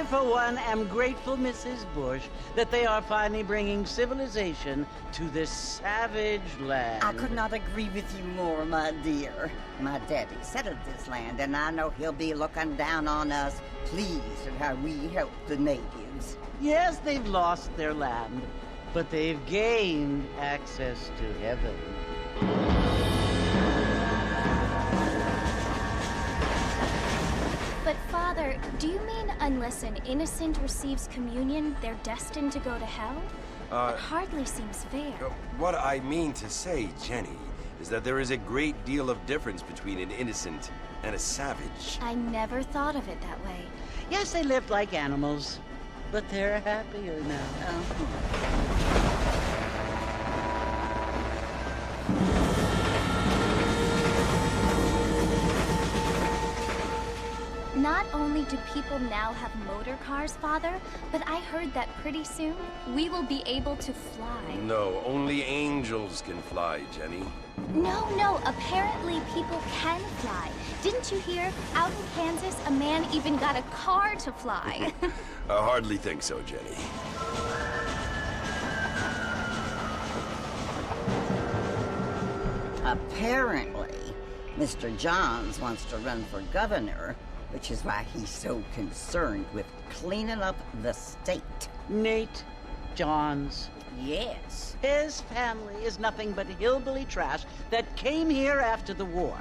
For one, am grateful, Mrs. Bush, that they are finally bringing civilization to this savage land. I could not agree with you more, my dear. My daddy settled this land, and I know he'll be looking down on us, pleased at how we help the natives. Yes, they've lost their land, but they've gained access to heaven. But, Father, do you mean unless an innocent receives communion, they're destined to go to hell? That hardly seems fair. What I mean to say, Jenny, is that there is a great deal of difference between an innocent and a savage. I never thought of it that way. Yes, they lived like animals, but they're happier now. Not only do people now have motor cars, Father, but I heard that pretty soon we will be able to fly. No, only angels can fly, Jenny. No, apparently people can fly. Didn't you hear? Out in Kansas, a man even got a car to fly. I hardly think so, Jenny. Apparently, Mr. Johns wants to run for governor, which is why he's so concerned with cleaning up the state. Nate Johns. Yes. His family is nothing but hillbilly trash that came here after the war.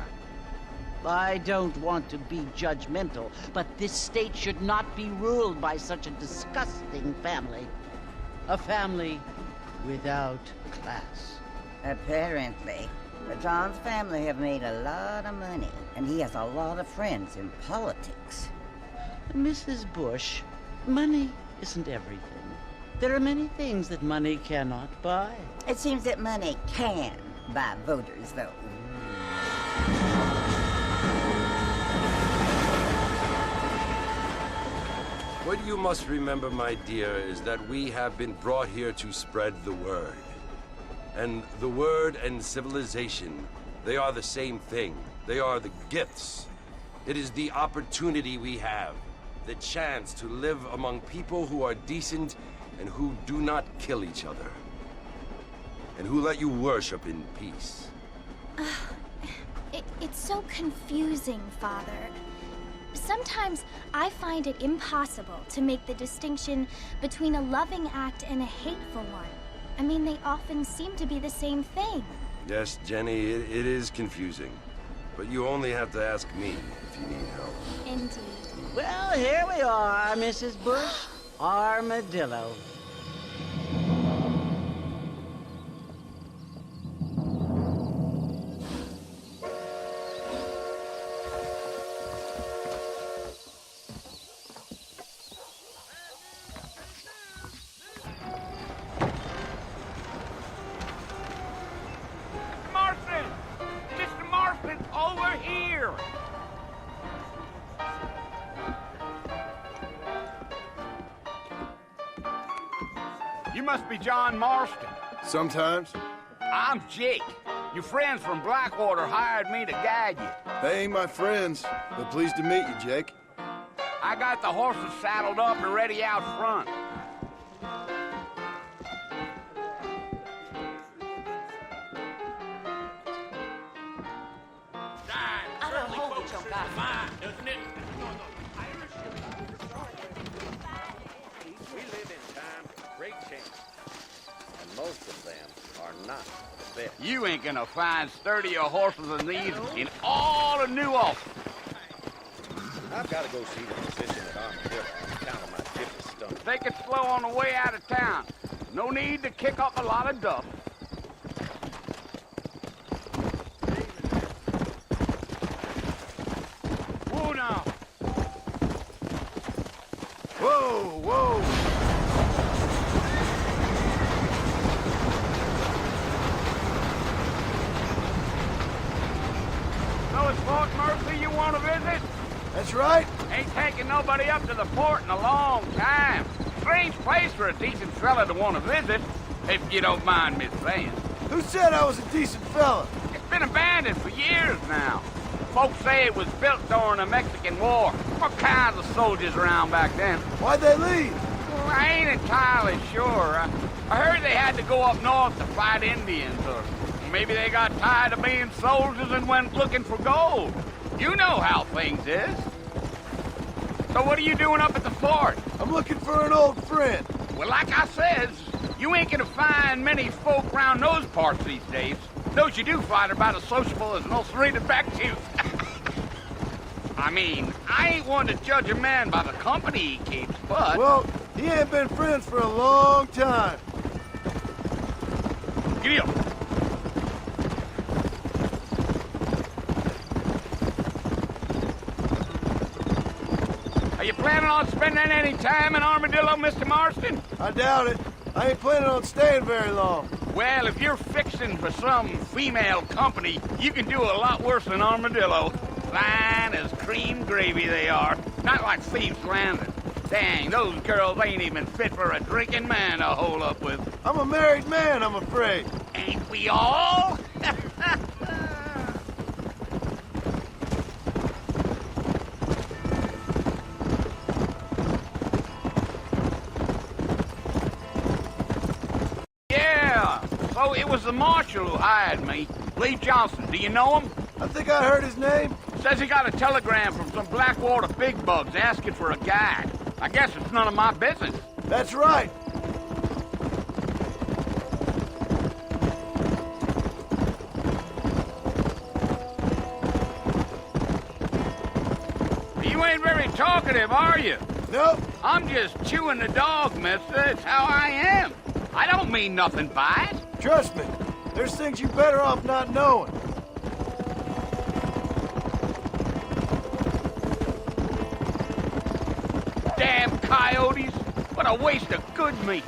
I don't want to be judgmental, but this state should not be ruled by such a disgusting family. A family without class. Apparently. The Johns family have made a lot of money, and he has a lot of friends in politics. Mrs. Bush, money isn't everything. There are many things that money cannot buy. It seems that money can buy voters, though. What you must remember, my dear, is that we have been brought here to spread the word. And the word and civilization, they are the same thing. They are the gifts. It is the opportunity we have, the chance to live among people who are decent and who do not kill each other, and who let you worship in peace. It's so confusing, Father. Sometimes I find it impossible to make the distinction between a loving act and a hateful one. I mean, they often seem to be the same thing. Yes, Jenny, it is confusing. But you only have to ask me if you need help. Indeed. Well, here we are, Mrs. Bush. Armadillo. You must be John Marston. Sometimes. I'm Jake. Your friends from Blackwater hired me to guide you. They ain't my friends, but pleased to meet you, Jake. I got the horses saddled up and ready out front. Fine, doesn't it? We live in times of great change, and most of them are not the best. You ain't gonna find sturdier horses than these in all of New Ulster. I've got to go see the physician at Armadillo on account of my different stomach. Take it slow on the way out of town. No need to kick up a lot of dust. Whoa now. Whoa, whoa! So it's Fort Mercy you want to visit? That's right. Ain't taking nobody up to the port in a long time. Strange place for a decent fella to want to visit, if you don't mind me saying. Who said I was a decent fella? It's been abandoned for years now. Folks say it was built during the Mexican War. What kinds of soldiers around back then? Why'd they leave? Well, I ain't entirely sure. I heard they had to go up north to fight Indians, or maybe they got tired of being soldiers and went looking for gold. You know how things is. So what are you doing up at the fort? I'm looking for an old friend. Well, like I says, you ain't gonna find many folk round those parts these days. Those you do find are about as sociable as an ulcerated back tooth. I mean, I ain't one to judge a man by the company he keeps, but... Well, he ain't been friends for a long time. Giddy up. Are you planning on spending any time in Armadillo, Mr. Marston? I doubt it. I ain't planning on staying very long. Well, if you're fixing for some female company, you can do a lot worse than Armadillo. Fine as cream gravy they are. Not like Thieves Landing. Dang, those girls ain't even fit for a drinking man to hole up with. I'm a married man, I'm afraid. Ain't we all? Yeah, so it was the marshal who hired me. Lee Johnson, do you know him? I think I heard his name. Says he got a telegram from some Blackwater big bugs asking for a guide. I guess it's none of my business. That's right. You ain't very talkative, are you? Nope. I'm just chewing the dog, mister. It's how I am. I don't mean nothing by it. Trust me. There's things you're better off not knowing. Damn coyotes. What a waste of good meat.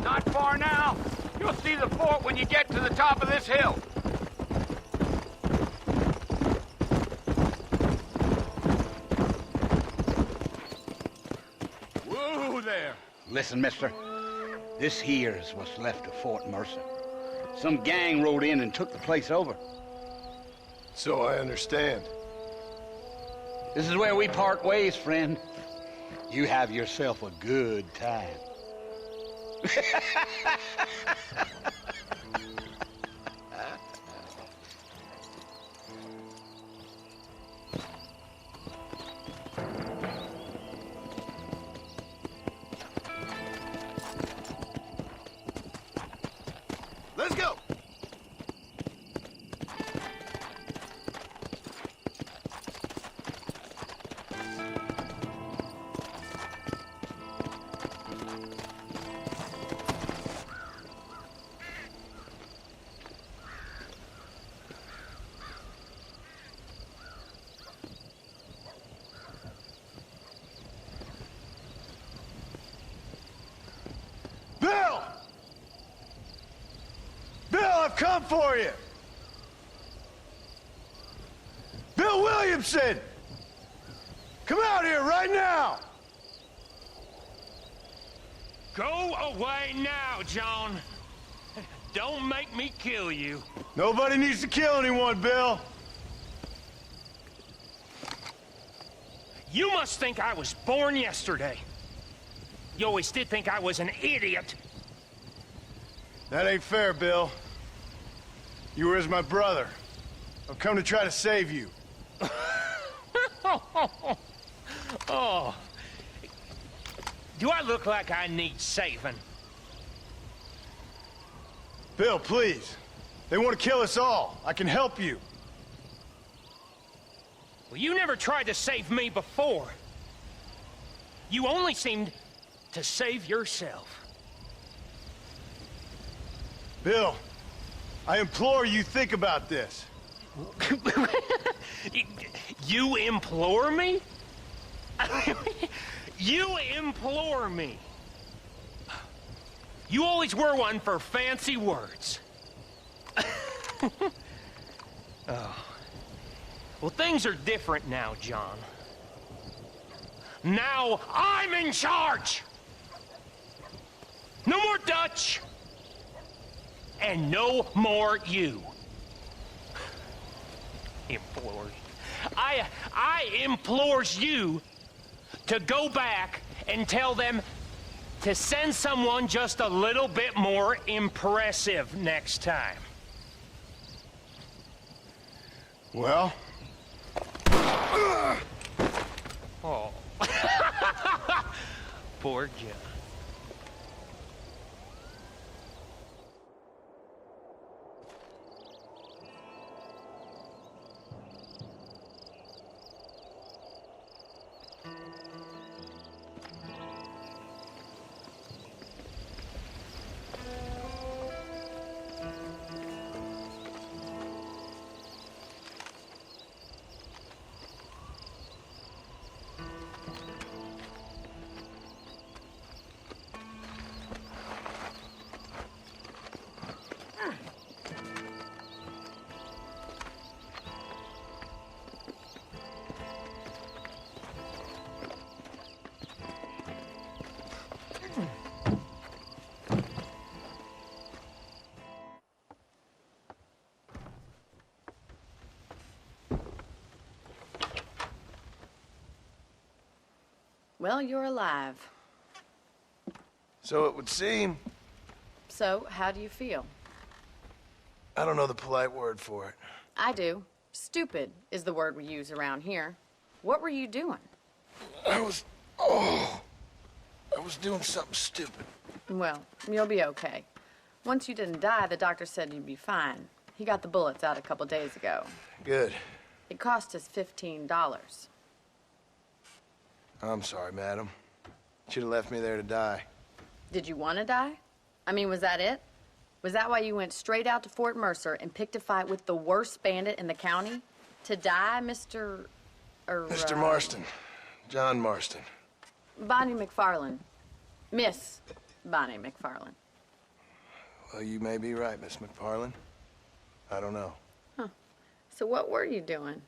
Not far now. You'll see the fort when you get to the top of this hill. Whoa there. Listen, mister. This here is what's left of Fort Mercer. Some gang rode in and took the place over. So I understand. This is where we part ways, friend. You have yourself a good time. Let's go. Bill! Bill, I've come for you! Bill Williamson! Come out here right now! Go away now, John. Don't make me kill you. Nobody needs to kill anyone, Bill. You must think I was born yesterday. You always did think I was an idiot. That ain't fair, Bill. You were as my brother. I've come to try to save you. Oh. Do I look like I need saving? Bill, please. They want to kill us all. I can help you. Well, you never tried to save me before. You only seemed to save yourself. Bill, I implore you, think about this. You implore me? You implore me. You always were one for fancy words. Oh. Well, things are different now, John. Now I'm in charge! No more Dutch! And no more you. Implores. I implores you to go back and tell them to send someone just a little bit more impressive next time. Well? Oh. Poor John. Well, you're alive. So it would seem. So, how do you feel? I don't know the polite word for it. I do. Stupid is the word we use around here. What were you doing? I was doing something stupid. Well, you'll be okay. Once you didn't die, the doctor said you'd be fine. He got the bullets out a couple days ago. Good. It cost us $15. I'm sorry, madam. Should have left me there to die. Did you want to die? I mean, was that it? Was that why you went straight out to Fort Mercer and picked a fight with the worst bandit in the county? To die, Mr. Mr. Marston. John Marston. Bonnie McFarland. Miss Bonnie McFarland. Well, you may be right, Miss McFarland. I don't know. Huh. So what were you doing?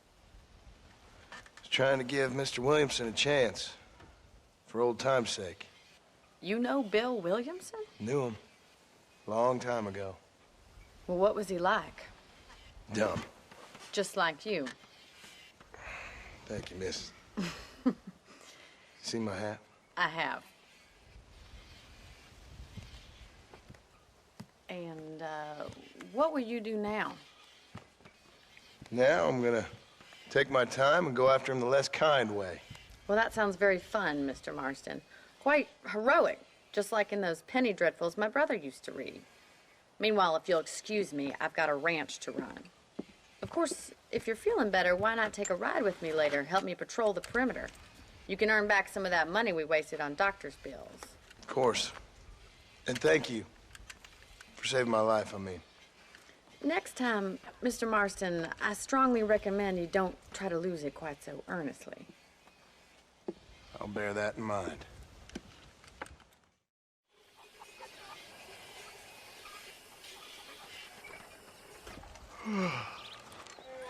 I was trying to give Mr. Williamson a chance. For old time's sake. You know Bill Williamson? Knew him. Long time ago. Well, what was he like? Dumb. Just like you. Thank you, miss. See my hat? I have. And, what will you do now? Now I'm gonna take my time and go after him the less kind way. Well, that sounds very fun, Mr. Marston. Quite heroic, just like in those penny dreadfuls my brother used to read. Meanwhile, if you'll excuse me, I've got a ranch to run. Of course, if you're feeling better, why not take a ride with me later? Help me patrol the perimeter. You can earn back some of that money we wasted on doctor's bills. Of course. And thank you. For saving my life, I mean. Next time, Mr. Marston, I strongly recommend you don't try to lose it quite so earnestly. I'll bear that in mind.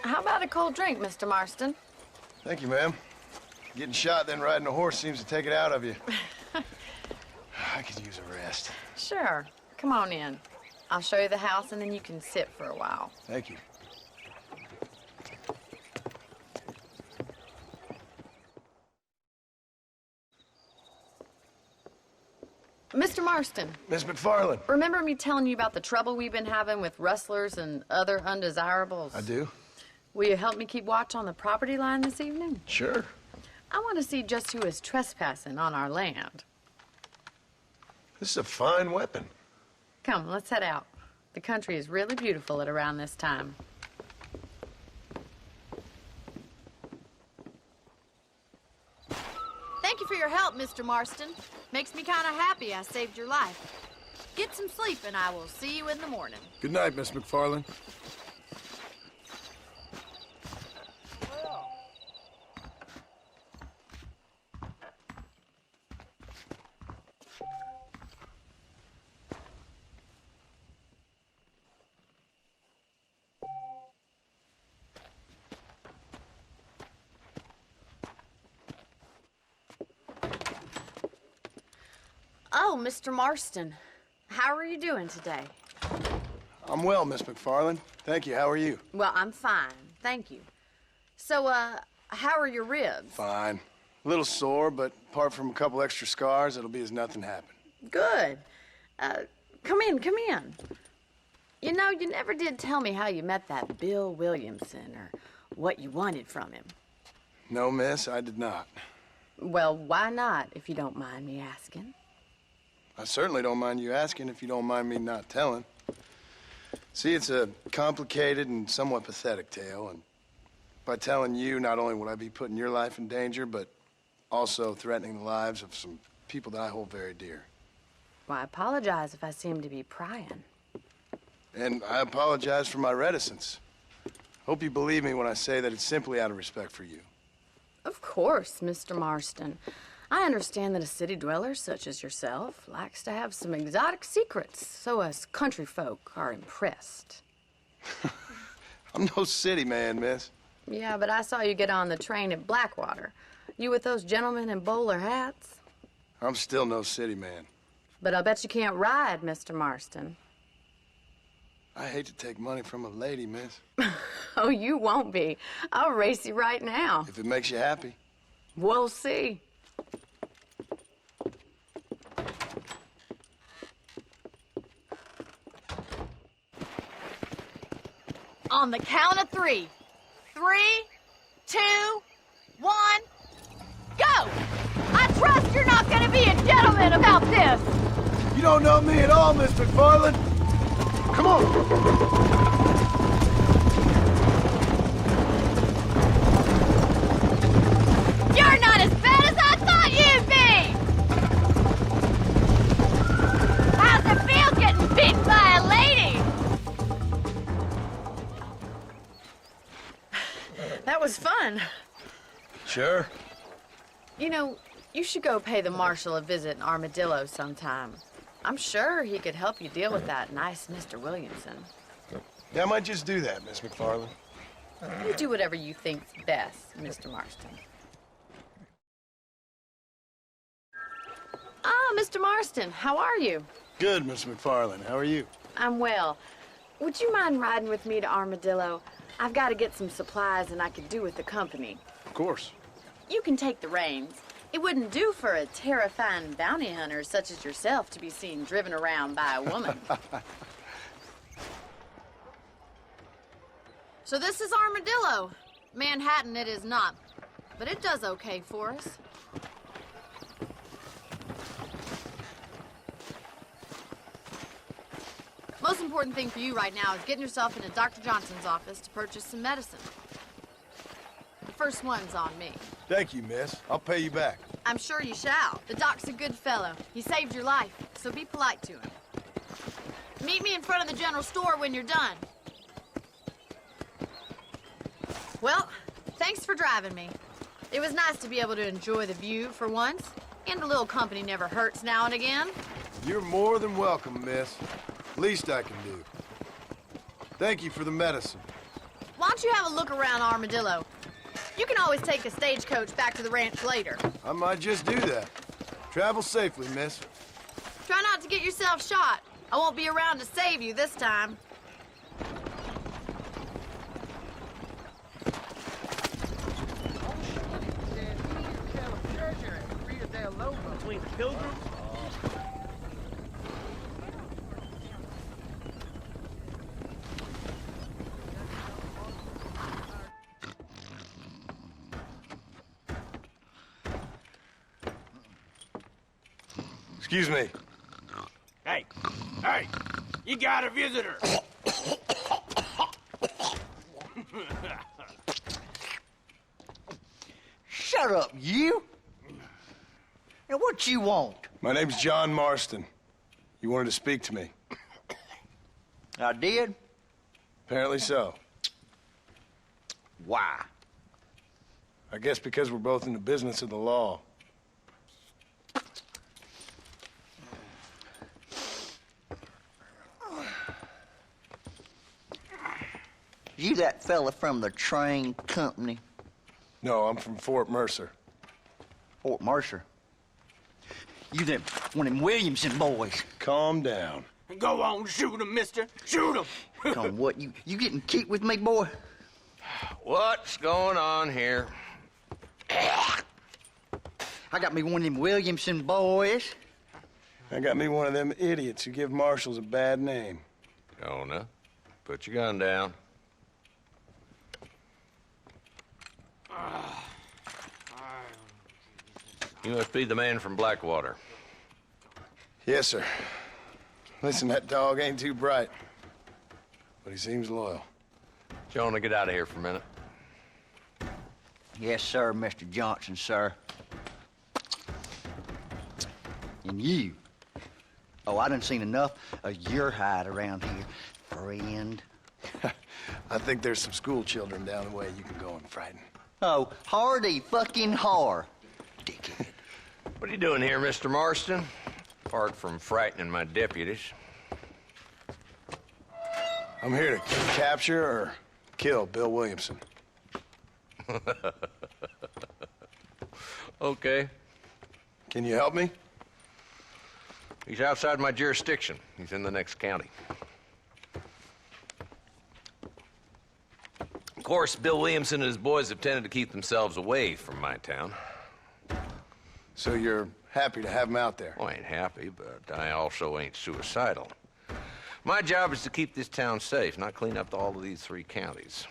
How about a cold drink, Mr. Marston? Thank you, ma'am. Getting shot, then riding a horse seems to take it out of you. I could use a rest. Sure. Come on in. I'll show you the house, and then you can sit for a while. Thank you. Mr. Marston. Miss McFarland. Remember me telling you about the trouble we've been having with rustlers and other undesirables? I do. Will you help me keep watch on the property line this evening? Sure. I want to see just who is trespassing on our land. This is a fine weapon. Come, let's head out. The country is really beautiful at around this time. Thank you for your help, Mr. Marston. Makes me kind of happy I saved your life. Get some sleep and I will see you in the morning. Good night, Miss McFarland. Oh, Mr. Marston. How are you doing today? I'm well, Miss McFarland. Thank you. How are you? Well, I'm fine. Thank you. So, how are your ribs? Fine. A little sore, but apart from a couple extra scars, it'll be as nothing happened. Good. Come in, come in. You know, you never did tell me how you met that Bill Williamson or what you wanted from him. No, miss, I did not. Well, why not, if you don't mind me asking? I certainly don't mind you asking if you don't mind me not telling. See, it's a complicated and somewhat pathetic tale, and by telling you, not only would I be putting your life in danger, but also threatening the lives of some people that I hold very dear. Well, I apologize if I seem to be prying. And I apologize for my reticence. Hope you believe me when I say that it's simply out of respect for you. Of course, Mr. Marston. I understand that a city dweller such as yourself likes to have some exotic secrets, so us country folk are impressed. I'm no city man, miss. Yeah, but I saw you get on the train at Blackwater. You with those gentlemen in bowler hats? I'm still no city man. But I'll bet you can't ride, Mr. Marston. I hate to take money from a lady, miss. Oh, you won't be. I'll race you right now. If it makes you happy. We'll see. On the count of 3. 3, 2, 1, go! I trust you're not gonna be a gentleman about this! You don't know me at all, Miss McFarland. Come on. You're not as bad as I thought you'd be! How's it feel getting beaten by a lady? That was fun. Sure. You know, you should go pay the marshal a visit in Armadillo sometime. I'm sure he could help you deal with that nice Mr. Williamson. Yeah, I might just do that, Miss McFarland. You do whatever you think's best, Mr. Marston. Ah, Mr. Marston, how are you? Good, Miss McFarland. How are you? I'm well. Would you mind riding with me to Armadillo? I've got to get some supplies and I could do with the company. Of course. You can take the reins. It wouldn't do for a terrifying bounty hunter such as yourself to be seen driven around by a woman. So this is Armadillo. Manhattan it is not, but it does okay for us. Most important thing for you right now is getting yourself into Dr. Johnson's office to purchase some medicine. The first one's on me. Thank you, miss. I'll pay you back. I'm sure you shall. The doc's a good fellow. He saved your life, so be polite to him. Meet me in front of the general store when you're done. Well, thanks for driving me. It was nice to be able to enjoy the view for once, and a little company never hurts now and again. You're more than welcome, miss. Least I can do. Thank you for the medicine. Why don't you have a look around Armadillo? You can always take a stagecoach back to the ranch later. I might just do that. Travel safely, miss. Try not to get yourself shot. I won't be around to save you this time. Between the pilgrims. Excuse me. Hey, you got a visitor. Shut up, you! And what you want? My name's John Marston. You wanted to speak to me. I did? Apparently so. Why? I guess because we're both in the business of the law. You that fella from the train company? No, I'm from Fort Mercer. Fort Mercer? You them one of them Williamson boys? Calm down. Go on, shoot him, mister. Shoot him. Come on, what, you getting cute with me, boy? What's going on here? I got me one of them Williamson boys. I got me one of them idiots who give marshals a bad name. Jonah, put your gun down. You must be the man from Blackwater. Yes, sir. Listen, that dog ain't too bright, but he seems loyal. Jonah, get out of here for a minute. Yes, sir, Mr. Johnson, sir. And you. Oh, I done seen enough of your hide around here, friend. I think there's some school children down the way you can go and frighten. Oh, hardy fucking har. Dickhead. What are you doing here, Mr. Marston? Apart from frightening my deputies. I'm here to capture or kill Bill Williamson. Okay. Can you help me? He's outside my jurisdiction. He's in the next county. Of course, Bill Williamson and his boys have tended to keep themselves away from my town. So you're happy to have him out there? Well, I ain't happy, but I also ain't suicidal. My job is to keep this town safe, not clean up all of these 3 counties.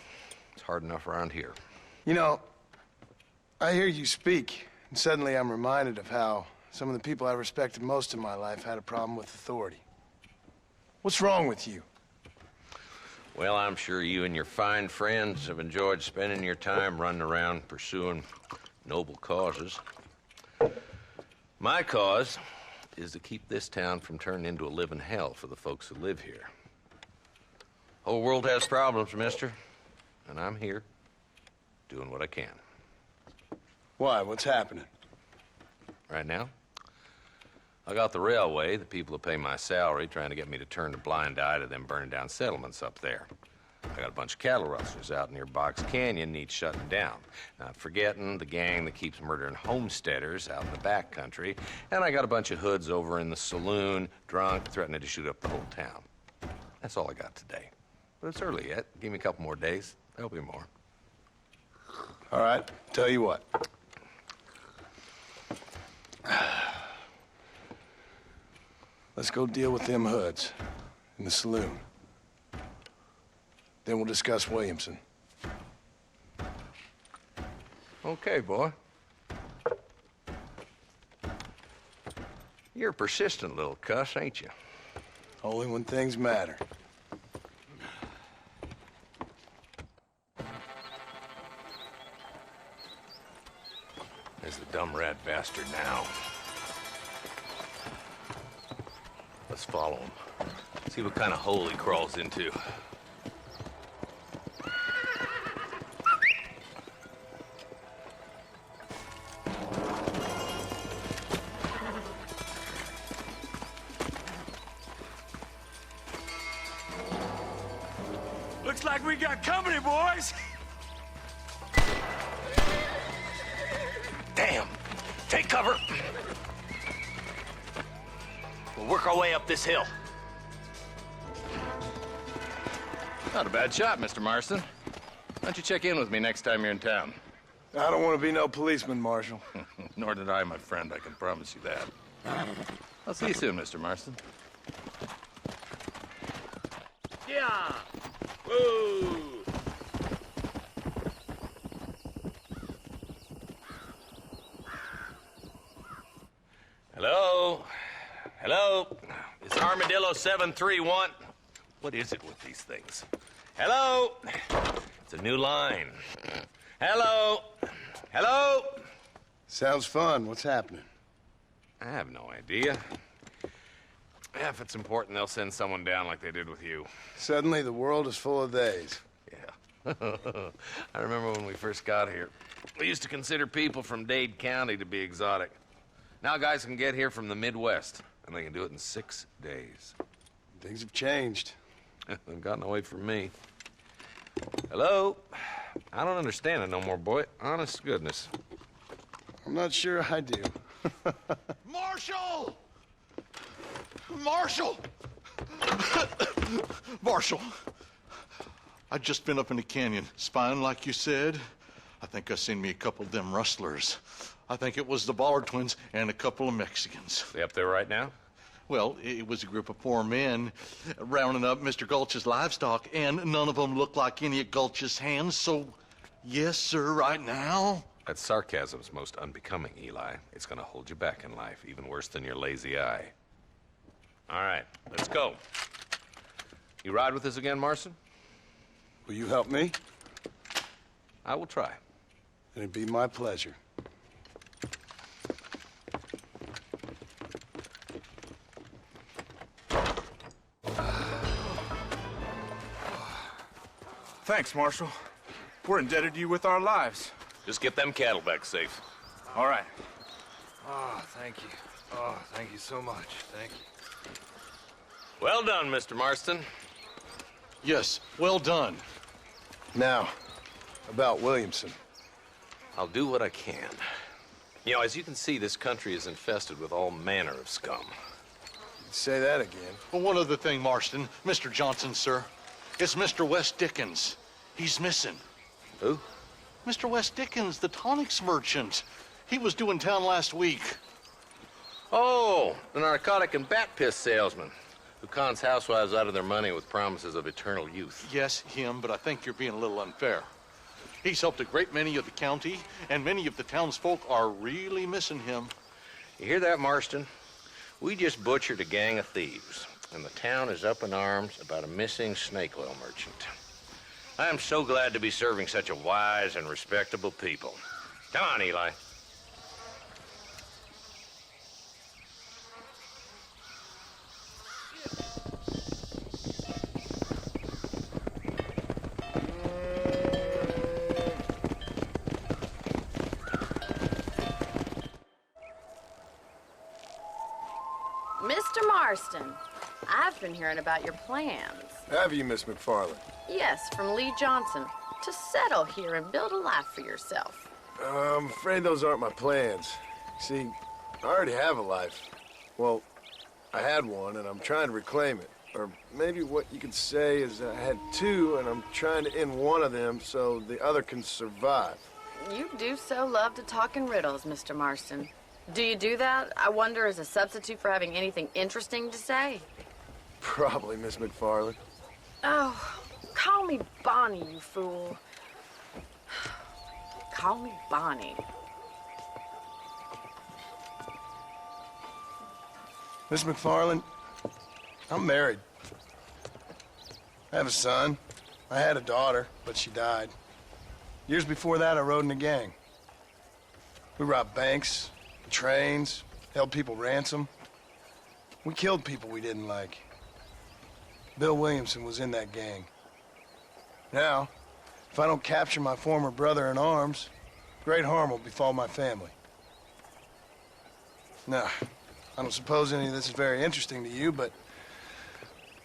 It's hard enough around here. You know, I hear you speak, and suddenly I'm reminded of how some of the people I respected most in my life had a problem with authority. What's wrong with you? Well, I'm sure you and your fine friends have enjoyed spending your time running around pursuing noble causes. My cause is to keep this town from turning into a living hell for the folks who live here. Whole world has problems, mister, and I'm here doing what I can. Why? What's happening? Right now, I got the railway, the people who pay my salary, trying to get me to turn a blind eye to them burning down settlements up there. I got a bunch of cattle rustlers out near Box Canyon needs shutting down. Not forgetting the gang that keeps murdering homesteaders out in the back country. And I got a bunch of hoods over in the saloon, drunk, threatening to shoot up the whole town. That's all I got today. But it's early yet. Give me a couple more days. There'll be more. All right, tell you what. Let's go deal with them hoods in the saloon. Then we'll discuss Williamson. Okay, boy. You're a persistent little cuss, ain't you? Only when things matter. There's the dumb rat bastard now. Let's follow him. See what kind of hole he crawls into. Looks like we got company, boys. Damn! Take cover! We'll work our way up this hill. Not a bad shot, Mr. Marston. Why don't you check in with me next time you're in town? I don't want to be no policeman, Marshal. Nor did I, my friend. I can promise you that. I'll see you soon, Mr. Marston. Yeah. Woo. Hello? Hello? It's Armadillo 731. What is it with these things? Hello? It's a new line. Hello? Hello? Sounds fun. What's happening? I have no idea. Yeah, if it's important, they'll send someone down like they did with you. Suddenly, the world is full of theys. Yeah. I remember when we first got here. We used to consider people from Dade County to be exotic. Now guys can get here from the Midwest, and they can do it in 6 days. Things have changed. They've gotten away from me. Hello? I don't understand it no more, boy. Honest to goodness. I'm not sure I do. Marshall! Marshall! Marshall! I just been up in the canyon, spying like you said. I think I seen me a couple of them rustlers. I think it was the Ballard twins and a couple of Mexicans. They up there right now? Well, it was a group of 4 men rounding up Mr. Gulch's livestock, and none of them looked like any of Gulch's hands, so yes, sir, right now. That sarcasm's most unbecoming, Eli. It's gonna hold you back in life, even worse than your lazy eye. All right, let's go. You ride with us again, Marston? Will you help me? I will try. It'd be my pleasure. Thanks, Marshal. We're indebted to you with our lives. Just get them cattle back safe. All right. Oh, thank you. Oh, thank you so much. Thank you. Well done, Mr. Marston. Yes, well done. Now, about Williamson. I'll do what I can. You know, as you can see, this country is infested with all manner of scum. Say that again. Well, one other thing, Marston. Mr. Johnson, sir. It's Mr. Wes Dickens. He's missing. Who? Mr. Wes Dickens, the tonics merchant. He was due in town last week. Oh, the narcotic and bat piss salesman who cons housewives out of their money with promises of eternal youth. Yes, him, but I think you're being a little unfair. He's helped a great many of the county, and many of the townsfolk are really missing him. You hear that, Marston? We just butchered a gang of thieves, and the town is up in arms about a missing snake oil merchant. I am so glad to be serving such a wise and respectable people. Come on, Eli. Mr. Marston, I've been hearing about your plans. Have you, Miss McFarland? Yes, from Lee Johnson, to settle here and build a life for yourself. I'm afraid those aren't my plans. See, I already have a life. Well, I had one, and I'm trying to reclaim it. Or maybe what you could say is I had 2, and I'm trying to end one of them so the other can survive. You do so love to talk in riddles, Mr. Marston. Do you do that, I wonder, as a substitute for having anything interesting to say? Probably, Miss McFarland. Oh, call me Bonnie, you fool. Call me Bonnie. Miss McFarland, I'm married. I have a son. I had a daughter, but she died. Years before that, I rode in a gang. We robbed banks, trains, held people ransom. We killed people we didn't like. Bill Williamson was in that gang. Now, if I don't capture my former brother in arms, great harm will befall my family. Now, I don't suppose any of this is very interesting to you, but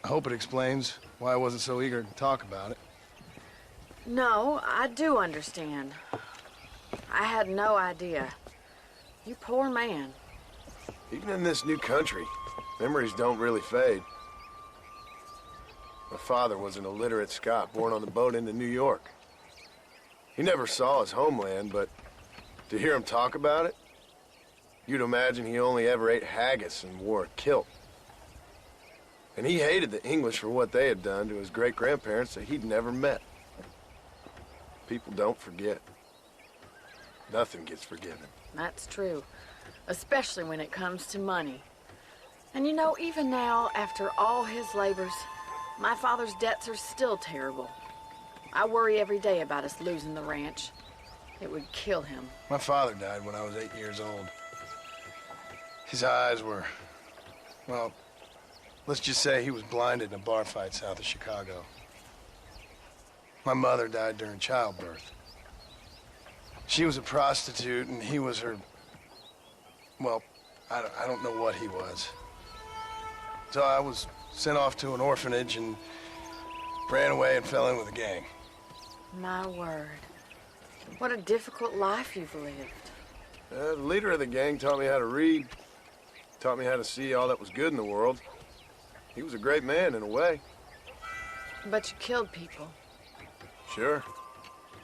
I hope it explains why I wasn't so eager to talk about it. No, I do understand. I had no idea. You poor man. Even in this new country, memories don't really fade. My father was an illiterate Scot born on the boat into New York. He never saw his homeland, but to hear him talk about it, you'd imagine he only ever ate haggis and wore a kilt. And he hated the English for what they had done to his great-grandparents that he'd never met. People don't forget. Nothing gets forgiven. That's true, especially when it comes to money. And you know, even now, after all his labors, my father's debts are still terrible. I worry every day about us losing the ranch. It would kill him. My father died when I was 8 years old. His eyes were, well, let's just say he was blinded in a bar fight south of Chicago. My mother died during childbirth. She was a prostitute and he was her, well, I don't know what he was. So I was sent off to an orphanage and ran away and fell in with a gang. My word. What a difficult life you've lived. The leader of the gang taught me how to read, taught me how to see all that was good in the world. He was a great man in a way. But you killed people. Sure.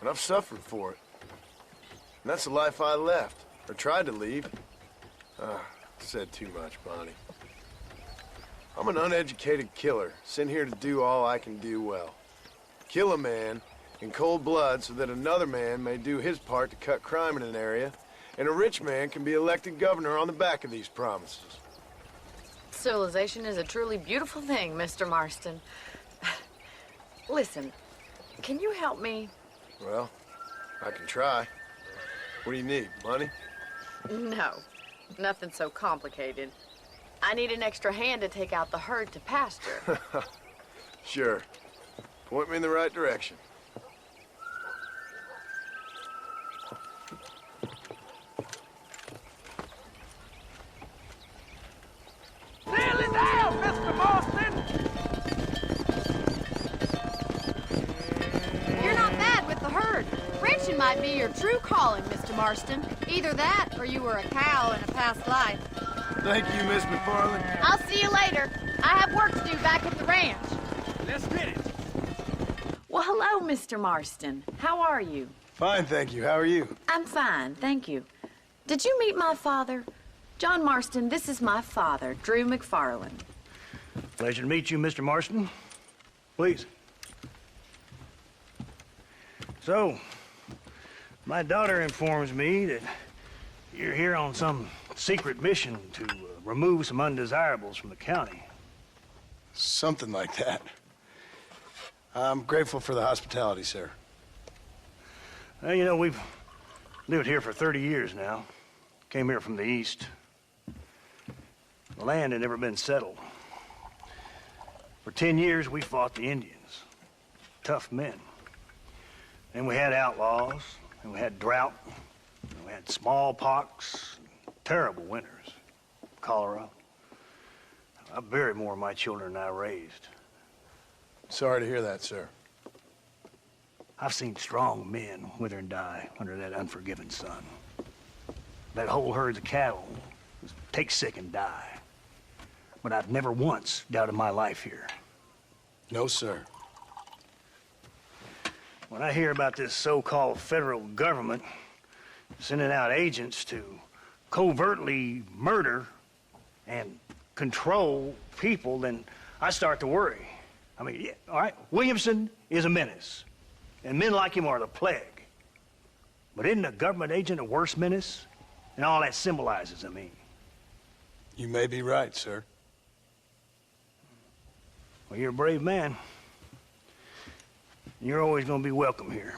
And I've suffered for it. And that's the life I left, or tried to leave. Said too much, Bonnie. I'm an uneducated killer, sent here to do all I can do well. Kill a man in cold blood so that another man may do his part to cut crime in an area, and a rich man can be elected governor on the back of these promises. Civilization is a truly beautiful thing, Mr. Marston. Listen, can you help me? Well, I can try. What do you need, money? No, nothing so complicated. I need an extra hand to take out the herd to pasture. Sure. Point me in the right direction. Nearly down, Mr. Marston! You're not bad with the herd. Ranching might be your true calling, Mr. Marston. Either that, or you were a cow in a past life. Thank you, Miss McFarland. I'll see you later. I have work to do back at the ranch. Let's get it. Well, hello, Mr. Marston. How are you? Fine, thank you. How are you? I'm fine, thank you. Did you meet my father? John Marston, this is my father, Drew McFarland. Pleasure to meet you, Mr. Marston. Please. So, my daughter informs me that you're here on some secret mission to remove some undesirables from the county. Something like that. I'm grateful for the hospitality, sir. Well, you know, we've lived here for 30 years now. Came here from the east. The land had never been settled. For 10 years, we fought the Indians. Tough men. Then we had outlaws, and we had drought, and we had smallpox, terrible winters, cholera. I buried more of my children than I raised. Sorry to hear that, sir. I've seen strong men wither and die under that unforgiving sun. That whole herds of cattle take sick and die. But I've never once doubted my life here. No, sir. When I hear about this so-called federal government sending out agents to covertly murder and control people, then I start to worry. I mean, yeah, all right, Williamson is a menace, and men like him are the plague. But isn't a government agent a worse menace? And all that symbolizes, I mean. You may be right, sir. Well, you're a brave man. You're always going to be welcome here.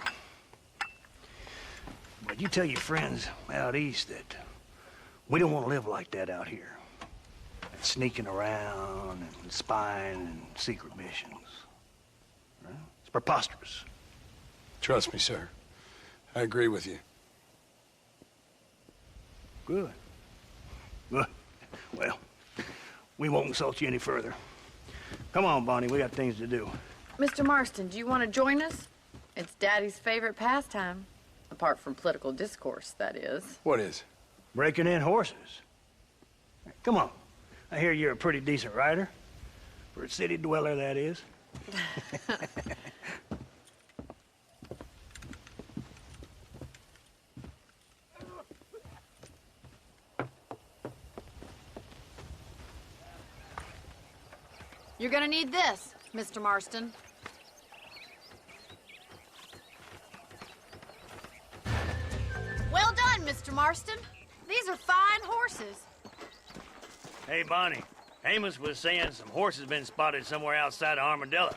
But you tell your friends out east that we don't want to live like that out here. Sneaking around and spying and secret missions. Right? It's preposterous. Trust me, sir. I agree with you. Good. Good. Well, we won't insult you any further. Come on, Bonnie, we got things to do. Mr. Marston, do you want to join us? It's Daddy's favorite pastime. Apart from political discourse, that is. What is? Breaking in horses. Come on. I hear you're a pretty decent rider. For a city dweller, that is. You're gonna need this, Mr. Marston. Well done, Mr. Marston. These are fine horses. Hey, Bonnie, Amos was saying some horses been spotted somewhere outside of Armadillo.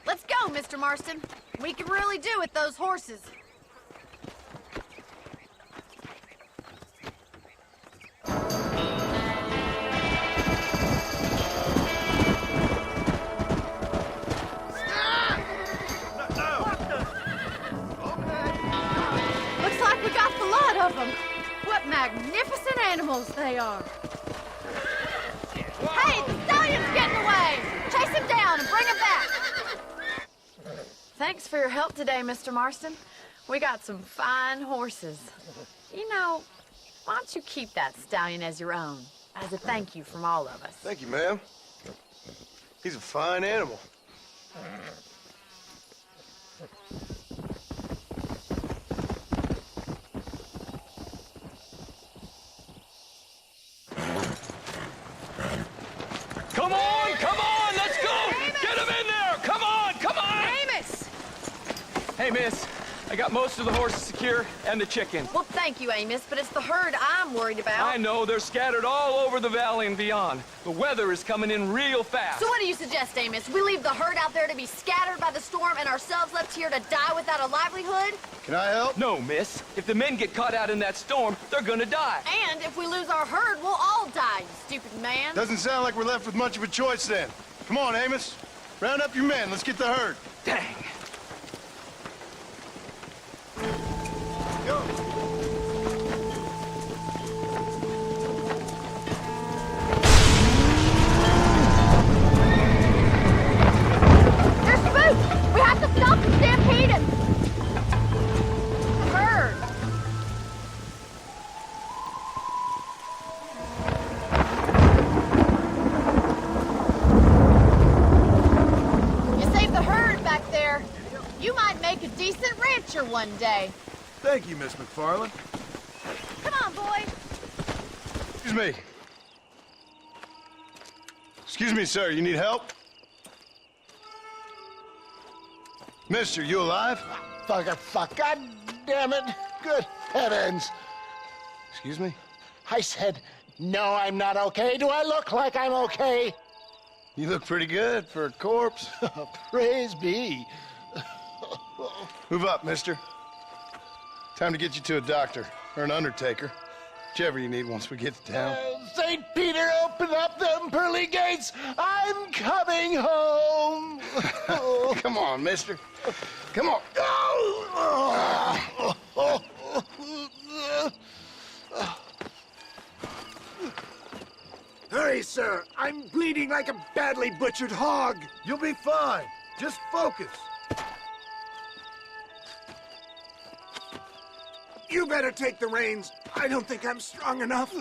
Let's go, Mr. Marston. We can really do with those horses. Looks like we got the lot of them. What magnificent animals they are. Hey, the stallion's getting away! Chase him down and bring him back! Thanks for your help today, Mr. Marston. We got some fine horses. You know, why don't you keep that stallion as your own, as a thank you from all of us? Thank you, ma'am. He's a fine animal. Come on, let's go! Amos! Get him in there! Come on! Amos! Hey, miss. I got most of the horses secure and the chicken. Well, thank you, Amos, but it's the herd I'm worried about. I know, they're scattered all over the valley and beyond. The weather is coming in real fast. So what do you suggest, Amos? We leave the herd out there to be scattered by the storm and ourselves left here to die without a livelihood? Can I help? No, miss. If the men get caught out in that storm, they're gonna die. And if we lose our herd, we'll all die, you stupid man. Doesn't sound like we're left with much of a choice then. Come on, Amos. Round up your men. Let's get the herd. Dang. Go. They're spooked! We have to stop the stampede and... herd! You saved the herd back there. You might make a decent rancher one day. Thank you, Miss McFarland. Come on, boy. Excuse me. Excuse me, sir. You need help? Mister, you alive? Fuck. God damn it. Good heavens. Excuse me? I said, no, I'm not okay. Do I look like I'm okay? You look pretty good for a corpse. Praise be. Move up, mister. Time to get you to a doctor or an undertaker. Whichever you need once we get to town. St. Peter, open up them pearly gates. I'm coming home. Come on, mister. Come on. Hurry, sir. I'm bleeding like a badly butchered hog. You'll be fine. Just focus. You better take the reins. I don't think I'm strong enough.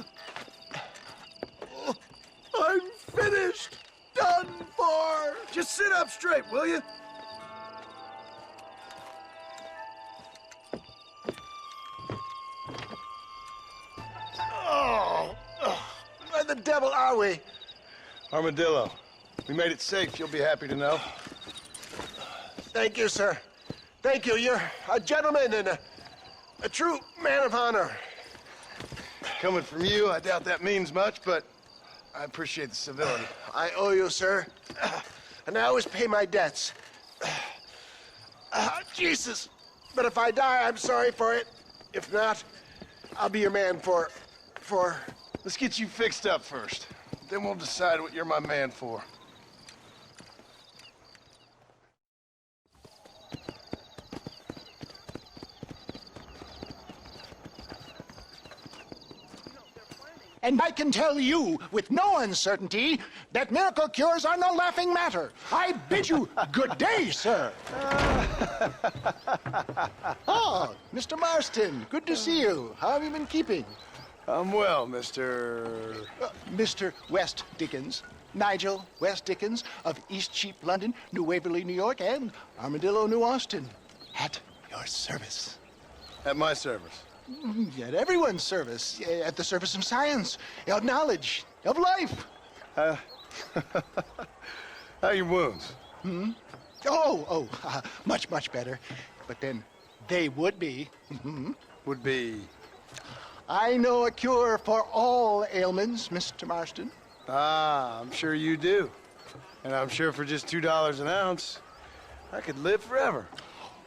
I'm finished. Done for. Just sit up straight, will you? Where the devil are we? Armadillo. We made it safe, you'll be happy to know. Thank you, sir. Thank you. You're a gentleman and a true man of honor. Coming from you, I doubt that means much, but I appreciate the civility. I owe you, sir. And I always pay my debts. Jesus. But if I die, I'm sorry for it. If not, I'll be your man for... Let's get you fixed up first. Then we'll decide what you're my man for. And I can tell you with no uncertainty that miracle cures are no laughing matter. I bid you good day, sir. Oh, Mr. Marston, good to see you. How have you been keeping? I'm well, Mr. Mr. West Dickens. Nigel West Dickens of East Cheap, London, New Waverly, New York, and Armadillo, New Austin. At your service. At my service. At everyone's service. At the service of science, of knowledge, of life. How are your wounds? Much, much better. But then they would be. Would be? I know a cure for all ailments, Mr. Marston. Ah, I'm sure you do. And I'm sure for just $2 an ounce, I could live forever.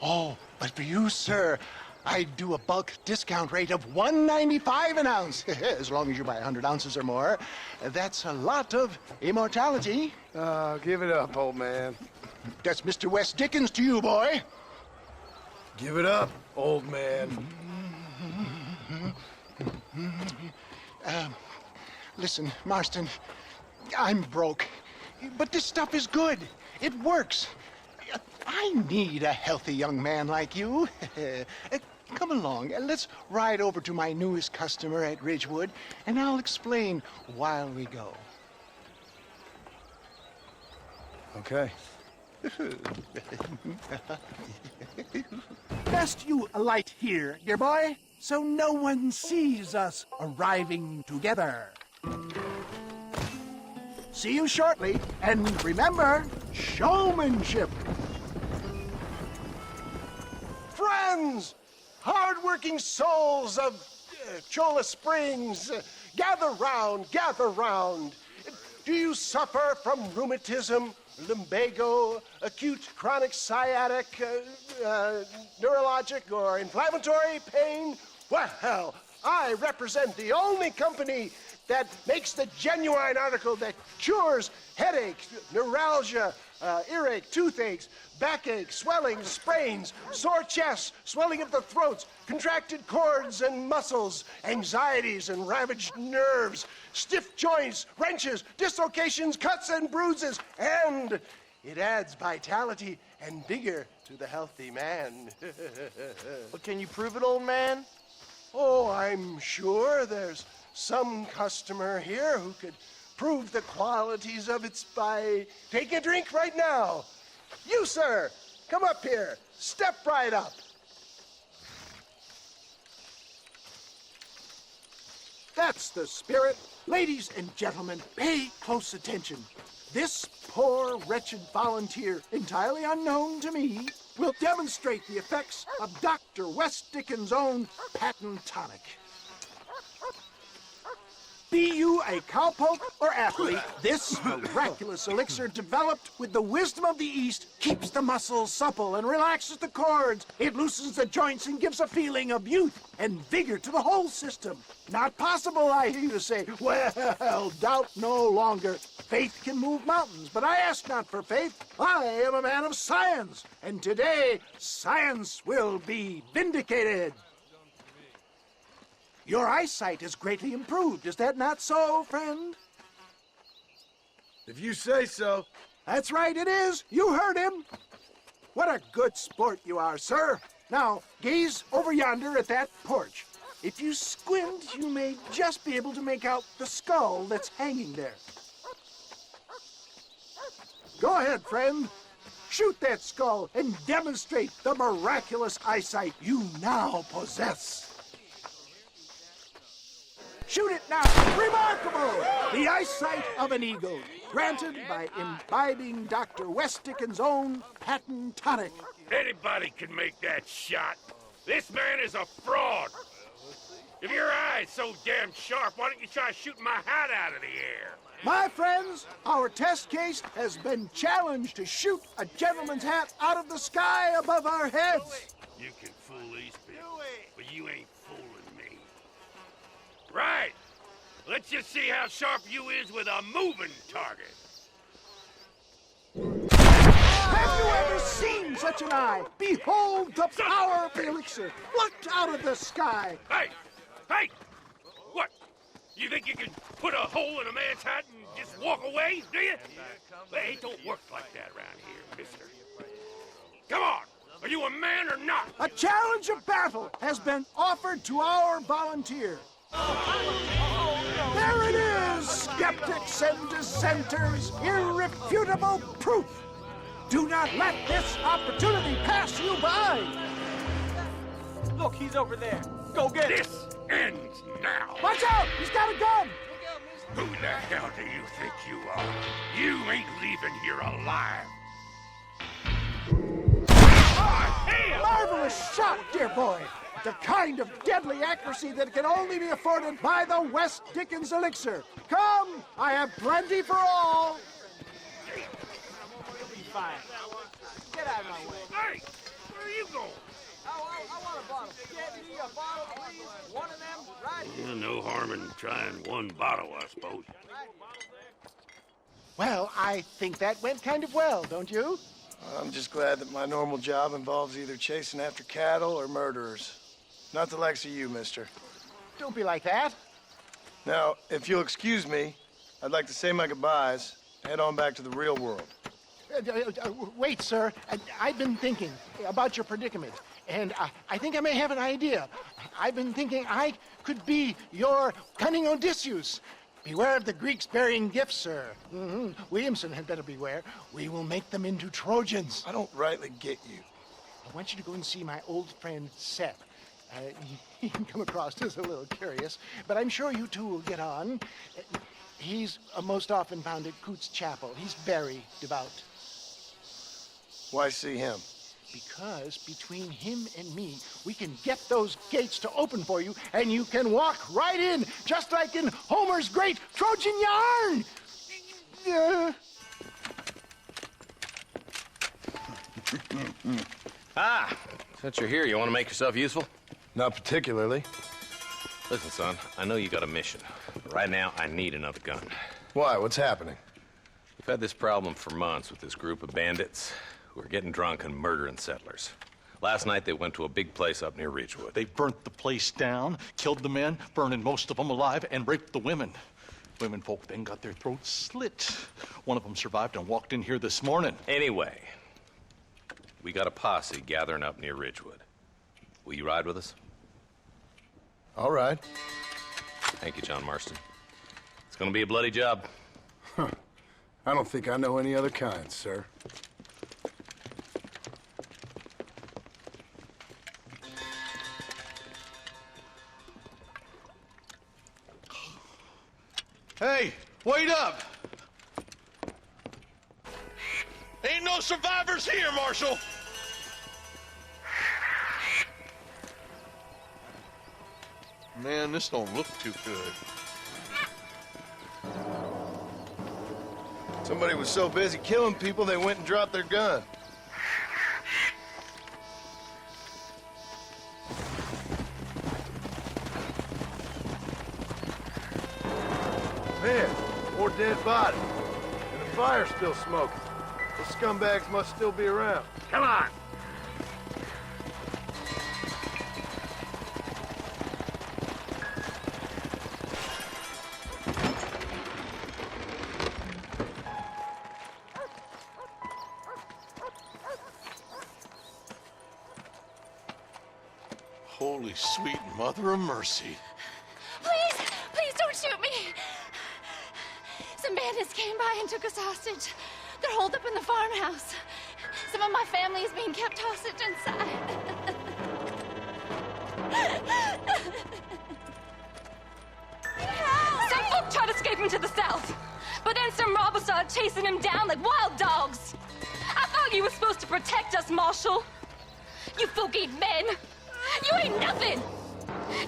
Oh, but for you, sir, I'd do a bulk discount rate of $1.95 an ounce. As long as you buy 100 ounces or more. That's a lot of immortality. Give it up, old man. That's Mr. West Dickens to you, boy. Give it up, old man. Listen, Marston, I'm broke. But this stuff is good. It works. I need a healthy young man like you. Come along, let's ride over to my newest customer at Ridgewood, and I'll explain while we go. Okay. Best you alight here, dear boy, so no one sees us arriving together. See you shortly, and remember, showmanship. Friends, hard-working souls of Cholla Springs, gather round, gather round. Do you suffer from rheumatism, lumbago, acute chronic sciatic, neurologic, or inflammatory pain? Well, I represent the only company that makes the genuine article that cures headache, neuralgia, earache, toothaches, backache, swelling, sprains, sore chests, swelling of the throats, contracted cords and muscles, anxieties and ravaged nerves, stiff joints, wrenches, dislocations, cuts and bruises, and it adds vitality and vigor to the healthy man. But can you prove it, old man? Oh, I'm sure there's some customer here who could prove the qualities of it by taking a drink right now. You, sir, come up here. Step right up. That's the spirit. Ladies and gentlemen, pay close attention. This poor, wretched volunteer, entirely unknown to me, will demonstrate the effects of Dr. West Dickens' own patent tonic. Be you a cowpoke or athlete, this miraculous elixir developed with the wisdom of the East keeps the muscles supple and relaxes the cords. It loosens the joints and gives a feeling of youth and vigor to the whole system. Not possible, I hear you say. Well, doubt no longer. Faith can move mountains, but I ask not for faith. I am a man of science, and today science will be vindicated. Your eyesight is greatly improved. Is that not so, friend? If you say so. That's right, it is. You heard him. What a good sport you are, sir. Now, gaze over yonder at that porch. If you squint, you may just be able to make out the skull that's hanging there. Go ahead, friend. Shoot that skull and demonstrate the miraculous eyesight you now possess. Shoot it now! Remarkable! The eyesight of an eagle, granted by imbibing Dr. West Dickens' own patent tonic. Anybody can make that shot. This man is a fraud. If your eye's so damn sharp, why don't you try shooting my hat out of the air? My friends, our test case has been challenged to shoot a gentleman's hat out of the sky above our heads. You can fool these people, but you ain't fooling me. Right. Let's just see how sharp you is with a moving target. Have you ever seen such an eye? Behold the power of the elixir, plucked out of the sky. Hey! Hey! What? You think you can put a hole in a man's hat and just walk away, do you? Well, it don't work like that around here, mister. Come on! Are you a man or not? A challenge of battle has been offered to our volunteer. There it is, skeptics and dissenters, irrefutable proof. Do not let this opportunity pass you by. Look, he's over there. Go get him. This ends now. Watch out, he's got a gun. Who the hell do you think you are? You ain't leaving here alive. Marvelous shot, dear boy. The kind of deadly accuracy that can only be afforded by the West Dickens elixir. Come, I have plenty for all. You'll be fine. Get out of my way. Hey, where are you going? I want a bottle. Get me a bottle, please. One of them, right here. No harm in trying one bottle, I suppose. Well, I think that went kind of well, don't you? I'm just glad that my normal job involves either chasing after cattle or murderers. Not the likes of you, mister. Don't be like that. Now, if you'll excuse me, I'd like to say my goodbyes, head on back to the real world. Wait, sir. I've been thinking about your predicament, and I think I may have an idea. I've been thinking I could be your cunning Odysseus. Beware of the Greeks bearing gifts, sir. Williamson had better beware. We will make them into Trojans. I don't rightly get you. I want you to go and see my old friend Seth. He can come across as a little curious, but I'm sure you two will get on. He's most often found at Coots Chapel. He's very devout. Why see him? Because between him and me, we can get those gates to open for you, and you can walk right in, just like in Homer's great Trojan yarn! Since you're here, you want to make yourself useful? Not particularly. Listen, son, I know you got a mission. But right now, I need another gun. Why? What's happening? We've had this problem for months with this group of bandits who are getting drunk and murdering settlers. Last night, they went to a big place up near Ridgewood. They burnt the place down, killed the men, burning most of them alive, and raped the women. Women folk then got their throats slit. One of them survived and walked in here this morning. Anyway, we got a posse gathering up near Ridgewood. Will you ride with us? All right. Thank you, John Marston. It's gonna be a bloody job. Huh. I don't think I know any other kind, sir. Hey, wait up! Ain't no survivors here, Marshal! Man, this don't look too good. Somebody was so busy killing people, they went and dropped their gun. Man, more dead bodies. And the fire's still smoking. Those scumbags must still be around. Come on! Holy sweet mother of mercy. Please, please don't shoot me. Some bandits came by and took us hostage. They're holed up in the farmhouse. Some of my family is being kept hostage inside. Some folk tried escaping to the south, but then some robbers started chasing them down like wild dogs. I thought you were supposed to protect us, Marshal. You folk ain't men. You ain't nothing.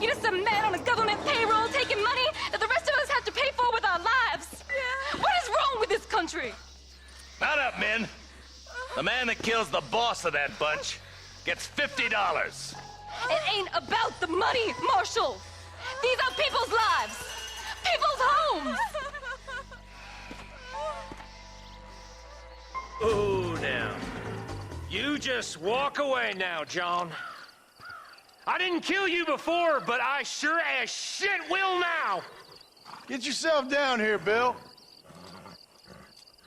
You're just some man on a government payroll taking money that the rest of us have to pay for with our lives. What is wrong with this country? Not up, men. The man that kills the boss of that bunch gets $50. It ain't about the money, Marshal. These are people's lives, people's homes. Oh, now. You just walk away now, John. I didn't kill you before, but I sure as shit will now. Get yourself down here, Bill.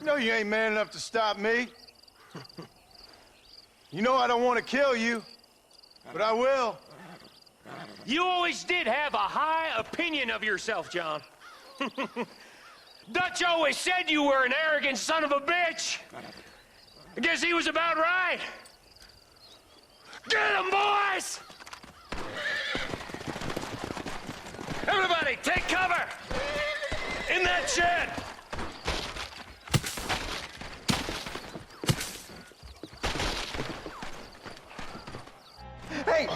You know you ain't man enough to stop me. You know I don't want to kill you, but I will. You always did have a high opinion of yourself, John. Dutch always said you were an arrogant son of a bitch. I guess he was about right. Get him, boys! Everybody, take cover! In that shed! Hey,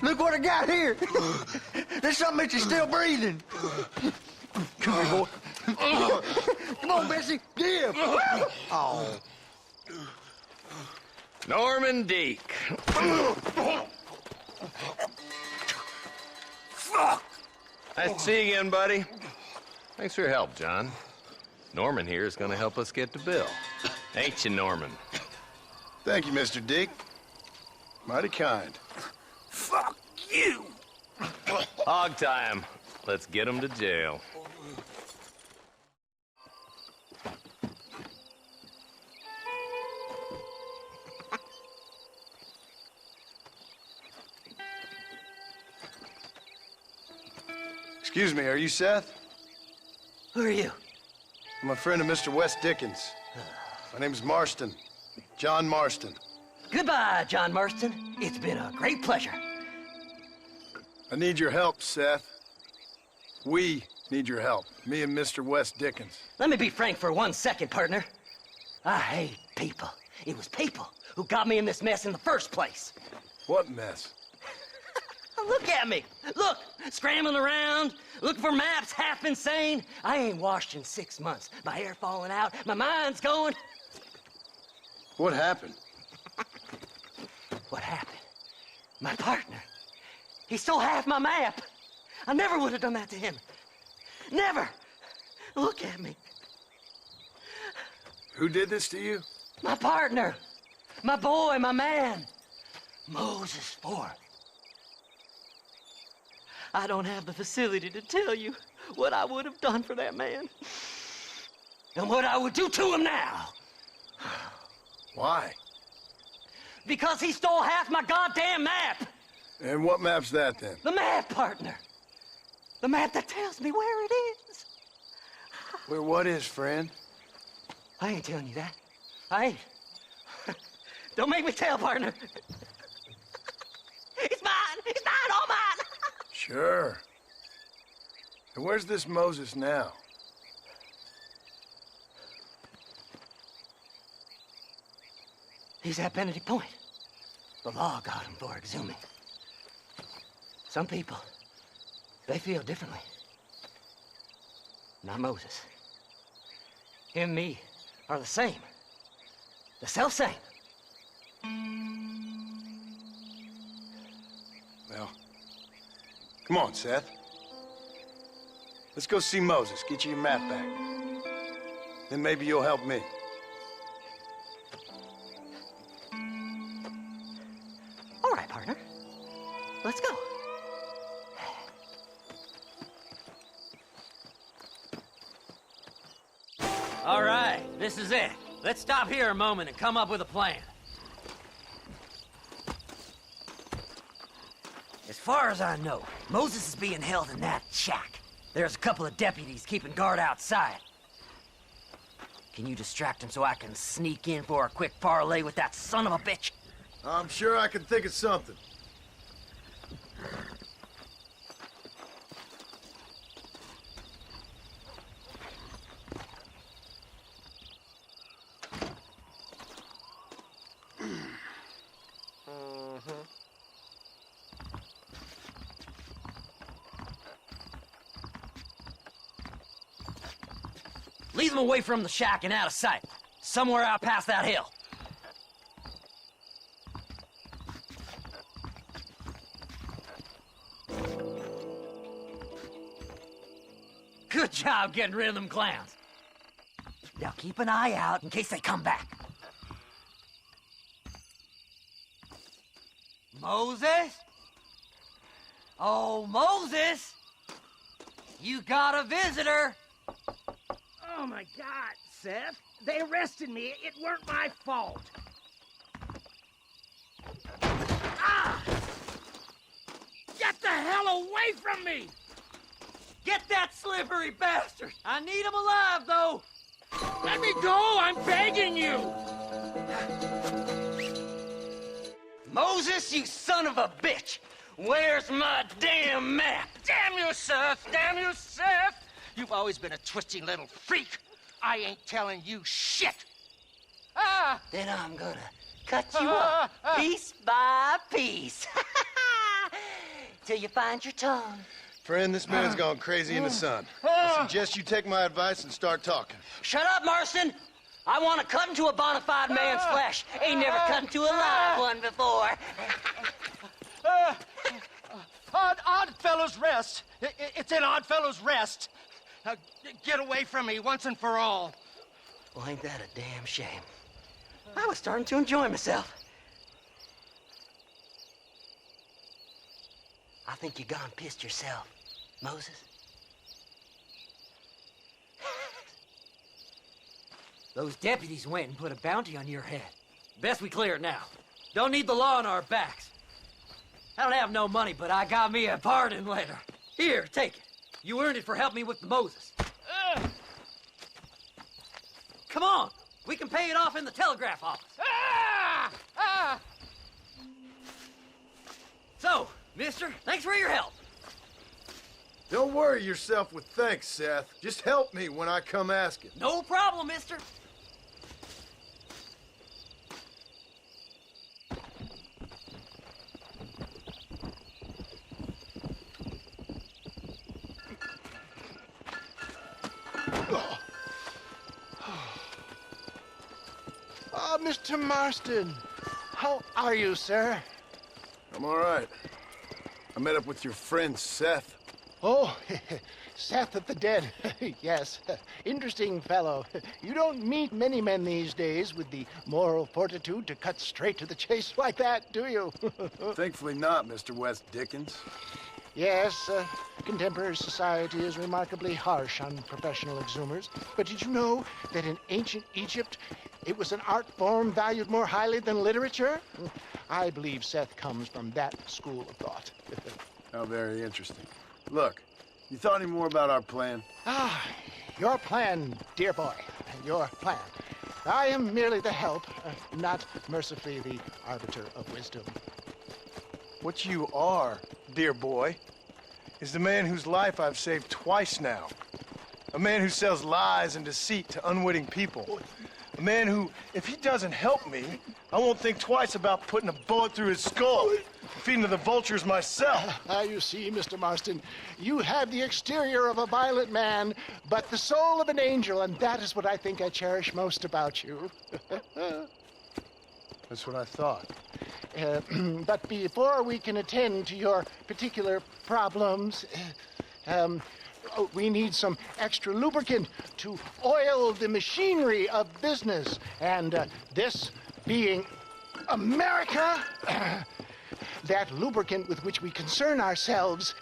Look what I got here. There's something that you're still breathing. Come here, boy. Come on, Bessie. Give. Oh. Norman Deek. Fuck! Nice to see you again, buddy. Thanks for your help, John. Norman here is going to help us get to Bill. Ain't you, Norman? Thank you, Mr. Dick. Mighty kind. Fuck you! Hog time. Let's get him to jail. Excuse me, are you Seth? Who are you? I'm a friend of Mr. West Dickens. My name's Marston. John Marston. Goodbye, John Marston. It's been a great pleasure. I need your help, Seth. We need your help. Me and Mr. West Dickens. Let me be frank for 1 second, partner. I hate people. It was people who got me in this mess in the first place. What mess? Look at me. Look, scrambling around, looking for maps, half insane. I ain't washed in 6 months. My hair falling out, my mind's going. What happened? What happened? My partner. He stole half my map. I never would have done that to him. Never. Look at me. Who did this to you? My partner. My boy, my man. Moses Ford. I don't have the facility to tell you what I would have done for that man. And what I would do to him now. Why? Because he stole half my goddamn map. And what map's that, then? The map, partner. The map that tells me where it is. Where what is, friend? I ain't telling you that. I ain't. Don't make me tell, partner. It's mine. It's mine, all mine. Sure. And where's this Moses now? He's at Benedict Point. The law got him for exhuming. Some people, they feel differently. Not Moses. Him and me are the same. The self-same. Well, come on, Seth. Let's go see Moses, get you your map back. Then maybe you'll help me. All right, partner. Let's go. All right, this is it. Let's stop here a moment and come up with a plan. As far as I know, Moses is being held in that shack. There's a couple of deputies keeping guard outside. Can you distract him so I can sneak in for a quick parlay with that son of a bitch? I'm sure I can think of something. Lead them away from the shack and out of sight. Somewhere out past that hill. Good job getting rid of them clowns. Now keep an eye out in case they come back. Moses? Oh, Moses! You got a visitor! Oh, my God, Seth. They arrested me. It weren't my fault. Ah! Get the hell away from me! Get that slippery bastard! I need him alive, though! Let me go! I'm begging you! Moses, you son of a bitch! Where's my damn map? Damn you, Seth! Damn you, Seth! You've always been a twisty little freak. I ain't telling you shit. Ah! Then I'm gonna cut you up piece by piece. till you find your tongue. Friend, this man's gone crazy in the sun. I suggest you take my advice and start talking. Shut up, Marston! I want to cut into a bona fide man's flesh. Ain't never cut into a live one before. Odd Fellow's Rest. It's in Odd Fellow's Rest. Get away from me once and for all. Well, ain't that a damn shame? I was starting to enjoy myself. I think you gone pissed yourself, Moses. Those deputies went and put a bounty on your head. Best we clear it now. Don't need the law on our backs. I don't have no money, but I got me a pardon letter. Here, take it. You earned it for helping me with the Moses. Come on, we can pay it off in the telegraph office. So, mister, thanks for your help. Don't worry yourself with thanks, Seth. Just help me when I come asking. No problem, mister. Mr. Marston, how are you, sir? I'm all right. I met up with your friend, Seth. Oh, Seth of the Dead. Yes, interesting fellow. You don't meet many men these days with the moral fortitude to cut straight to the chase like that, do you? Thankfully not, Mr. West Dickens. Yes, contemporary society is remarkably harsh on professional exhumers. But did you know that in ancient Egypt, it was an art form valued more highly than literature? I believe Seth comes from that school of thought. How very interesting. Look, you thought any more about our plan? Your plan, dear boy, your plan. I am merely the help, not mercifully the arbiter of wisdom. What you are, dear boy, is the man whose life I've saved twice now. A man who sells lies and deceit to unwitting people. A man who, if he doesn't help me, I won't think twice about putting a bullet through his skull and feeding to the vultures myself. You see, Mr. Marston, you have the exterior of a violent man, but the soul of an angel, and that is what I think I cherish most about you. That's what I thought. But before we can attend to your particular problems, we need some extra lubricant to oil the machinery of business. And this being America, that lubricant with which we concern ourselves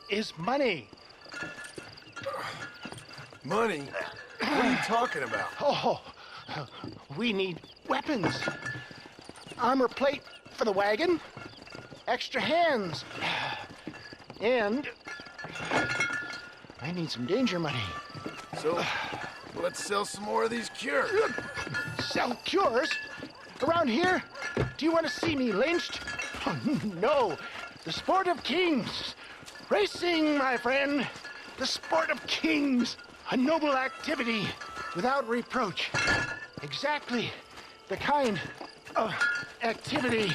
is money. Money? What are you talking about? Oh, we need weapons. Armor plate for the wagon, extra hands, and I need some danger money. So, let's sell some more of these cures. Sell cures? Around here? Do you want to see me lynched? Oh, no. The sport of kings. Racing, my friend. The sport of kings. A noble activity without reproach. Exactly the kind of activity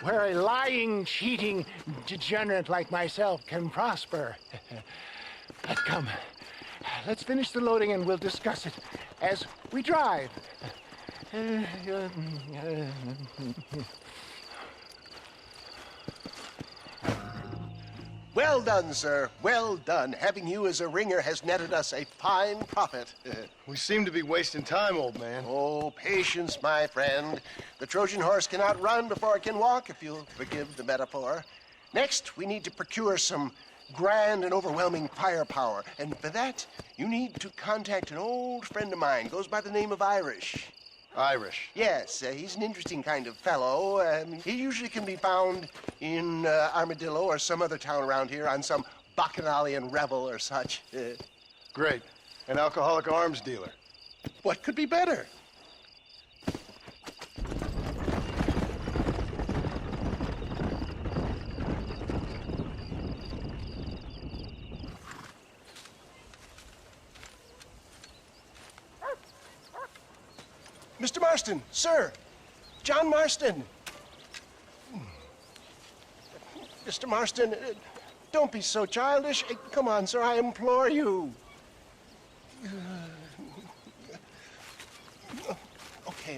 where a lying, cheating degenerate like myself can prosper. But come, let's finish the loading and we'll discuss it as we drive. Well done, sir. Well done. Having you as a ringer has netted us a fine profit. We seem to be wasting time, old man. Oh, patience, my friend. The Trojan horse cannot run before it can walk, if you'll forgive the metaphor. Next, we need to procure some grand and overwhelming firepower. And for that, you need to contact an old friend of mine. Goes by the name of Irish. Irish? Yes, he's an interesting kind of fellow. He usually can be found in Armadillo or some other town around here on some bacchanalian revel or such. Great. An alcoholic arms dealer. What could be better? Mr. Marston, sir. John Marston. Mr. Marston, don't be so childish. Come on, sir, I implore you.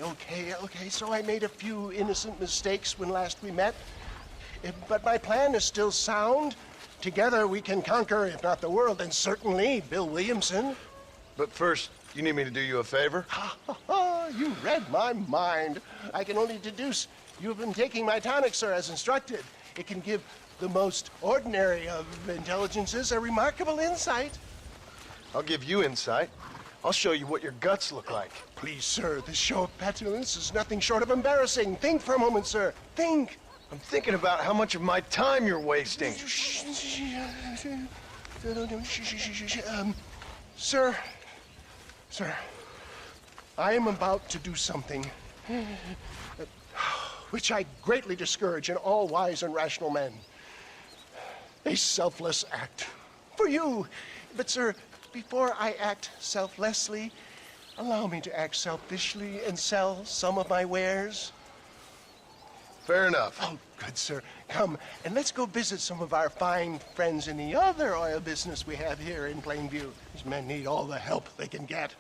Okay, so I made a few innocent mistakes when last we met. But my plan is still sound. Together we can conquer, if not the world, then certainly Bill Williamson. But first, you need me to do you a favor? You read my mind. I can only deduce you've been taking my tonic, sir, as instructed. It can give the most ordinary of intelligences a remarkable insight. I'll give you insight. I'll show you what your guts look like. Please, sir, this show of petulance is nothing short of embarrassing. Think for a moment, sir. Think. I'm thinking about how much of my time you're wasting. Sir, I am about to do something which I greatly discourage in all wise and rational men. A selfless act for you. But, sir, before I act selflessly, allow me to act selfishly and sell some of my wares. Fair enough. Oh, good, sir. Come, and let's go visit some of our fine friends in the other oil business we have here in Plainview. These men need all the help they can get.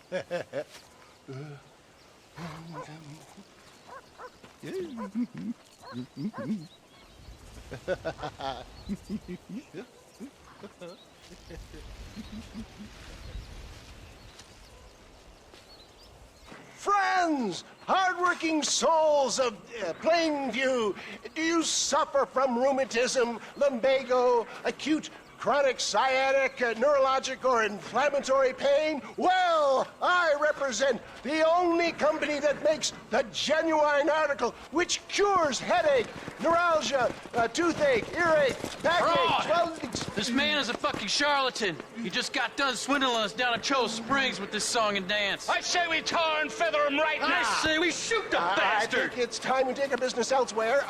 Friends, hardworking souls of Plainview, do you suffer from rheumatism, lumbago, acute chronic sciatic, neurologic, or inflammatory pain? Well, I represent the only company that makes the genuine article which cures headache, neuralgia, toothache, earache, backache. Well, this man is a fucking charlatan. He just got done swindling us down at Cho Springs with this song and dance. I say we tar and feather him right now. I say we shoot the bastard. I think it's time we take our business elsewhere.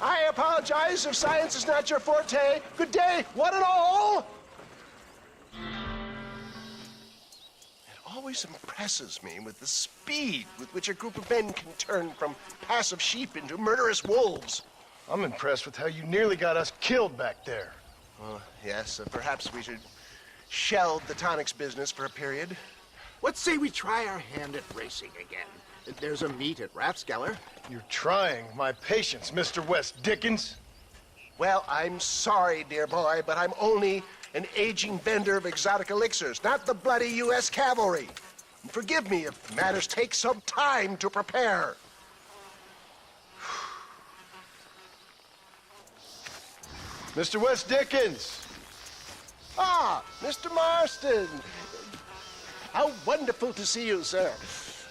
I apologize if science is not your forte. Good day, one and all. It always impresses me with the speed with which a group of men can turn from passive sheep into murderous wolves. I'm impressed with how you nearly got us killed back there. Yes, perhaps we should shelve the tonics business for a period. What say we try our hand at racing again? There's a meet at Rathskeller. You're trying my patience, Mr. West Dickens. Well, I'm sorry, dear boy, but I'm only an aging vendor of exotic elixirs, not the bloody U.S. cavalry. And forgive me if matters take some time to prepare. Mr. West Dickens! Ah, Mr. Marston! How wonderful to see you, sir.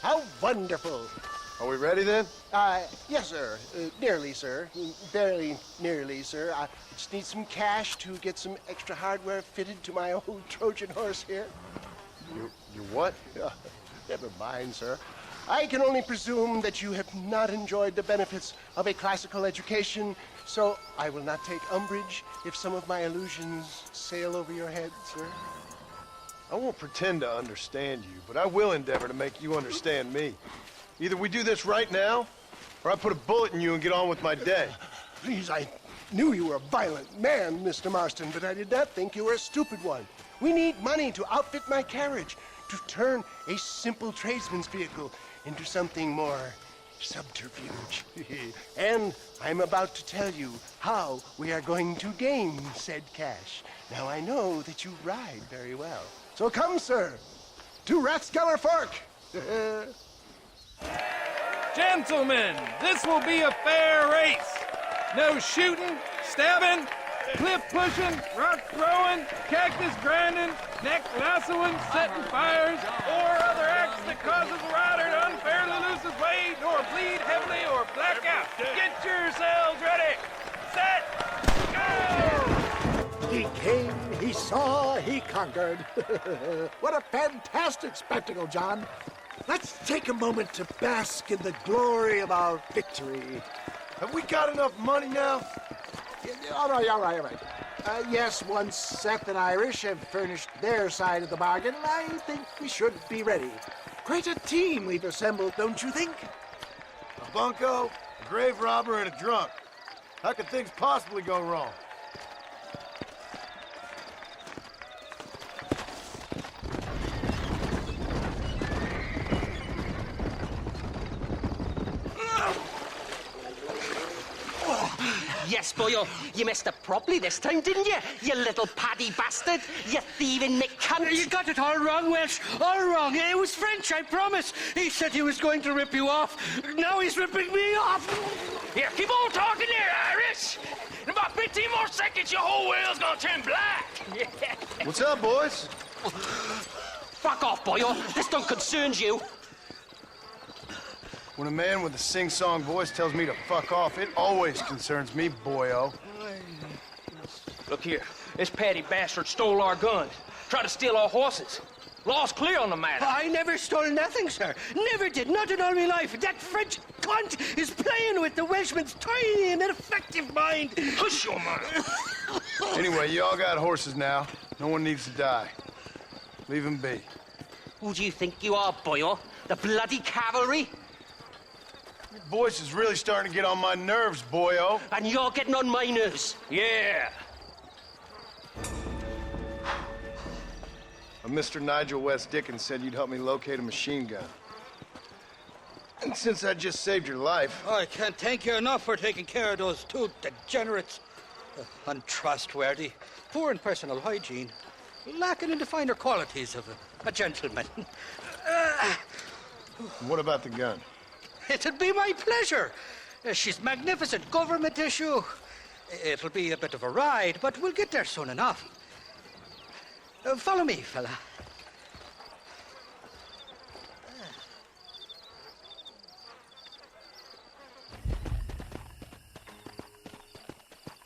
How wonderful. Are we ready then? Yes, sir. Nearly, sir. Barely nearly, sir. I just need some cash to get some extra hardware fitted to my old Trojan horse here. You what? Never mind, sir. I can only presume that you have not enjoyed the benefits of a classical education, so I will not take umbrage if some of my illusions sail over your head, sir. I won't pretend to understand you, but I will endeavor to make you understand me. Either we do this right now, or I put a bullet in you and get on with my day. Please, I knew you were a violent man, Mr. Marston, but I did not think you were a stupid one. We need money to outfit my carriage, to turn a simple tradesman's vehicle into something more subterfuge. And I'm about to tell you how we are going to gain said cash. Now, I know that you ride very well. So come, sir, to Rathskeller Fork. Gentlemen, this will be a fair race. No shooting, stabbing, cliff pushing, rock throwing, cactus grinding, neck lassoing, setting fires, or other acts that causes a rider to unfairly lose his way, or bleed heavily, or black out. Get yourselves ready. Set, go! He came, he saw, he conquered. What a fantastic spectacle, John. Let's take a moment to bask in the glory of our victory. Have we got enough money now? All right. Yes, once Seth and Irish have furnished their side of the bargain, I think we should be ready. Quite a team we've assembled, don't you think? A bunco, a grave robber, and a drunk. How could things possibly go wrong? Yes, boyo. You messed up properly this time, didn't you? You little paddy bastard. You thieving McCunt. You got it all wrong, Welsh. All wrong. It was French, I promise. He said he was going to rip you off. Now he's ripping me off. Here, keep on talking there, Irish. In about 15 more seconds, your whole world's gonna turn black. What's up, boys? Fuck off, boyo. This don't concern you. When a man with a sing-song voice tells me to fuck off, it always concerns me, boyo. Look here. This patty bastard stole our guns. Tried to steal our horses. Law's clear on the matter. I never stole nothing, sir. Never did. Not in all my life. That French cunt is playing with the Welshman's tiny and ineffective mind. Hush your mouth. Anyway, you all got horses now. No one needs to die. Leave them be. Who do you think you are, boyo? The bloody cavalry? Your voice is really starting to get on my nerves, boyo. And you're getting on my nerves. Yeah. Mr. Nigel West Dickens said you'd help me locate a machine gun. And since I just saved your life... I can't thank you enough for taking care of those two degenerates. Untrustworthy, poor in personal hygiene, lacking in the finer qualities of a gentleman. What about the gun? It'll be my pleasure. She's magnificent, government issue. It'll be a bit of a ride, but we'll get there soon enough. Follow me, fella.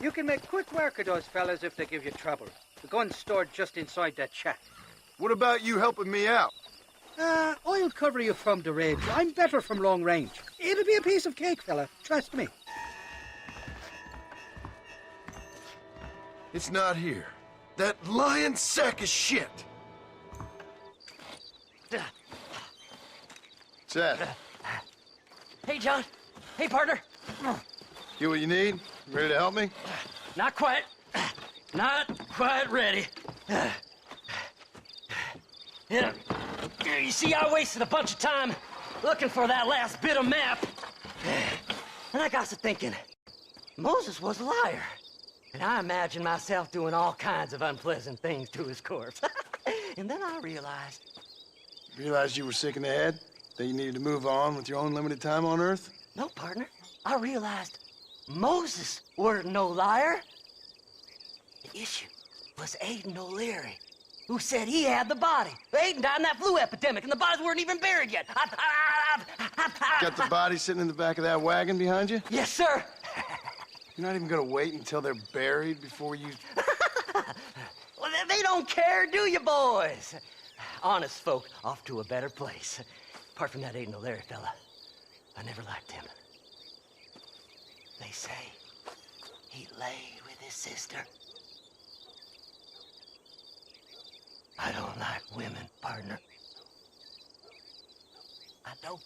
You can make quick work of those fellas if they give you trouble. The gun's stored just inside that shack. What about you helping me out? I'll cover you from the ridge. I'm better from long range. It'll be a piece of cake, fella. Trust me. It's not here. That lying sack of shit. Seth. Hey, John. Hey, partner. You what you need? Ready to help me? Not quite. Not quite ready. You see, I wasted a bunch of time looking for that last bit of map. And I got to thinking, Moses was a liar. And I imagined myself doing all kinds of unpleasant things to his corpse. And then I realized... Realized you were sick in the head? That you needed to move on with your own limited time on Earth? No, partner. I realized Moses weren't no liar. The issue was Aiden O'Leary, who said he had the body. Aiden died in that flu epidemic, and the bodies weren't even buried yet. Got the body sitting in the back of that wagon behind you? Yes, sir. You're not even gonna wait until they're buried before you... Well, they don't care, do you, boys? Honest folk off to a better place. Apart from that Aiden O'Leary fella, I never liked him. They say he lay with his sister. I don't like women, partner. I don't.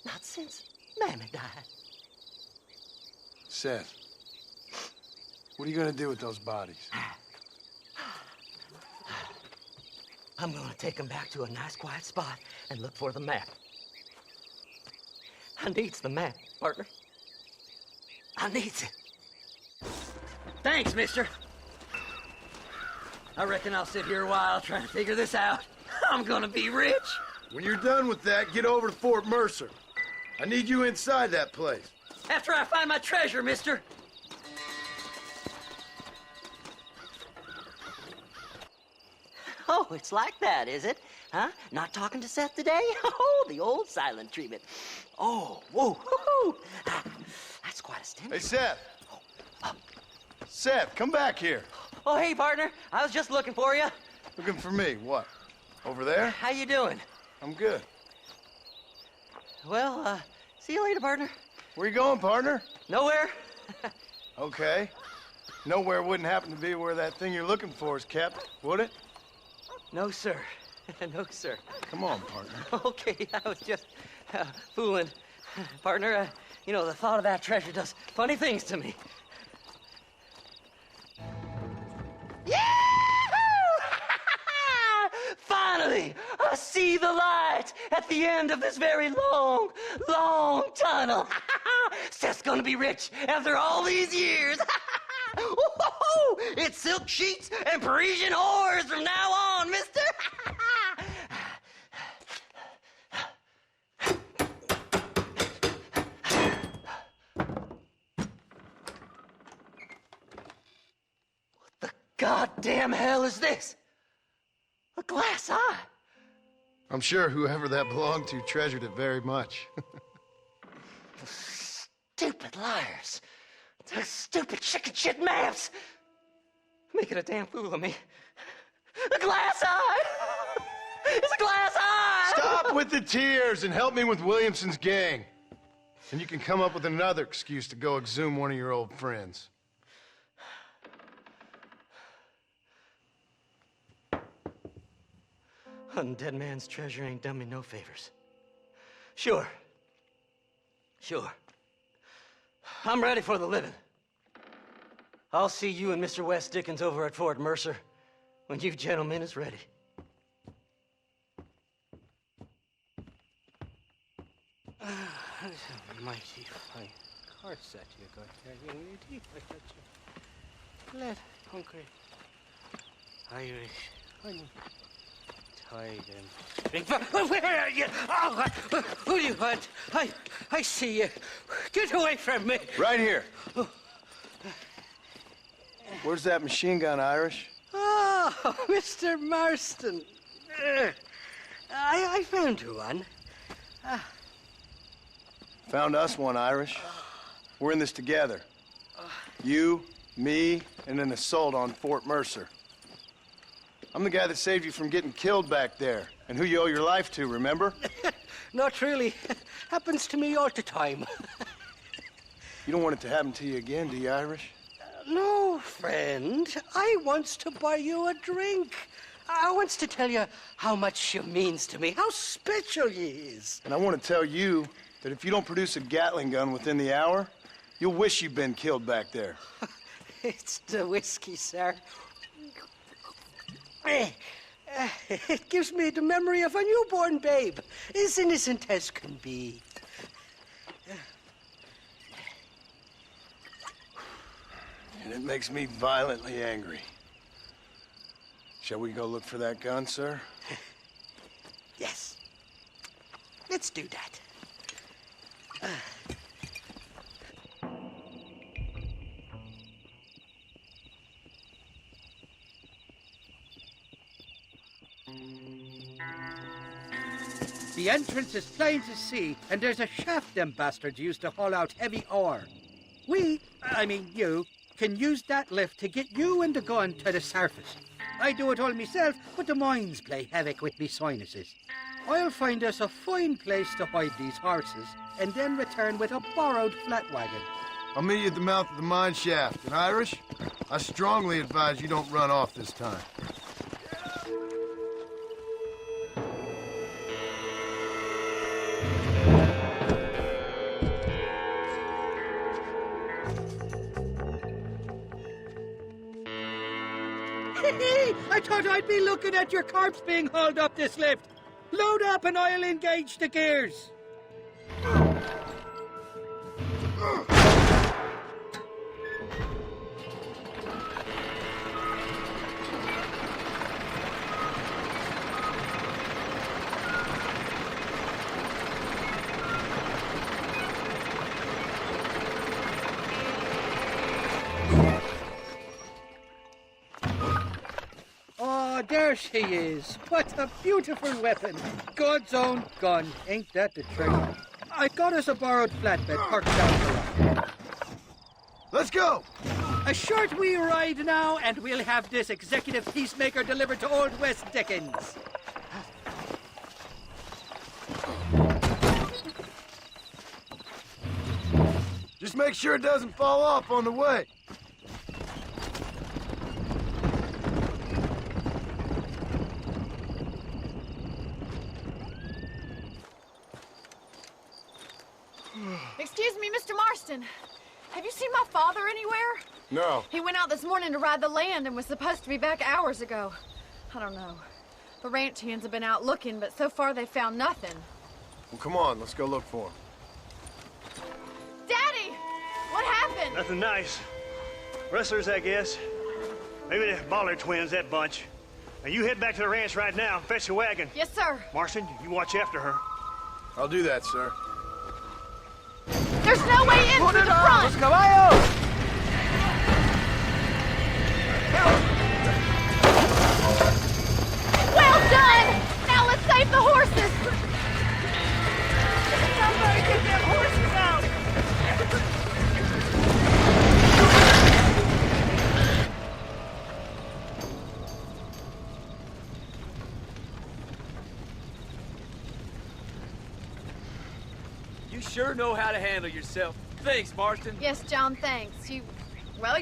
Not since Mammy died. Seth, what are you gonna do with those bodies? I'm gonna take them back to a nice quiet spot and look for the map. I needs the map, partner. I needs it. Thanks, mister. I reckon I'll sit here a while trying to figure this out. I'm gonna be rich. When you're done with that, get over to Fort Mercer. I need you inside that place. After I find my treasure, mister. Oh, it's like that, is it? Huh? Not talking to Seth today? Oh, the old silent treatment. Oh, whoa, whoo-hoo. That's quite a stimulus. Hey, Seth. Seth, come back here. Oh, hey, partner. I was just looking for you. Looking for me? What? Over there? How you doing? I'm good. Well, see you later, partner. Where you going, partner? Nowhere. Okay. Nowhere wouldn't happen to be where that thing you're looking for is kept, would it? No, sir. No, sir. Come on, partner. Okay, I was just fooling. Partner, you know, the thought of that treasure does funny things to me. Finally, I see the light at the end of this very long, long tunnel. Seth's gonna be rich after all these years. Woo-hoo-hoo! It's silk sheets and Parisian whores from now on, mister. What the goddamn hell is this? A glass eye. I'm sure whoever that belonged to treasured it very much. Stupid liars. Those stupid chicken shit maps. Making a damn fool of me. A glass eye! It's a glass eye! Stop with the tears and help me with Williamson's gang. And you can come up with another excuse to go exhume one of your old friends. Hunting dead man's treasure ain't done me no favors. Sure. I'm ready for the living. I'll see you and Mr. West Dickens over at Fort Mercer when you gentlemen is ready. Mighty fine horse that you got there, young lady. I got you. Glad, hungry, Irish, honey. Tie them. Where are you? Oh, who do you want? I see you. Get away from me. Right here. Where's that machine gun, Irish? Oh, Mr. Marston. I found you one. Found us one, Irish. We're in this together. You, me, and an assault on Fort Mercer. I'm the guy that saved you from getting killed back there, and who you owe your life to, remember? Not really. Happens to me all the time. You don't want it to happen to you again, do you, Irish? No, friend. I wants to buy you a drink. I wants to tell you how much she means to me, how special you is. And I want to tell you that if you don't produce a Gatling gun within the hour, you'll wish you'd been killed back there. It's the whiskey, sir. It gives me the memory of a newborn babe, as innocent as can be. And it makes me violently angry. Shall we go look for that gun, sir? Yes. Let's do that. The entrance is plain to see, and there's a shaft them bastards used to haul out heavy ore. I mean you, can use that lift to get you and the gun to the surface. I do it all myself, but the mines play havoc with me sinuses. I'll find us a fine place to hide these horses, and then return with a borrowed flat wagon. I'll meet you at the mouth of the mine shaft. And Irish, I strongly advise you don't run off this time. I thought I'd be looking at your corpse being hauled up this lift. Load up and I'll engage the gears. There she is. What a beautiful weapon. God's own gun. Ain't that the truth? I got us a borrowed flatbed parked down below. Let's go! A short wee ride now, and we'll have this executive peacemaker delivered to Old West Dickens. Just make sure it doesn't fall off on the way. Excuse me, Mr. Marston. Have you seen my father anywhere? No. He went out this morning to ride the land and was supposed to be back hours ago. I don't know. The ranch hands have been out looking, but so far they've found nothing. Well, come on, let's go look for him. Daddy! What happened? Nothing nice. Rustlers, I guess. Maybe the Baller twins, that bunch. Now you head back to the ranch right now and fetch the wagon. Yes, sir. Marston, you watch after her. I'll do that, sir. There's no way in through the front. Los caballos! Well done. Now let's save the horses. Somebody get them horses out! You sure know how to handle yourself. Thanks, Marston. Yes, John, thanks. You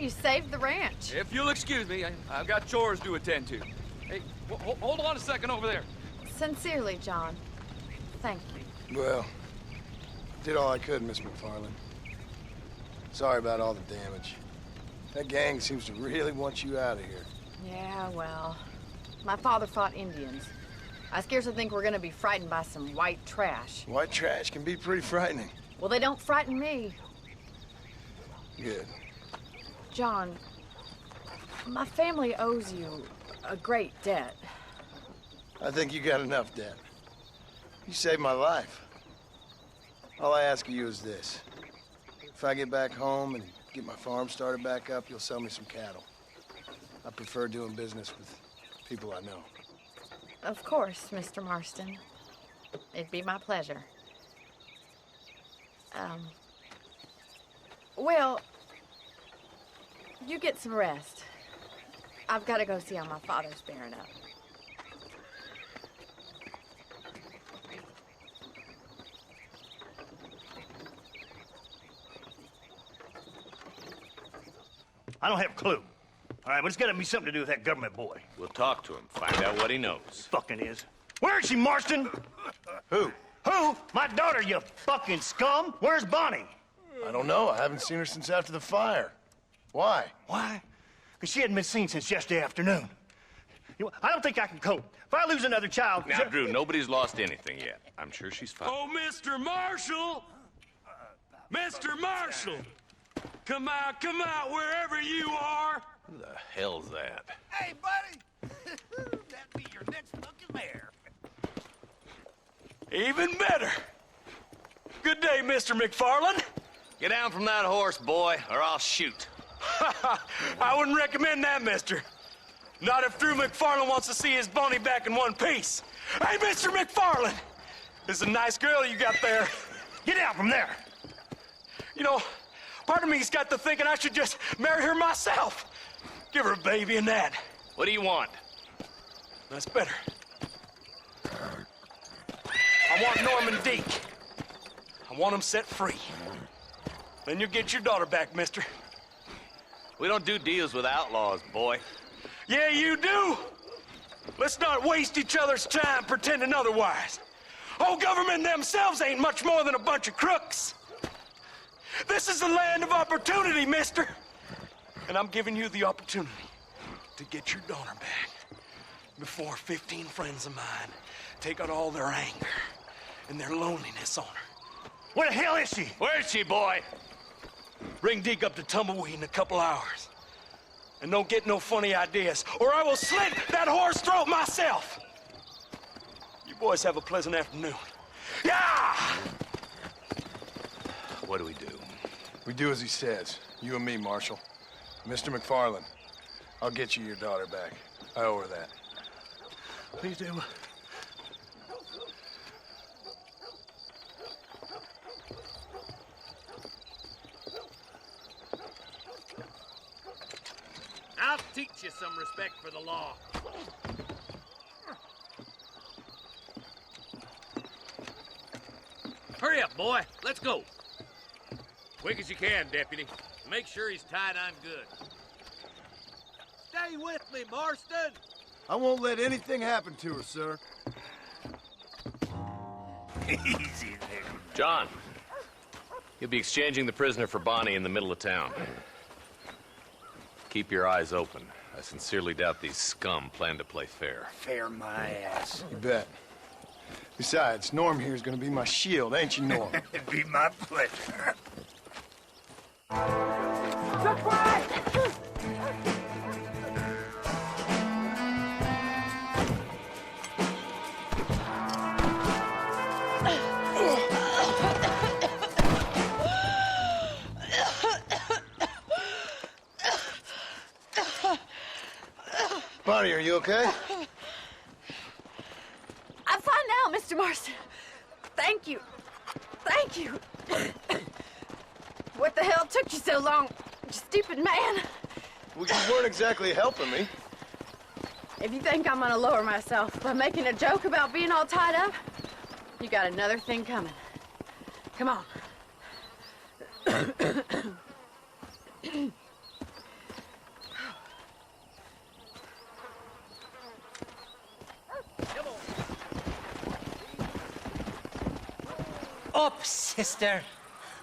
saved the ranch. If you'll excuse me, I've got chores to attend to. Hey, hold on a second over there. Sincerely, John. Thank you. Well, did all I could, Miss McFarland. Sorry about all the damage. That gang seems to really want you out of here. Yeah, well, my father fought Indians. I scarcely think we're gonna be frightened by some white trash. White trash can be pretty frightening. Well, they don't frighten me. Good. John, my family owes you a great debt. I think you got enough debt. You saved my life. All I ask of you is this. If I get back home and get my farm started back up, you'll sell me some cattle. I prefer doing business with people I know. Of course, Mr. Marston. It'd be my pleasure. Well, you get some rest. I've got to go see how my father's bearing up. I don't have a clue. All right, but it's got to be something to do with that government boy. We'll talk to him, find out what he knows. Fucking is. Where is she, Marston? Who? Who? My daughter, you fucking scum. Where's Bonnie? I don't know. I haven't seen her since after the fire. Why? Why? Because she hadn't been seen since yesterday afternoon. I don't think I can cope. If I lose another child... Now, Drew, nobody's lost anything yet. I'm sure she's fine. Oh, Mr. Marshall! Mr. Marshall! Come out, wherever you are! Who the hell's that? Hey, buddy! That'd be your next fucking mayor. Even better! Good day, Mr. McFarland. Get down from that horse, boy, or I'll shoot. I wouldn't recommend that, mister. Not if Drew McFarland wants to see his Bonnie back in one piece. Hey, Mr. McFarland! This is a nice girl you got there. Get out from there! You know, part of me's got to thinking I should just marry her myself. Give her a baby and that. What do you want? That's better. I want Norman Deke. I want him set free. Then you'll get your daughter back, mister. We don't do deals with outlaws, boy. Yeah, you do. Let's not waste each other's time pretending otherwise. Old government themselves ain't much more than a bunch of crooks. This is the land of opportunity, mister. And I'm giving you the opportunity to get your daughter back before 15 friends of mine take out all their anger and their loneliness on her. Where the hell is she? Where is she, boy? Bring Deke up to Tumbleweed in a couple hours. And don't get no funny ideas, or I will slit that horse throat myself. You boys have a pleasant afternoon. Yeah! What do we do? We do as he says. You and me, Marshal. Mr. McFarland, I'll get you your daughter back. I owe her that. Please do. I'll teach you some respect for the law. Hurry up, boy. Let's go. Quick as you can, Deputy. Make sure he's tied on good. Stay with me, Marston. I won't let anything happen to her, sir. Easy there. John, you'll be exchanging the prisoner for Bonnie in the middle of town. Keep your eyes open. I sincerely doubt these scum plan to play fair. Fair my ass. You bet. Besides, Norm here's gonna be my shield, ain't you, Norm? It'd be my pleasure. quiet! Bonnie, are you okay? I'm fine now, Mr. Marston. Thank you. Thank you. What the hell took you so long, you stupid man? Well, you weren't exactly helping me. If you think I'm gonna lower myself by making a joke about being all tied up, you got another thing coming. Come on. Up, sister.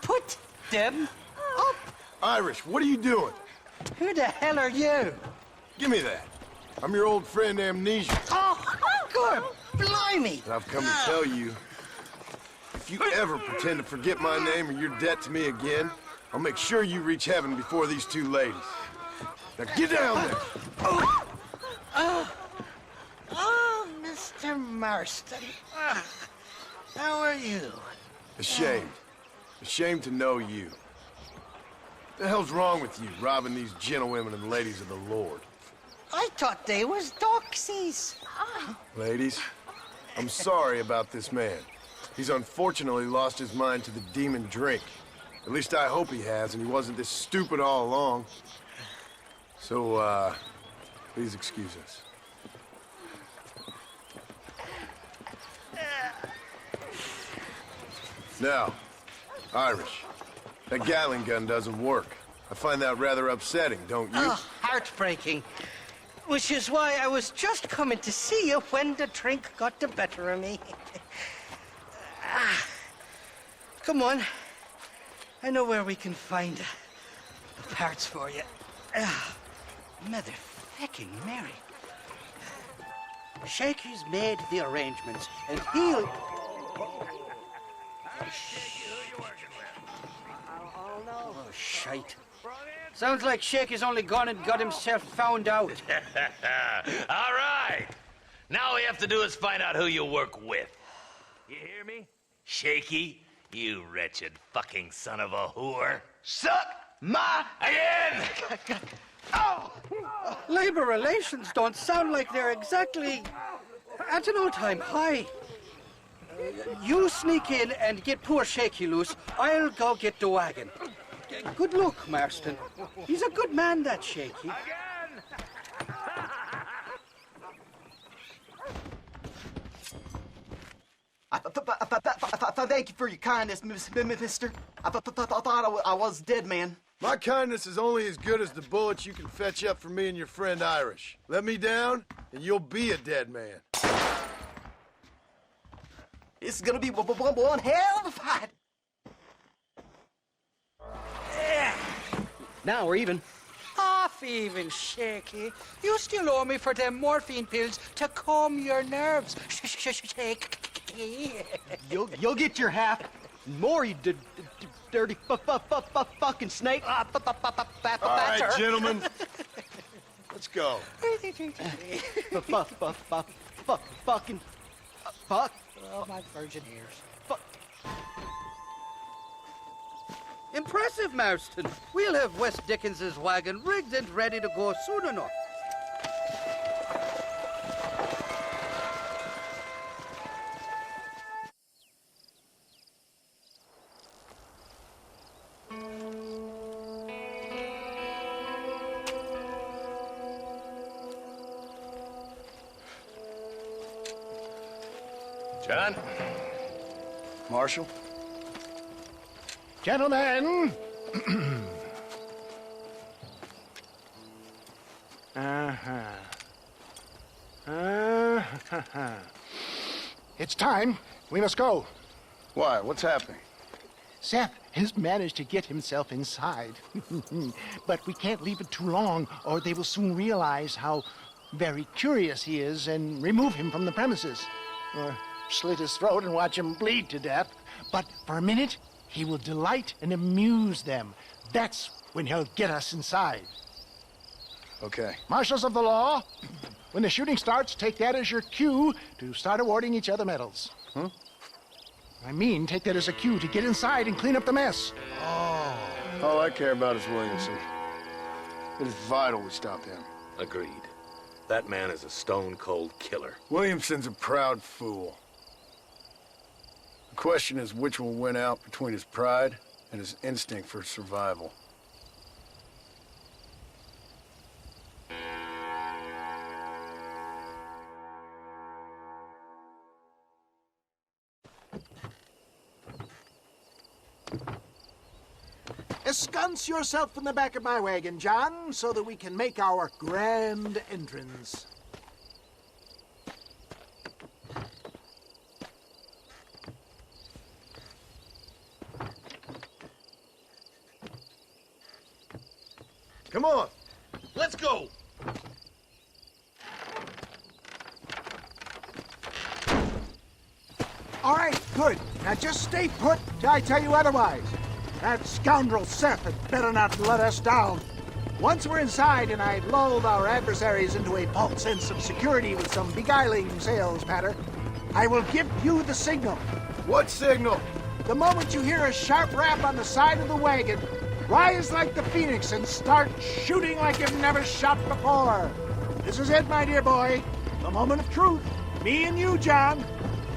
Put them up. Irish, what are you doing? Who the hell are you? Give me that. I'm your old friend Amnesia. Oh, good. Blimey. And I've come to tell you, if you ever pretend to forget my name or your debt to me again, I'll make sure you reach heaven before these two ladies. Now get down there. Oh, Mr. Marston. How are you? Ashamed. Ashamed to know you. What the hell's wrong with you, robbing these gentlewomen and ladies of the Lord? I thought they was doxies. Ladies, I'm sorry about this man. He's unfortunately lost his mind to the demon drink. At least I hope he has, and he wasn't this stupid all along. So, please excuse us. Now, Irish, that Gatling gun doesn't work. I find that rather upsetting, don't you? Oh, heartbreaking. Which is why I was just coming to see you when the drink got the better of me. Come on. I know where we can find the parts for you. Mother-fucking Mary. Shaky's made the arrangements, and he'll... Oh, shite. Sounds like Shaky's only gone and got himself found out. All right. Now all we have to do is find out who you work with. You hear me? Shaky, you wretched fucking son of a whore. Suck my again! Oh! Labor relations don't sound like they're exactly at an all-time high. You sneak in and get poor Shaky loose. I'll go get the wagon. Good luck, Marston. He's a good man, that Shaky. Thank you for your kindness, mister. I thought I was dead, man. My kindness is only as good as the bullets you can fetch up for me and your friend Irish. Let me down, and you'll be a dead man. This is gonna be one hell of a fight. Now we're even. Half even, Shaky. You still owe me for them morphine pills to calm your nerves. Shaky. You'll get your half. More, you dirty fucking snake. All right, gentlemen. Let's go. Fucking fuck. Oh, my virgin ears. Impressive, Marston. We'll have West Dickens's wagon rigged and ready to go soon enough. John? Marshal? Gentlemen! It's time. We must go. Why? What's happening? Seth has managed to get himself inside. But we can't leave it too long, or they will soon realize how very curious he is and remove him from the premises. Or slit his throat and watch him bleed to death. But for a minute, he will delight and amuse them. That's when he'll get us inside. Okay. Marshals of the law, when the shooting starts, take that as your cue to start awarding each other medals. Huh? I mean, take that as a cue to get inside and clean up the mess. Oh. All I care about is Williamson. It is vital we stop him. Agreed. That man is a stone-cold killer. Williamson's a proud fool. The question is which will win out between his pride and his instinct for survival. Ensconce yourself in the back of my wagon, John, so that we can make our grand entrance. Come on, let's go. All right, good. Now just stay put till I tell you otherwise. That scoundrel Seth had better not let us down. Once we're inside and I've lulled our adversaries into a false sense of security with some beguiling sales patter, I will give you the signal. What signal? The moment you hear a sharp rap on the side of the wagon, rise like the phoenix and start shooting like you've never shot before. This is it, my dear boy. The moment of truth. Me and you, John.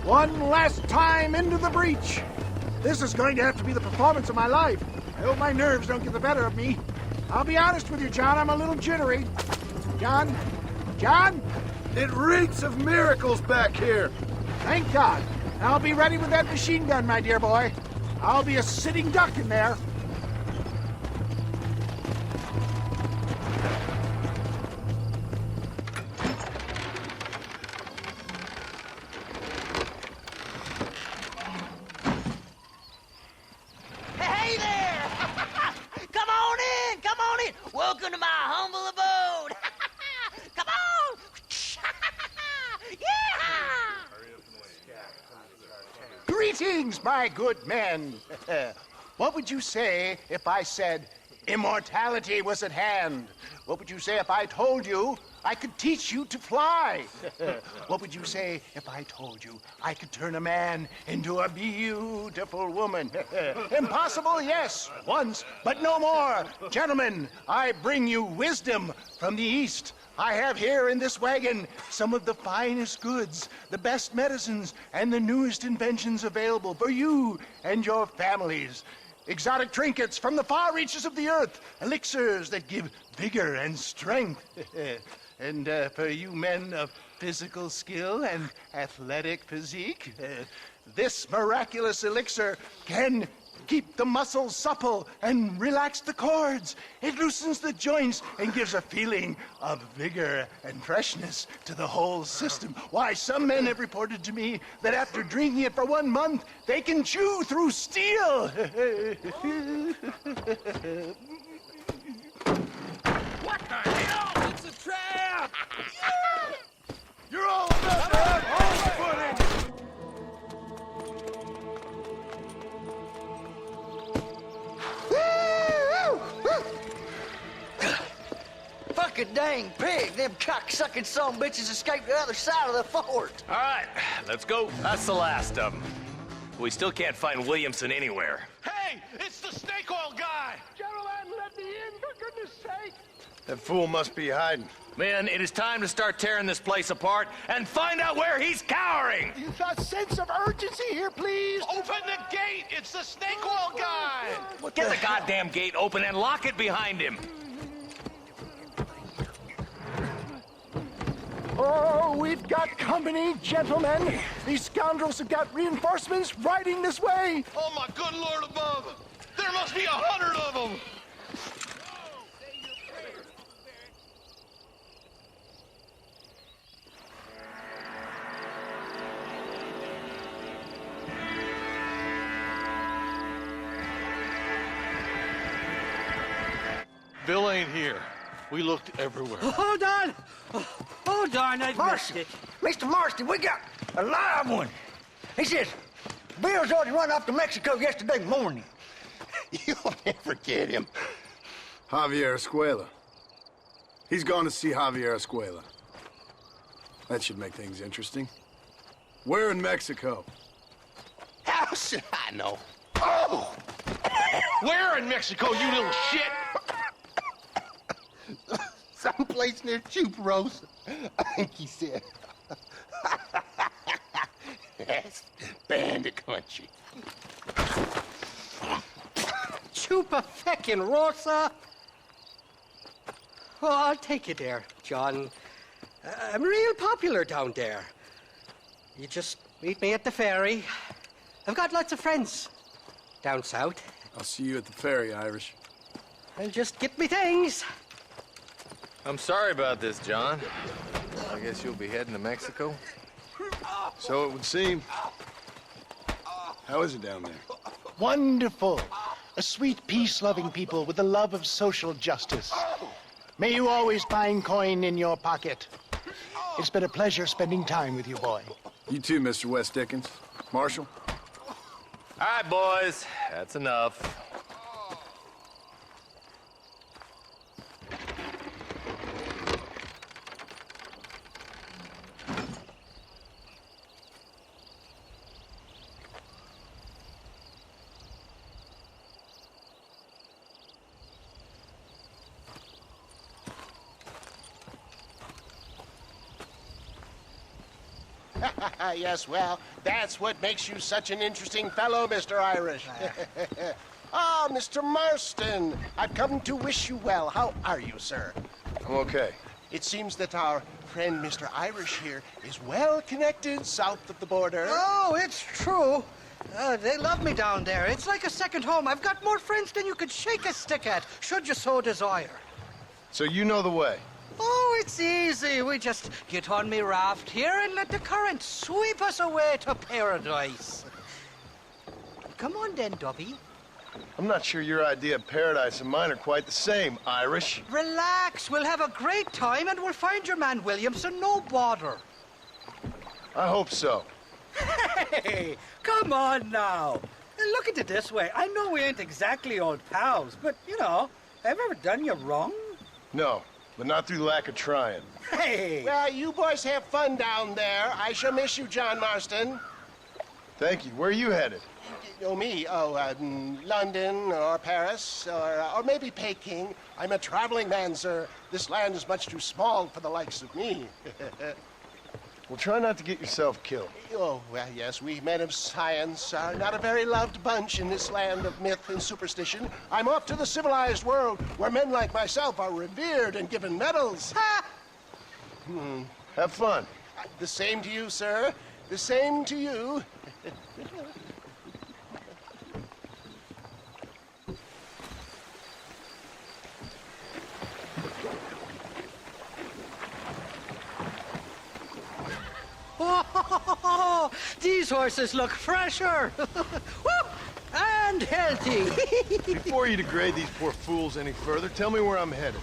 One last time into the breach. This is going to have to be the performance of my life. I hope my nerves don't get the better of me. I'll be honest with you, John, I'm a little jittery. John? John? It reeks of miracles back here. Thank God. I'll be ready with that machine gun, my dear boy. I'll be a sitting duck in there. Hey there! Come on in! Come on in! Welcome to my humble abode! Come on! Yeah! Greetings, my good men. What would you say if I said immortality was at hand? What would you say if I told you I could teach you to fly? What would you say if I told you I could turn a man into a beautiful woman? Impossible, yes, once, but no more. Gentlemen, I bring you wisdom from the East. I have here in this wagon some of the finest goods, the best medicines, and the newest inventions available for you and your families. Exotic trinkets from the far reaches of the earth, elixirs that give vigor and strength. And for you men of physical skill and athletic physique, this miraculous elixir can keep the muscles supple and relax the cords. It loosens the joints and gives a feeling of vigor and freshness to the whole system. Why, some men have reported to me that after drinking it for 1 month, they can chew through steel. What the hell? It's a trap! You're all about to have home footing! Fucking dang pig! Them cock-sucking son bitches escaped the other side of the fort! All right, let's go. That's the last of them. We still can't find Williamson anywhere. Hey, it's the snake oil guy! Gentlemen, let me in, for goodness sake! That fool must be hiding. Men, it is time to start tearing this place apart and find out where he's cowering! A sense of urgency here, please! Open the gate! It's the snake oil guy! Get the goddamn gate open and lock it behind him! Oh, we've got company, gentlemen. These scoundrels have got reinforcements riding this way. Oh, my good Lord above! There must be 100 of them! Bill ain't here. We looked everywhere. Hold on! Hold on, I've missed it. Mr. Marston, we got a live one. He says, Bill's already run off to Mexico yesterday morning. You'll never get him. Javier Escuela. He's gone to see Javier Escuela. That should make things interesting. Where in Mexico? How should I know? Oh! Where in Mexico, you little shit? Someplace near Chuparosa, I think he said. That's bandit country. Chupa-feckin' Oh, I'll take you there, John. I'm real popular down there. You just meet me at the ferry. I've got lots of friends down south. I'll see you at the ferry, Irish. And just get me things. I'm sorry about this, John. I guess you'll be heading to Mexico? So it would seem. How is it down there? Wonderful. A sweet, peace-loving people with the love of social justice. May you always find coin in your pocket. It's been a pleasure spending time with you, boy. You too, Mr. West Dickens. Marshal? All right, boys. That's enough. Yes, well, that's what makes you such an interesting fellow, Mr. Irish. Ah, Mr. Marston, I've come to wish you well. How are you, sir? I'm okay. It seems that our friend Mr. Irish here is well connected south of the border. Oh, it's true. They love me down there. It's like a second home. I've got more friends than you could shake a stick at, should you so desire. So you know the way? Oh, it's easy. We just get on me raft here and let the current sweep us away to paradise. Come on then, Dubby. I'm not sure your idea of paradise and mine are quite the same, Irish. Relax. We'll have a great time and we'll find your man Williamson, no bother. I hope so. Hey, come on now. Look at it this way. I know we ain't exactly old pals, but, you know, have I ever done you wrong? No, but not through lack of trying. Hey! Well, you boys have fun down there. I shall miss you, John Marston. Thank you. Where are you headed? Oh, me? Oh, London or Paris or maybe Peking. I'm a traveling man, sir. This land is much too small for the likes of me. Well, try not to get yourself killed. Oh, well, yes, we men of science are not a very loved bunch in this land of myth and superstition. I'm off to the civilized world where men like myself are revered and given medals. Ha! Have fun. The same to you, sir. The same to you. Oh, these horses look fresher. Woo! And healthy. Before you degrade these poor fools any further, tell me where I'm headed.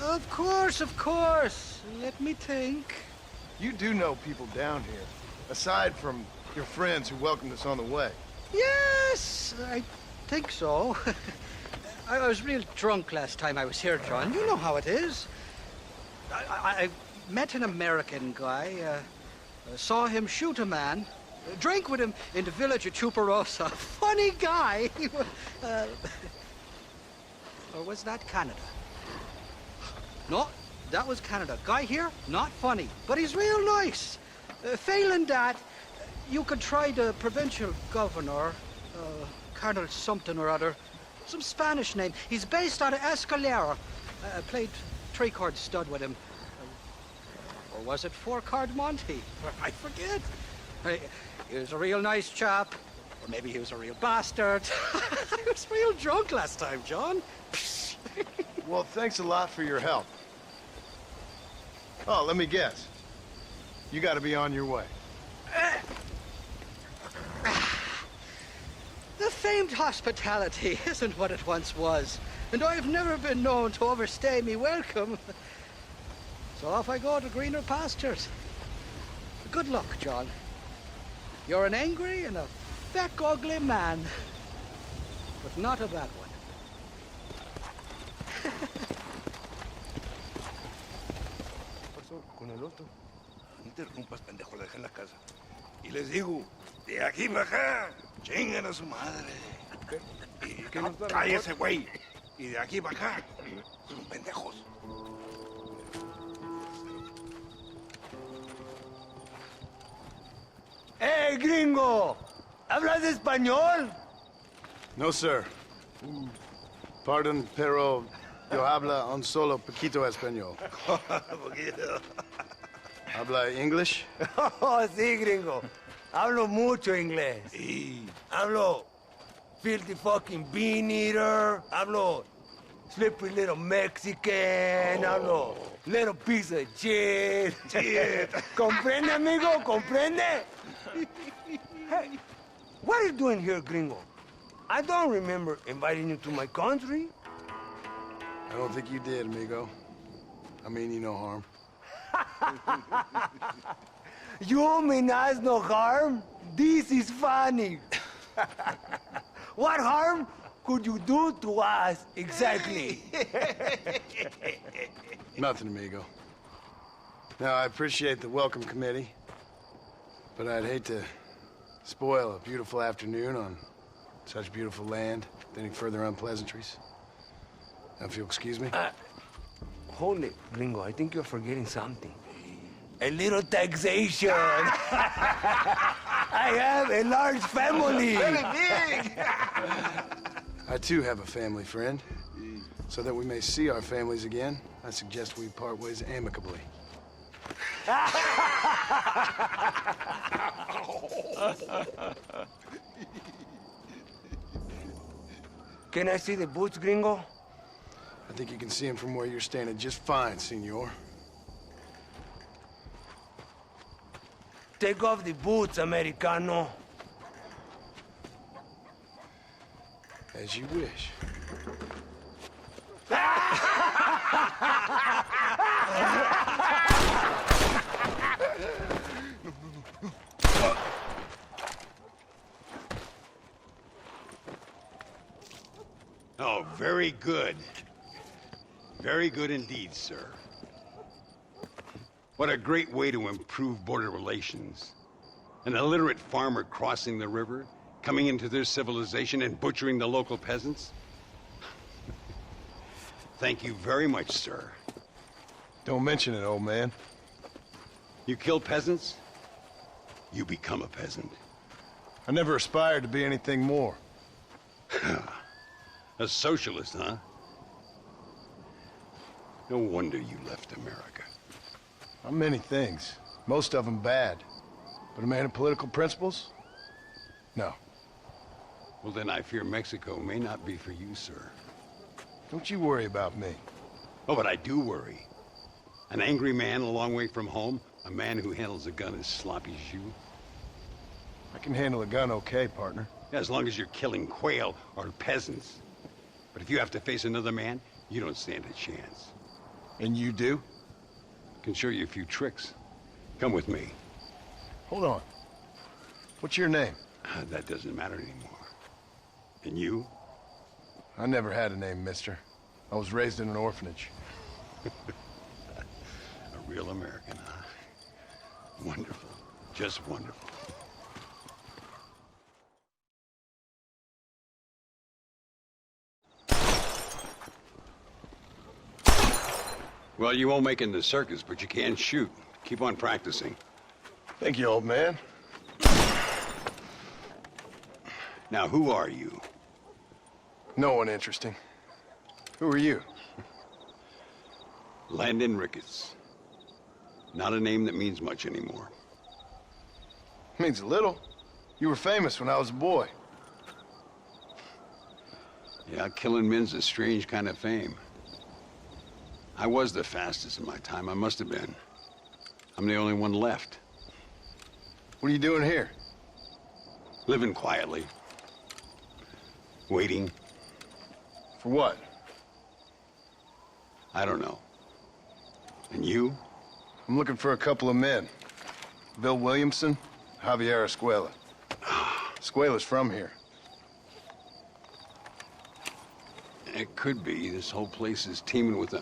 Of course, of course. Let me think. You do know people down here, aside from your friends who welcomed us on the way. Yes, I think so. I was real drunk last time I was here, John. You know how it is. I met an American guy, saw him shoot a man, drank with him in the village of Chuparosa. Funny guy. Or was that Canada? No, that was Canada. Guy here, not funny, but he's real nice. Failing that, you could try the provincial governor, Colonel something or other, some Spanish name. He's based out of Escalera. Played three-chord stud with him. Or was it four-chord Monty? I forget. He was a real nice chap. Or maybe he was a real bastard. I was real drunk last time, John. Well, thanks a lot for your help. Oh, let me guess. You gotta be on your way. The famed hospitality isn't what it once was, and I've never been known to overstay me welcome. So off I go to greener pastures. Good luck, John. You're an angry and a feck ugly man, but not a bad one. pasó con el otro? No interrumpas, pendejo, la dejé en la casa. Y les digo, de aquí para acá, chingan a su madre. Cállese, güey. Y de aquí para acá, son pendejos. ¡Hey, gringo! ¿Hablas español? No, sir. Pardon, pero yo habla un solo poquito español. ¿Habla English? Oh, sí, gringo. Hablo mucho inglés. Sí. Hablo filthy fucking bean eater. Hablo slippery little Mexican. Hablo little piece of shit. ¿Comprende, amigo? ¿Comprende? Hey, what are you doing here, gringo? I don't remember inviting you to my country. I don't think you did, amigo. I mean you no harm. You mean us no harm? This is funny. What harm could you do to us exactly? Nothing, amigo. Now, I appreciate the welcome committee, but I'd hate to spoil a beautiful afternoon on such beautiful land with any further unpleasantries. Now, if you'll excuse me. Hold it, gringo. I think you're forgetting something. A little taxation. I have a large family. Very big. I too have a family, friend. So that we may see our families again, I suggest we part ways amicably. Can I see the boots, gringo? I think you can see them from where you're standing just fine, senor. Take off the boots, Americano. As you wish. Oh, very good. Very good indeed, sir. What a great way to improve border relations. An illiterate farmer crossing the river, coming into their civilization and butchering the local peasants. Thank you very much, sir. Don't mention it, old man. You kill peasants, you become a peasant. I never aspired to be anything more. A socialist, huh? No wonder you left America. I'm many things. Most of them bad. But a man of political principles? No. Well, then I fear Mexico may not be for you, sir. Don't you worry about me. Oh, but I do worry. An angry man a long way from home, a man who handles a gun as sloppy as you. I can handle a gun okay, partner. Yeah, as long as you're killing quail or peasants. But if you have to face another man, you don't stand a chance. And you do? Can show you a few tricks. Come with me. Hold on. What's your name? That doesn't matter anymore. And you? I never had a name, mister. I was raised in an orphanage. A real American, huh? Wonderful. Just wonderful. Well, you won't make it in the circus, but you can shoot. Keep on practicing. Thank you, old man. Now, who are you? No one interesting. Who are you? Landon Ricketts. Not a name that means much anymore. Means a little. You were famous when I was a boy. Yeah, killing men's a strange kind of fame. I was the fastest in my time. I must have been. I'm the only one left. What are you doing here? Living quietly. Waiting. For what? I don't know. And you? I'm looking for a couple of men. Bill Williamson, Javier Escuela. Escuela's from here. It could be. This whole place is teeming with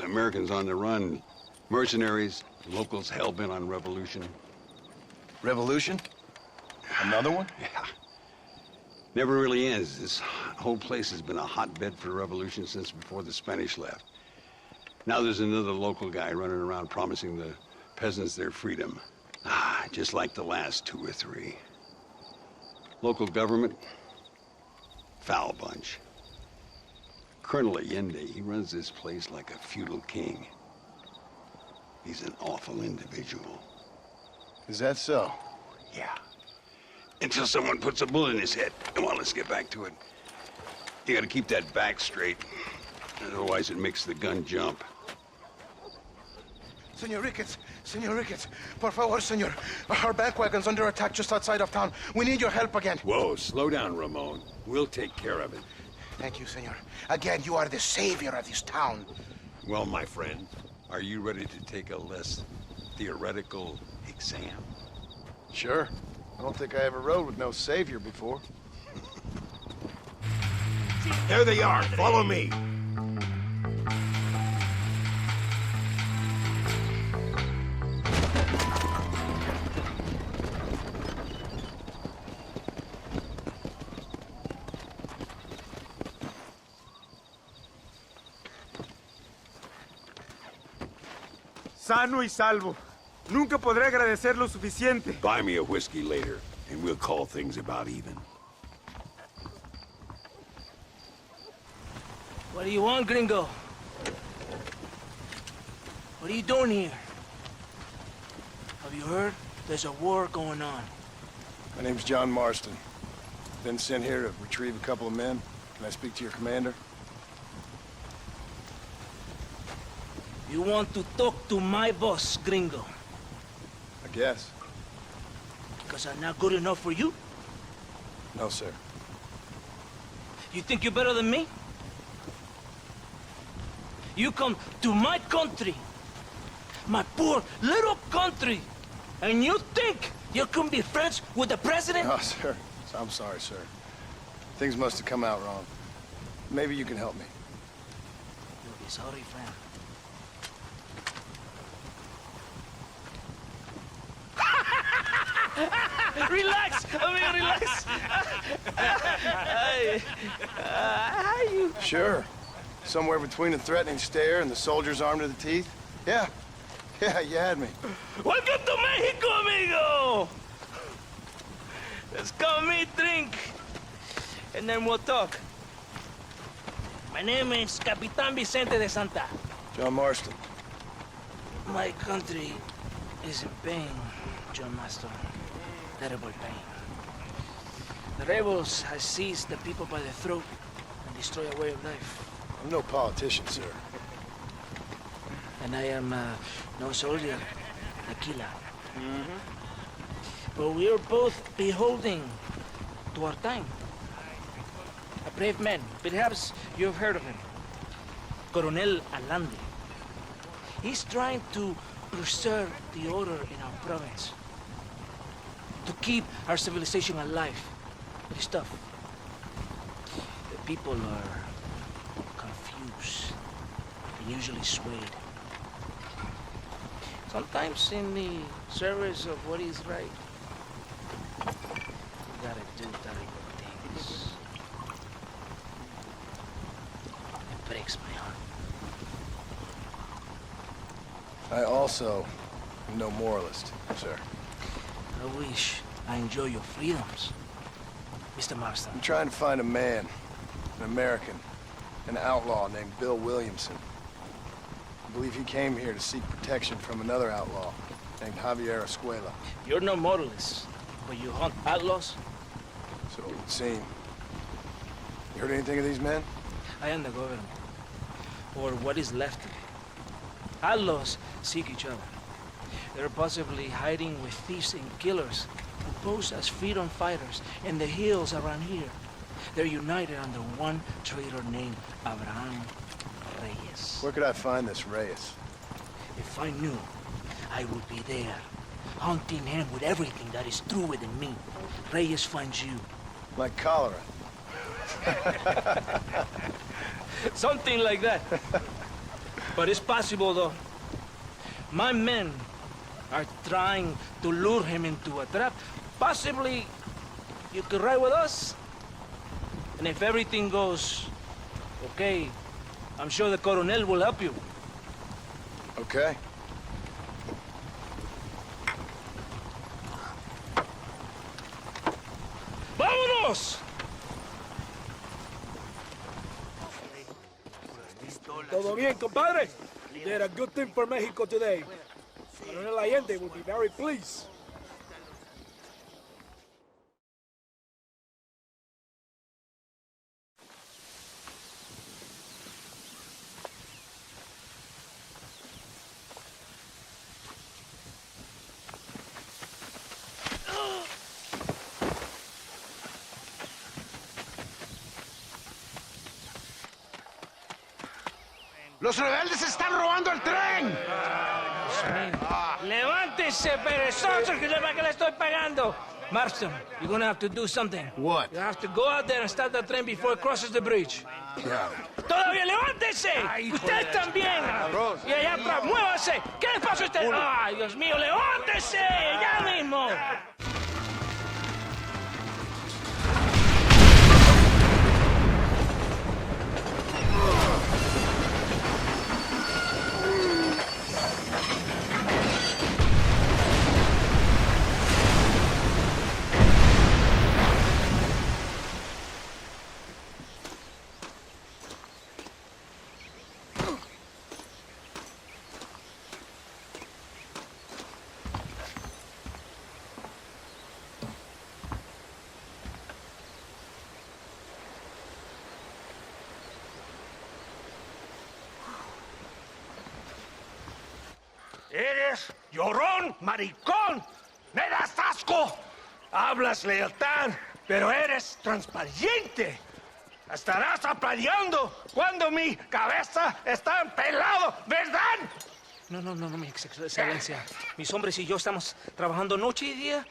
Americans on the run. Mercenaries, locals hell-bent on revolution. Revolution? Another one? Yeah. Never really ends. This whole place has been a hotbed for revolution since before the Spanish left. Now there's another local guy running around promising the peasants their freedom. Just like the last 2 or 3. Local government, foul bunch. Colonel Allende, he runs this place like a feudal king. He's an awful individual. Is that so? Yeah. Until someone puts a bullet in his head. Come on, let's get back to it. You gotta keep that back straight. Otherwise it makes the gun jump. Senor Ricketts, por favor, senor. Our bank wagon's under attack just outside of town. We need your help again. Whoa, slow down, Ramon. We'll take care of it. Thank you, senor. Again, you are the savior of this town. Well, my friend, are you ready to take a less theoretical exam? Sure. I don't think I ever rode with no savior before. There they are. Follow me. Sano y salvo. Nunca podré agradecer lo suficiente. Buy me a whiskey later, and we'll call things about even. What do you want, gringo? What are you doing here? Have you heard? There's a war going on. My name's John Marston. Been sent here to retrieve a couple of men. Can I speak to your commander? You want to talk to my boss, gringo? I guess. Because I'm not good enough for you? No, sir. You think you're better than me? You come to my country, my poor little country, and you think you can be friends with the president? No, sir. I'm sorry, sir. Things must have come out wrong. Maybe you can help me. You'll be sorry, friend. Relax, amigo, relax. How you? Sure. Somewhere between a threatening stare and the soldiers armed to the teeth? Yeah. Yeah, you had me. Welcome to Mexico, amigo! Let's come meet, drink, and then we'll talk. My name is Capitan Vicente de Santa. John Marston. My country is in pain, John Marston. Terrible pain. The rebels have seized the people by the throat and destroy a way of life. I'm no politician, sir. And I am no soldier, Aquila. But we are both beholding to our time. A brave man, perhaps you've heard of him. Coronel Allende. He's trying to preserve the order in our province. To keep our civilization alive. But it's tough. The people are confused and usually swayed. Sometimes in the service of what is right, you gotta do terrible things. It breaks my heart. I also am no moralist, sir. I wish I enjoy your freedoms, Mr. Marston. I'm trying to find a man, an American, an outlaw named Bill Williamson. I believe he came here to seek protection from another outlaw named Javier Escuela. You're no moralist, but you hunt outlaws? So it would seem. You heard anything of these men? I am the government, or what is left of it. Outlaws seek each other. They're possibly hiding with thieves and killers who pose as freedom fighters in the hills around here. They're united under one traitor named Abraham Reyes. Where could I find this Reyes? If I knew, I would be there, hunting him with everything that is true within me. Reyes finds you. Like cholera. Something like that. But it's possible, though. My men are trying to lure him into a trap. Possibly you could ride with us. And if everything goes okay, I'm sure the Coronel will help you. Okay. ¡Vámonos! Todo bien, compadre? You did a good thing for Mexico today. Coronel Allende will be very pleased. ¡Los rebeldes están robando el tren! ¡Levántese, perezoso, que para qué le estoy pagando! Marston, you're gonna have to do something. What? You have to go out there and stop the train before it crosses the bridge. Yeah. ¡Todavía levántese! ¡Usted también! Y allá atrás, muévase. ¿Qué les pasa a usted? ¡Ay, Dios mío, levántese! ¡Ya mismo! Eres llorón, maricón. Me das asco. Hablas lealtad, pero eres transparente. Estarás aplaudiendo cuando mi cabeza está pelado, ¿verdad? No, mi excelencia. Mis hombres y yo estamos trabajando noche y día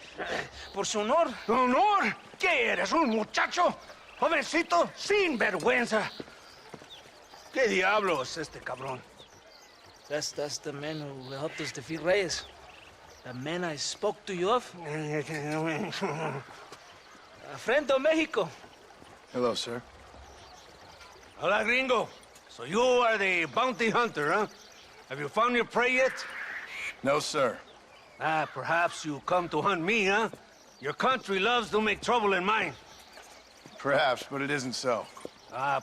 por su honor. ¿Honor? ¿Qué eres, un muchacho? Jovencito sin vergüenza. ¿Qué diablos este cabrón? That's the man who helped us defeat Reyes. The man I spoke to you of. A friend of Mexico. Hello, sir. Hola, gringo. So you are the bounty hunter, huh? Have you found your prey yet? No, sir. Perhaps you come to hunt me, huh? Your country loves to make trouble in mine. Perhaps, but it isn't so.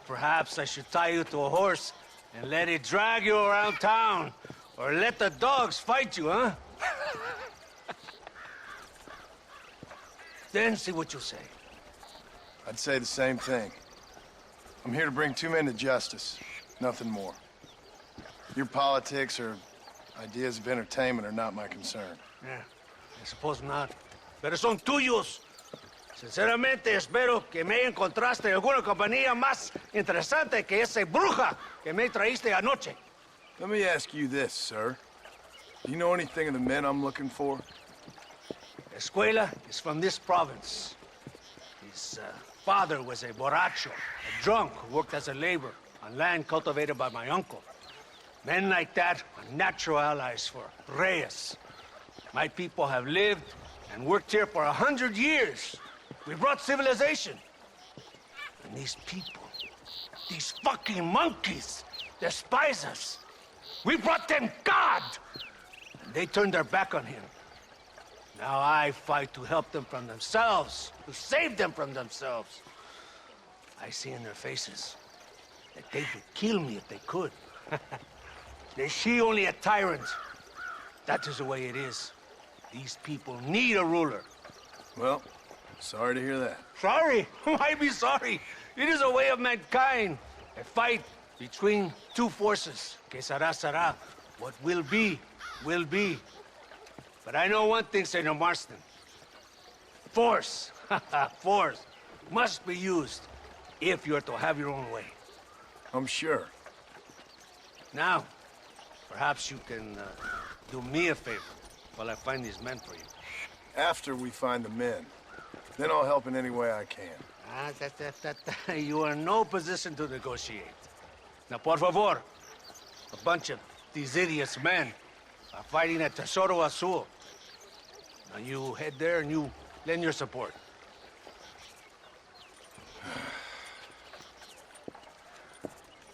Perhaps I should tie you to a horse and let it drag you around town. Or let the dogs fight you, huh? Then see what you say. I'd say the same thing. I'm here to bring two men to justice. Nothing more. Your politics or ideas of entertainment are not my concern. Yeah, I suppose not. Pero son tuyos. Sinceramente, espero que me encontraste alguna compañía más interesante que esa bruja que me traíste anoche. Let me ask you this, sir. Do you know anything of the men I'm looking for? Escuela is from this province. His father was a borracho, a drunk who worked as a laborer on land cultivated by my uncle. Men like that are natural allies for Reyes. My people have lived and worked here for 100 years. We brought civilization. And these people, these fucking monkeys, despise us. We brought them God! And they turned their back on him. Now I fight to help them from themselves, to save them from themselves. I see in their faces that they would kill me if they could. They see only a tyrant. That is the way it is. These people need a ruler. Well, sorry to hear that. Sorry? Why be sorry? It is a way of mankind. A fight between two forces. Que será, será. What will be, will be. But I know one thing, Senor Marston. Force, force, must be used if you're to have your own way. I'm sure. Now, perhaps you can do me a favor while I find these men for you. After we find the men, then I'll help in any way I can. You are in no position to negotiate. Now, por favor, a bunch of these idiots men are fighting at Tesoro Azul. Now you head there and you lend your support.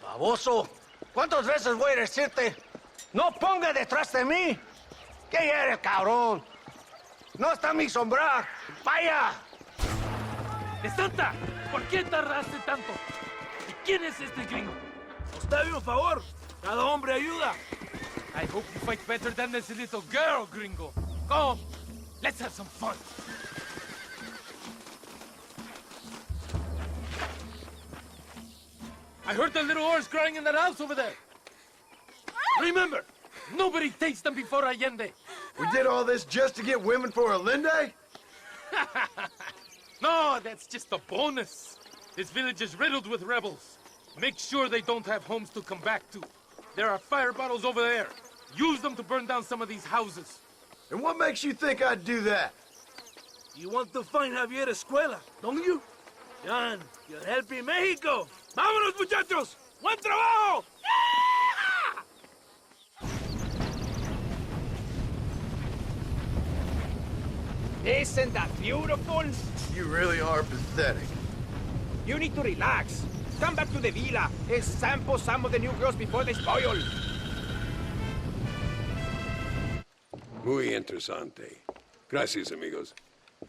Baboso, ¿cuántas veces voy a decirte? No ponga detrás de mí. ¿Qué eres, cabrón? No está mi sombra. ¡Vaya! ¡Santa! ¿Por qué tardaste tanto? ¿Y quién es este gringo? Usted un favor. Cada hombre ayuda. I hope you fight better than this little girl, gringo. Come, let's have some fun. I heard the little horse crying in that house over there. Remember, nobody takes them before Allende. We did all this just to get women for Allende? No, that's just a bonus. This village is riddled with rebels. Make sure they don't have homes to come back to. There are fire bottles over there. Use them to burn down some of these houses. And what makes you think I'd do that? You want to find Javier Escuela, don't you? John, you're helping Mexico. ¡Vámonos, muchachos! ¡Buen trabajo! Isn't that beautiful? You really are pathetic. You need to relax. Come back to the villa and sample some of the new girls before they spoil. Muy interesante. Gracias, amigos.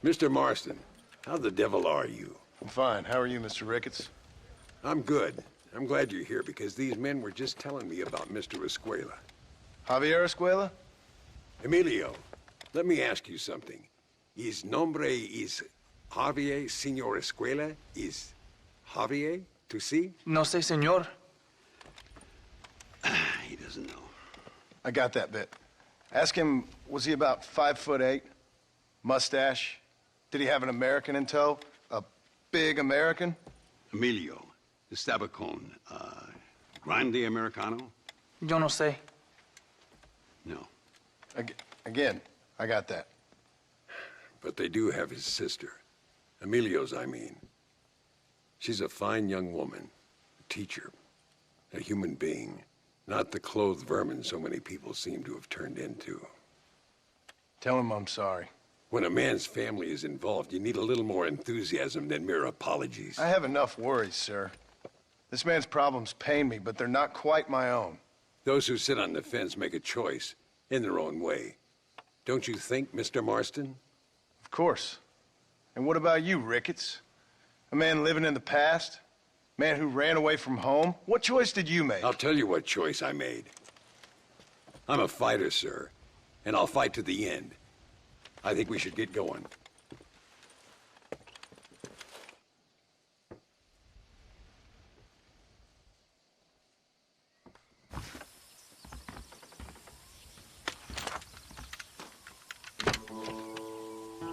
Mr. Marston, how the devil are you? I'm fine. How are you, Mr. Ricketts? I'm good. I'm glad you're here because these men were just telling me about Mr. Escuela. Javier Escuela? Emilio, let me ask you something. His nombre is Javier Señor Escuela? Is Javier to see? No sé, señor. He doesn't know. I got that bit. Ask him, was he about 5'8"? Mustache? Did he have an American in tow? A big American? Emilio, the Stabacon, Grande Americano? Yo no sé. No. Again, I got that. But they do have his sister. Emilio's, I mean. She's a fine young woman, a teacher, a human being, not the clothed vermin so many people seem to have turned into. Tell him I'm sorry. When a man's family is involved, you need a little more enthusiasm than mere apologies. I have enough worries, sir. This man's problems pain me, but they're not quite my own. Those who sit on the fence make a choice in their own way. Don't you think, Mr. Marston? Of course. And what about you, Ricketts? A man living in the past? Man who ran away from home? What choice did you make? I'll tell you what choice I made. I'm a fighter, sir, and I'll fight to the end. I think we should get going.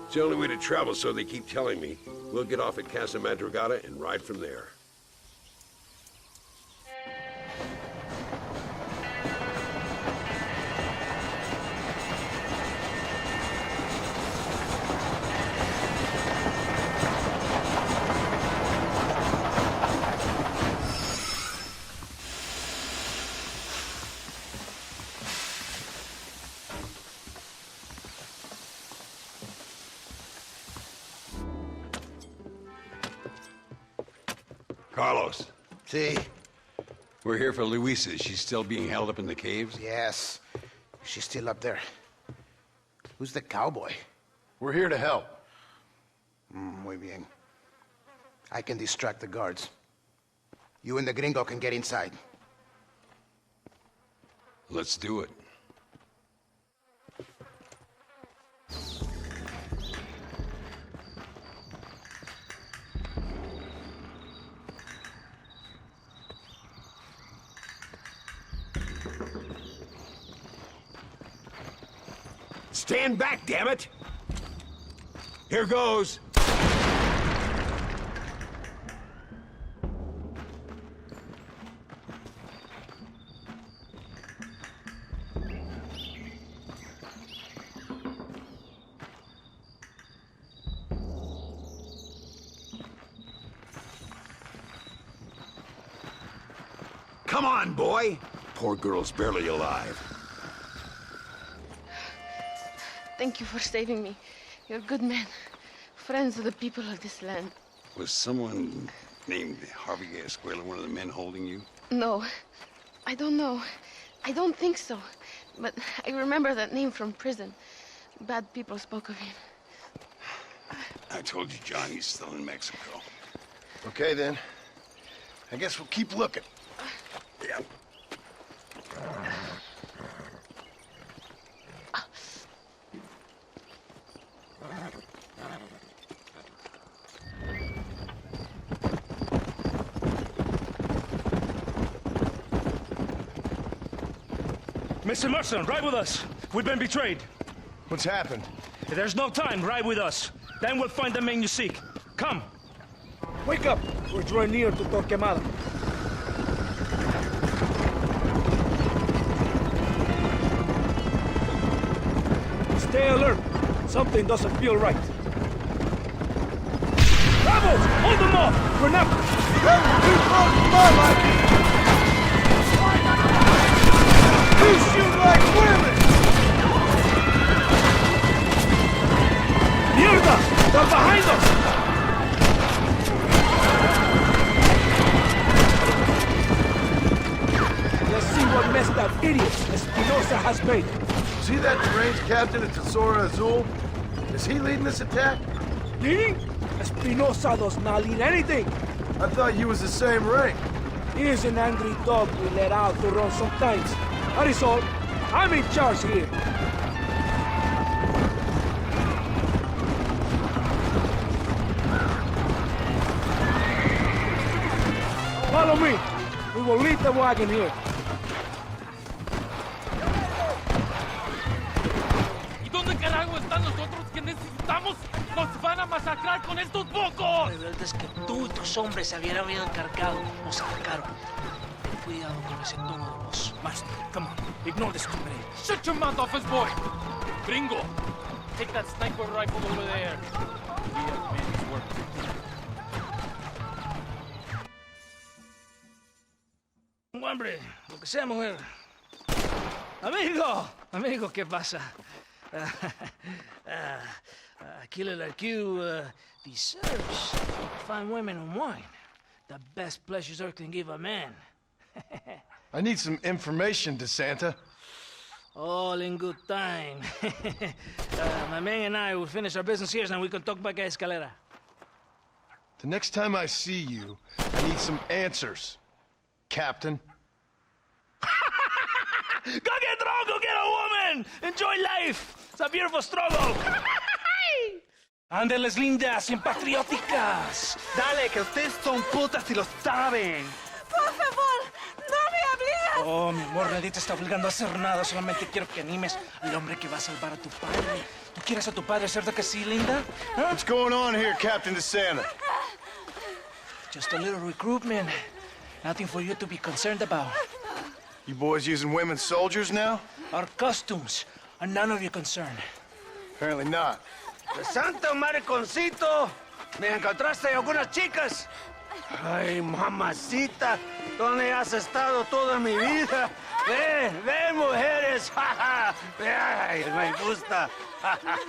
It's the only way to travel, so they keep telling me. We'll get off at Casa Madrugada and ride from there. Carlos. See? We're here for Luisa. She's still being held up in the caves? Yes. She's still up there. Who's the cowboy? We're here to help. Muy bien. I can distract the guards. You and the gringo can get inside. Let's do it. Stand back, damn it! Here goes. Come on, boy. Poor girl's barely alive. Thank you for saving me. You're good men. Friends of the people of this land. Was someone named Harvey Escuela one of the men holding you? No, I don't know. I don't think so. But I remember that name from prison. Bad people spoke of him. I told you, John, he's still in Mexico. Okay, then. I guess we'll keep looking. Yeah. Mr. Marston, ride with us. We've been betrayed. What's happened? There's no time. Ride with us. Then we'll find the man you seek. Come. Wake up! We're drawing near to Torquemada. Stay alert. Something doesn't feel right. Bravos! Hold them off! We're not... Too close to my liking! You shoot like women! Mierda! They're behind us! Let's see what mess that idiot Espinosa has made. See that deranged captain at Tesoro Azul? Is he leading this attack? Leading? Espinosa does not lead anything. I thought you was the same rank. He is an angry dog we let out to run sometimes. That is all. I'm in charge here. Follow me. We will leave the wagon here. ¿Y dónde carajo están los otros que necesitamos? ¡Nos van a masacrar con estos bocos! La verdad es que tú y tus hombres se habían encargado. Nos atacaron. Cuidado con ese tono de voz. Master, come on. Ignore this stupid. Shut your mouth off his boy! Gringo, take that sniper rifle over there. We have man's work to do. Hombre, lo que sea, mujer. Amigo, ¿qué pasa? Killer like you deserves fine women and wine. The best pleasures Earth can give a man. I need some information, DeSanta. All in good time. My man and I will finish our business here, and we can talk back at Escalera. The next time I see you, I need some answers, Captain. Go get drunk, go get a woman! Enjoy life! It's a beautiful struggle! Ándeles lindas y patrióticas. Dale, que ustedes son putas y lo saben. Por favor, no me obligues. Oh, mi amor, nadie te está obligando a hacer nada. Solamente quiero que animes al hombre que va a salvar a tu padre. ¿Tú quieres a tu padre, cierto que sí, linda? ¿Ah? What's going on here, Captain DeSanta? Just a little recruitment. Nothing for you to be concerned about. You boys using women soldiers now? Our costumes are none of your concern. Apparently not. ¡Santo mariconcito! ¿Me encontraste algunas chicas? Ay, mamacita, ¿dónde has estado toda mi vida? Ven, mujeres. Ay, me gusta.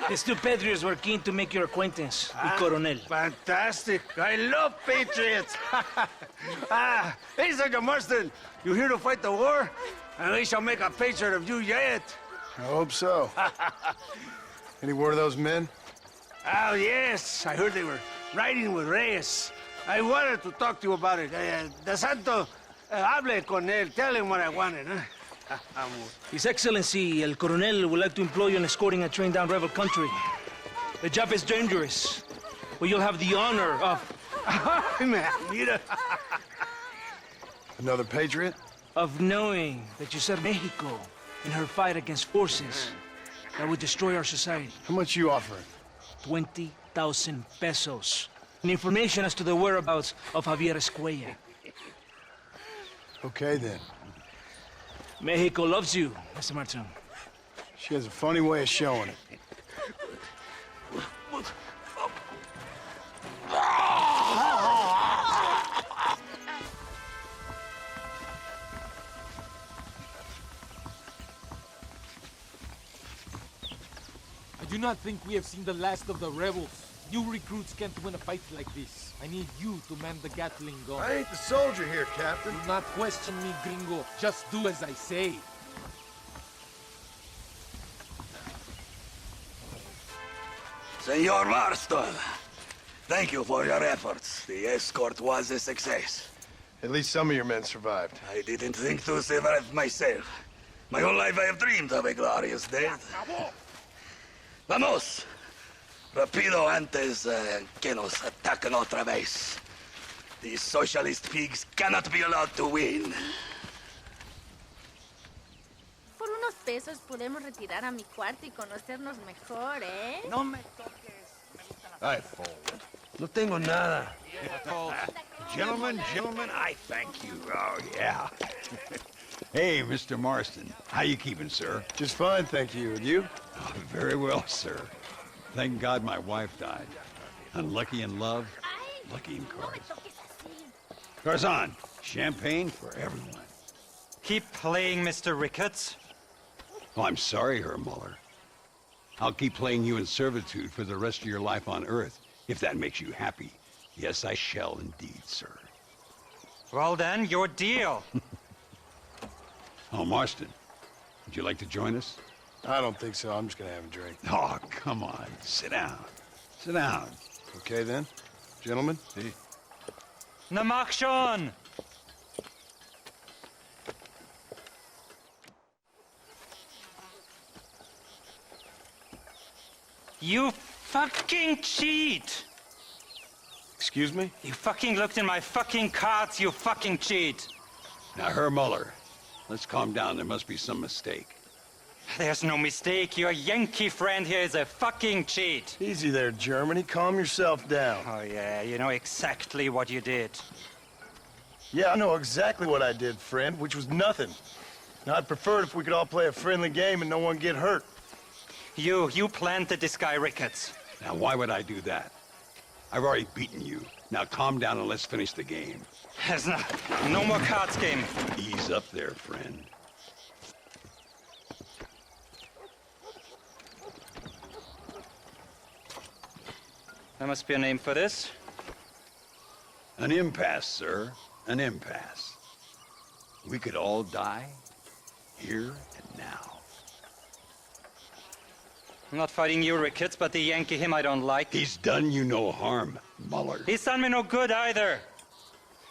These two patriots were keen to make your acquaintance, el coronel. Fantastic. I love patriots. Hey, Sergeant Marston, you here to fight the war? And we shall make a patriot of you yet. I hope so. Any word of those men? Oh, yes. I heard they were riding with Reyes. I wanted to talk to you about it. De Santo, hable con él. Tell him what I wanted, huh? His Excellency, el coronel, would like to employ you in escorting a train down rebel country. The job is dangerous, but you'll have the honor of... Mira. Another patriot? Of knowing that you served Mexico in her fight against forces that would destroy our society. How much you offering? 20,000 pesos. And information as to the whereabouts of Javier Escuella. Okay, then. Mexico loves you, Mr. Martin. She has a funny way of showing it. do not think we have seen the last of the rebels. New recruits can't win a fight like this. I need you to man the Gatling gun. I ain't the soldier here, Captain. Do not question me, gringo. Just do as I say. Senor Marston, thank you for your efforts. The escort was a success. At least some of your men survived. I didn't think to survive myself. My whole life I have dreamed of a glorious death. Vamos! Rapido antes que nos ataquen otra vez. These socialist pigs cannot be allowed to win. Por unos pesos podemos retirar a mi cuarto y conocernos mejor, ¿eh? No me I fold. No tengo nada. Gentlemen, I thank you. Oh, yeah. Hey, Mr. Marston. How you keeping, sir? Just fine, thank you. And you? Oh, very well, sir. Thank God my wife died. Unlucky in love, lucky in cards. Garzon, champagne for everyone. Keep playing, Mr. Ricketts. Oh, I'm sorry, Herr Muller. I'll keep playing you in servitude for the rest of your life on Earth, if that makes you happy. Yes, I shall indeed, sir. Well then, your deal. Oh, Marston, would you like to join us? I don't think so. I'm just gonna have a drink. Oh, come on. Sit down. Sit down. Okay, then. Gentlemen? See. Na mach schon! You fucking cheat! Excuse me? You fucking looked in my fucking cards, you fucking cheat! Now, Herr Muller, let's calm down. There must be some mistake. There's no mistake. Your Yankee friend here is a fucking cheat. Easy there, Germany. Calm yourself down. Oh, yeah, you know exactly what you did. Yeah, I know exactly what I did, friend, which was nothing. Now, I'd prefer it if we could all play a friendly game and no one get hurt. You planted this guy, Ricketts. Now, why would I do that? I've already beaten you. Now, calm down and let's finish the game. There's no more cards game. Ease up there, friend. There must be a name for this. An impasse, sir. An impasse. We could all die, here and now. I'm not fighting you, Ricketts, but the Yankee him I don't like. He's done you no harm, Muller. He's done me no good either.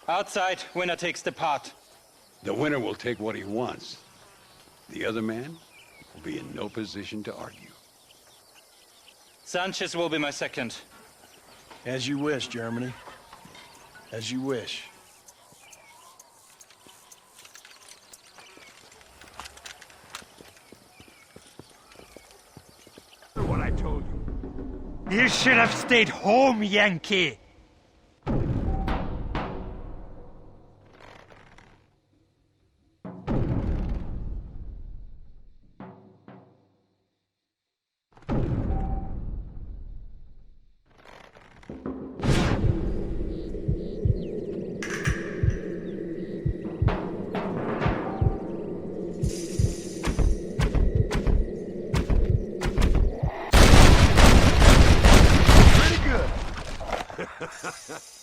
Outside, winner takes the pot. The winner will take what he wants. The other man will be in no position to argue. Sanchez will be my second. As you wish, Germany. As you wish. What I told you. You should have stayed home, Yankee.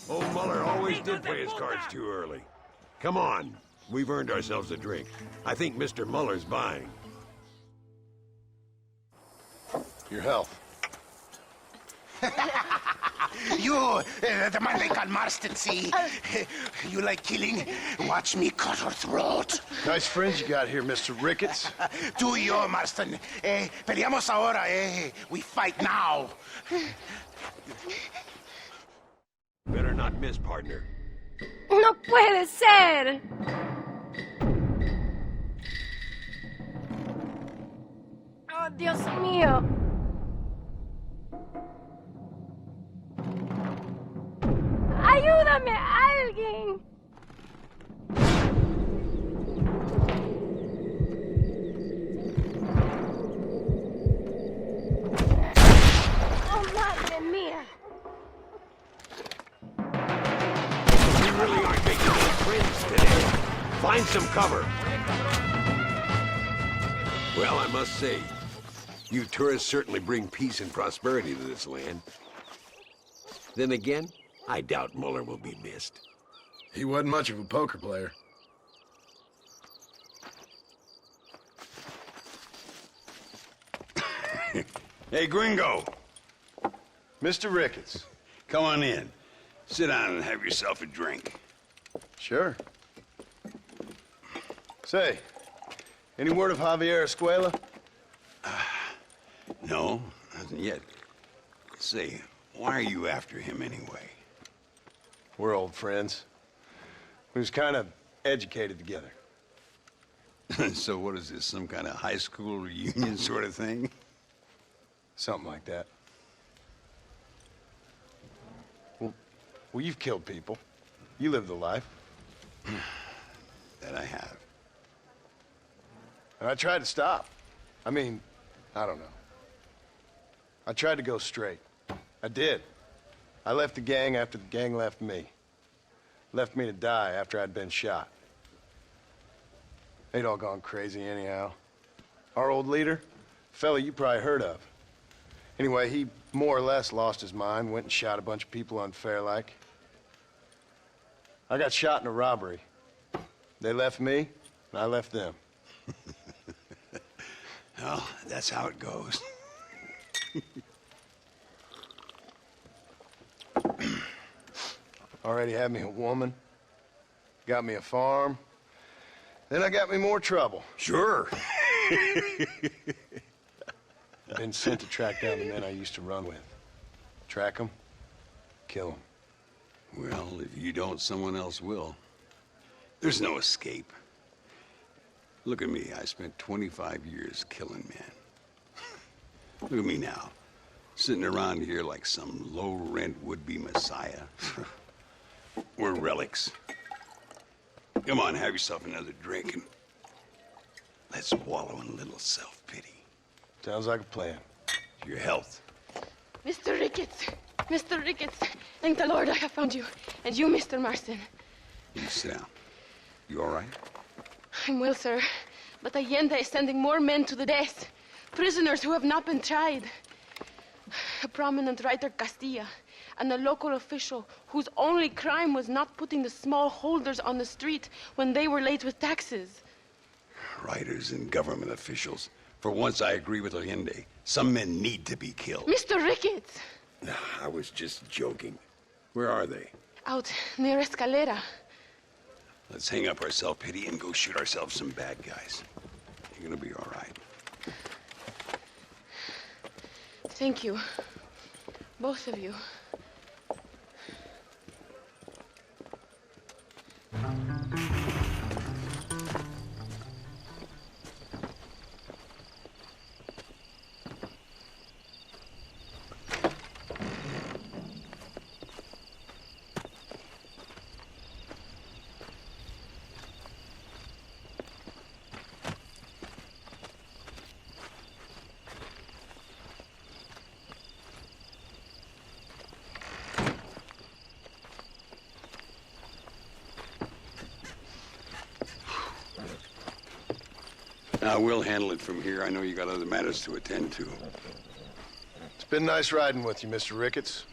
Old Muller always did play his cards too early. Come on. We've earned ourselves a drink. I think Mr. Muller's buying. Your health. You, the man they call Marston, see? You like killing? Watch me cut her throat. Nice friends you got here, Mr. Ricketts. Tú y yo, Marston. Peleamos ahora, We fight now. Better not miss, partner. No puede ser. Oh, Dios mío. Ayúdame, alguien. Oh, madre mía. We really aren't making any friends today. Find some cover. Well, I must say, You tourists certainly bring peace and prosperity to this land. Then again, I doubt Muller will be missed. He wasn't much of a poker player. Hey, Gringo. Mr. Ricketts. Come on in. Sit down and have yourself a drink. Sure. Say, any word of Javier Escuela? No, nothing yet. Say, why are you after him anyway? We're old friends. We was kind of educated together. So what is this, some kind of high school reunion sort of thing? Something like that. Well, you've killed people. You lived the life. That I have. And I tried to stop. I mean, I don't know. I tried to go straight. I did. I left the gang after the gang left me. Left me to die after I'd been shot. They'd all gone crazy anyhow. Our old leader, a fella you probably heard of. Anyway, he more or less lost his mind, went and shot a bunch of people unfair like. I got shot in a robbery. They left me, and I left them. Well, that's how it goes. Already had me a woman, got me a farm, then I got me more trouble. Sure. Been sent to track down the men I used to run with. Track them, kill them. Well, if you don't, someone else will. There's no escape. Look at me. I spent 25 years killing men. Look at me now, sitting around here like some low-rent would-be messiah. We're relics. Come on, have yourself another drink and let's wallow in a little self-pity. Sounds like a plan. Your health. Mr. Ricketts! Mr. Ricketts! Thank the Lord I have found you. And you, Mr. Marston. You sit down. You all right? I'm well, sir. But Allende is sending more men to the death. Prisoners who have not been tried. A prominent writer, Castilla, and a local official whose only crime was not putting the small holders on the street when they were late with taxes. Writers and government officials. For once, I agree with Allende. Some men need to be killed. Mr. Ricketts! I was just joking. Where are they? Out near Escalera. Let's hang up our self-pity and go shoot ourselves some bad guys. You're gonna be all right. Thank you. Both of you. Now, we'll handle it from here. I know you got other matters to attend to. It's been nice riding with you, Mr. Ricketts.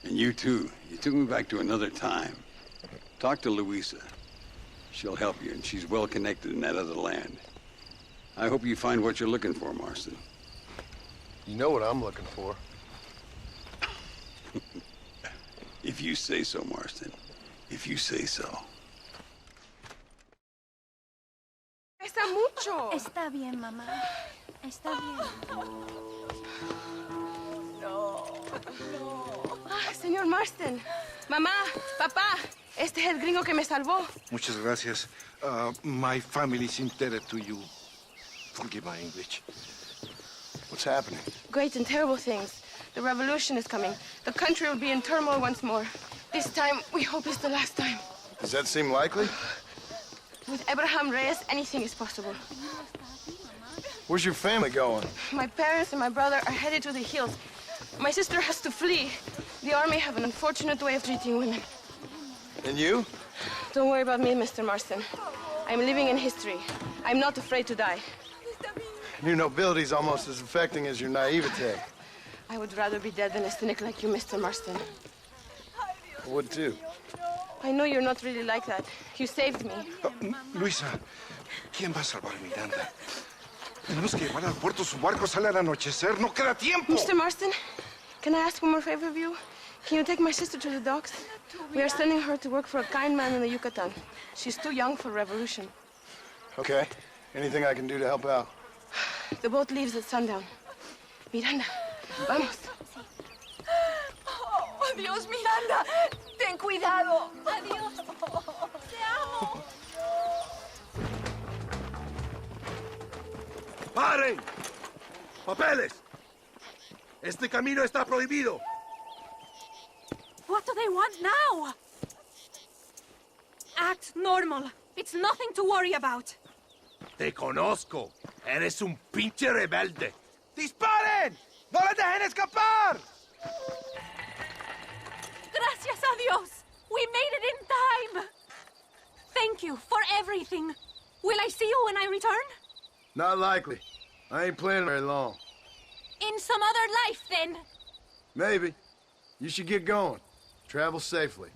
And you, too. You took me back to another time. Talk to Louisa. She'll help you, and she's well connected in that other land. I hope you find what you're looking for, Marston. You know what I'm looking for. If you say so, Marston. If you say so. Pesa mucho. Está bien, mamá. Está bien. No. Señor Marston. Mamá, papá. Este es el gringo que me salvó. Muchas gracias. My family is indebted to you. Forgive my English. What's happening? Great and terrible things. The revolution is coming. The country will be in turmoil once more. This time, we hope is the last time. Does that seem likely? With Abraham Reyes, anything is possible. Where's your family going? My parents and my brother are headed to the hills. My sister has to flee. The army have an unfortunate way of treating women. And you? Don't worry about me, Mr. Marston. I'm living in history. I'm not afraid to die. Your nobility's almost as affecting as your naivete. I would rather be dead than a cynic like you, Mr. Marston. I would too. I know you're not really like that. You saved me. Luisa, ¿quién va a salvar a Miranda? Tenemos que llevar al puerto. Su barco sale al anochecer. No queda tiempo. Mr. Marston, can I ask one more favor of you? Can you take my sister to the docks? We are sending her to work for a kind man in the Yucatan. She's too young for revolution. Okay. Anything I can do to help out? The boat leaves at sundown. Miranda, vamos. Oh, Dios, Miranda. Ten cuidado. Adiós. Te amo. ¡Paren! ¡Papeles! Este camino está prohibido. What do they want now? Act normal. It's nothing to worry about. Te conozco. Eres un pinche rebelde. ¡Disparen! ¡No les dejen escapar! Gracias a Dios. We made it in time. Thank you for everything. Will I see you when I return? Not likely. I ain't planning very long. In some other life, then. Maybe. You should get going. Travel safely.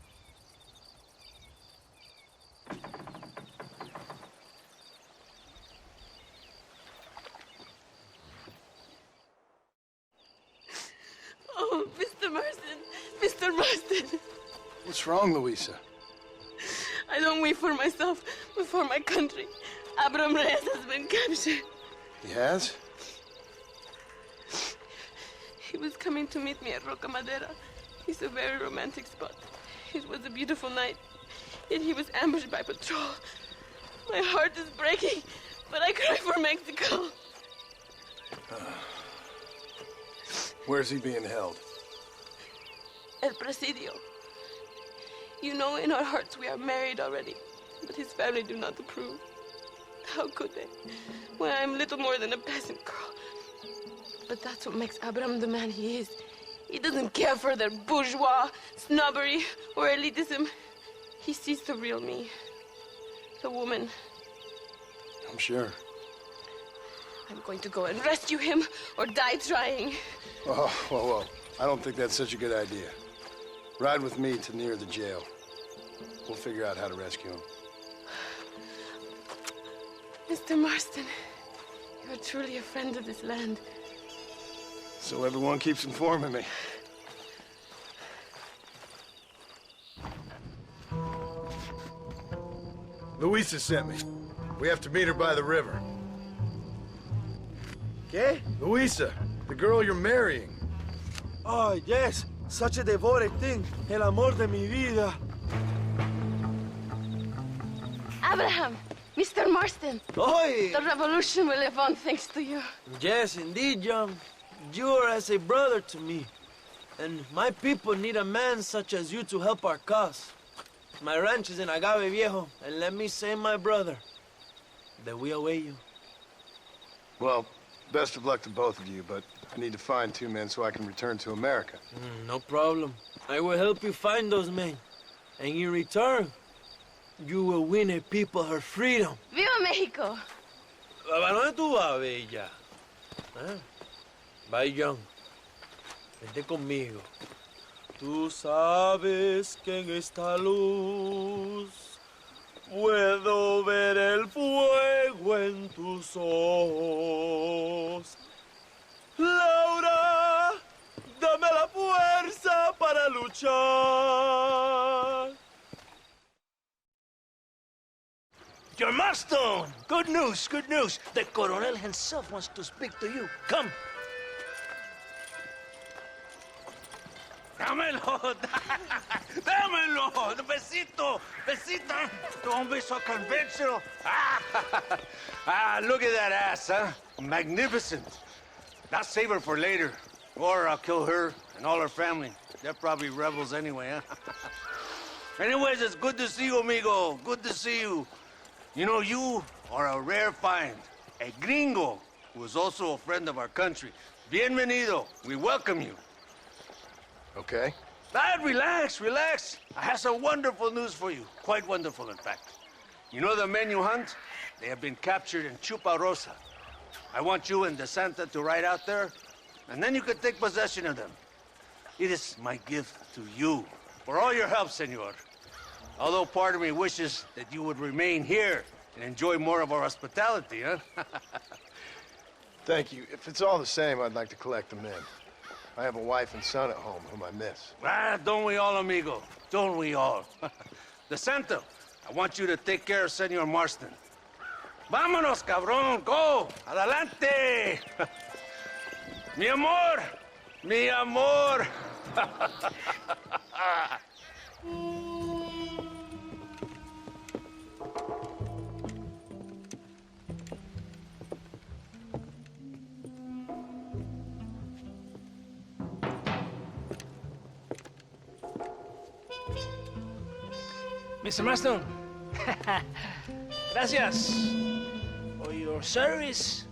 Oh, Mr. Marston. Mr. Marston. What's wrong, Louisa? I don't wait for myself, but for my country. Abraham Reyes has been captured. He has? He was coming to meet me at Roca Madera. It's a very romantic spot. It was a beautiful night, yet he was ambushed by patrol. My heart is breaking, but I cry for Mexico. Where's he being held? El Presidio. You know, in our hearts we are married already, but his family do not approve. How could they, when I'm little more than a peasant girl? But that's what makes Abraham the man he is. He doesn't care for their bourgeois, snobbery, or elitism. He sees the real me, the woman. I'm sure. I'm going to go and rescue him or die trying. Oh, whoa. I don't think that's such a good idea. Ride with me to near the jail. We'll figure out how to rescue him. Mr. Marston, you're truly a friend of this land. So everyone keeps informing me. Louisa sent me. We have to meet her by the river. ¿Qué? Louisa, the girl you're marrying. Oh, yes. Such a devoted thing. El amor de mi vida. Abraham, Mr. Marston. Oi! The revolution will live on thanks to you. Yes, indeed, John. You are as a brother to me. And my people need a man such as you to help our cause. My ranch is in Agave Viejo, and let me say, my brother, that we await you. Well, best of luck to both of you, but I need to find 2 men so I can return to America. No problem. I will help you find those men. And in return, you will win a people her freedom. Viva Mexico! ¿A dónde tú vas, bella? ¿Eh? Bye, John. Vente conmigo. Tú sabes que en esta luz puedo ver el fuego en tus ojos. Laura, dame la fuerza para luchar. Your Marston! Good news, good news. The Coronel himself wants to speak to you. Come. Dámelo, dámelo, besito, besita. Don't be so conventional. Look at that ass, huh? Magnificent. I'll save her for later. Or I'll kill her and all her family. They're probably rebels anyway, huh? Anyways, it's good to see you, amigo. Good to see you. You know, you are a rare find. A gringo who is also a friend of our country. Bienvenido. We welcome you. Okay. Dad, relax, relax. I have some wonderful news for you. Quite wonderful, in fact. You know the men you hunt? They have been captured in Chupa Rosa. I want you and the Santa to ride out there, and then you can take possession of them. It is my gift to you for all your help, senor. Although part of me wishes that you would remain here and enjoy more of our hospitality, huh? Thank you. If it's all the same, I'd like to collect them in. I have a wife and son at home whom I miss. Ah, don't we all, amigo? Don't we all? The Santa, I want you to take care of Senor Marston. Vámonos, cabrón, go! Adelante! Mi amor! Mi amor! Mr. Marston, gracias for your service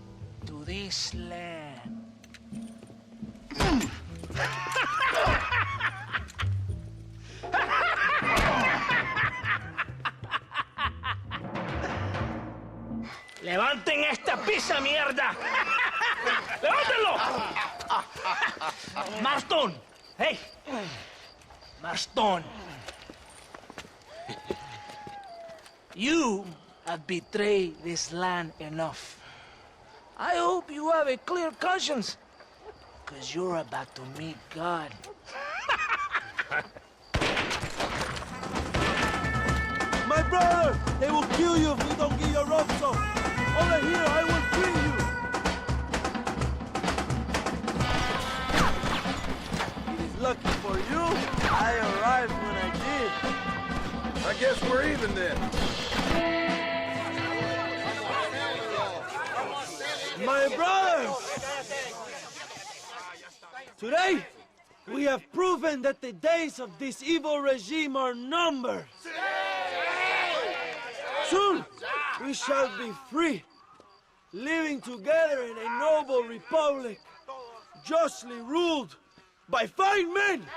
to this land. ¡Levanten esta pizza, mierda! ¡Levántenlo! Marston, hey, Marston. You have betrayed this land enough. I hope you have a clear conscience, because you're about to meet God. My brother! They will kill you if you don't get your ropes off. Over here, I will free you. It is lucky for you, I arrived when I did. I guess we're even then. My brothers! Today, we have proven that the days of this evil regime are numbered. Soon, we shall be free, living together in a noble republic, justly ruled by fine men.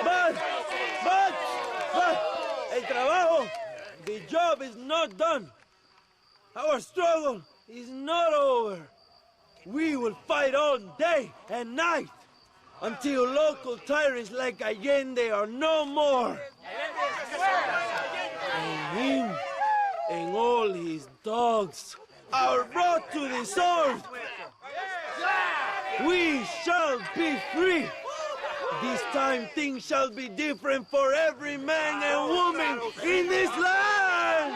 But, el trabajo, the job is not done. Our struggle is not over. We will fight all day and night until local tyrants like Allende are no more. And him and all his dogs are brought to the sword. We shall be free. This time things shall be different for every man and woman in this land.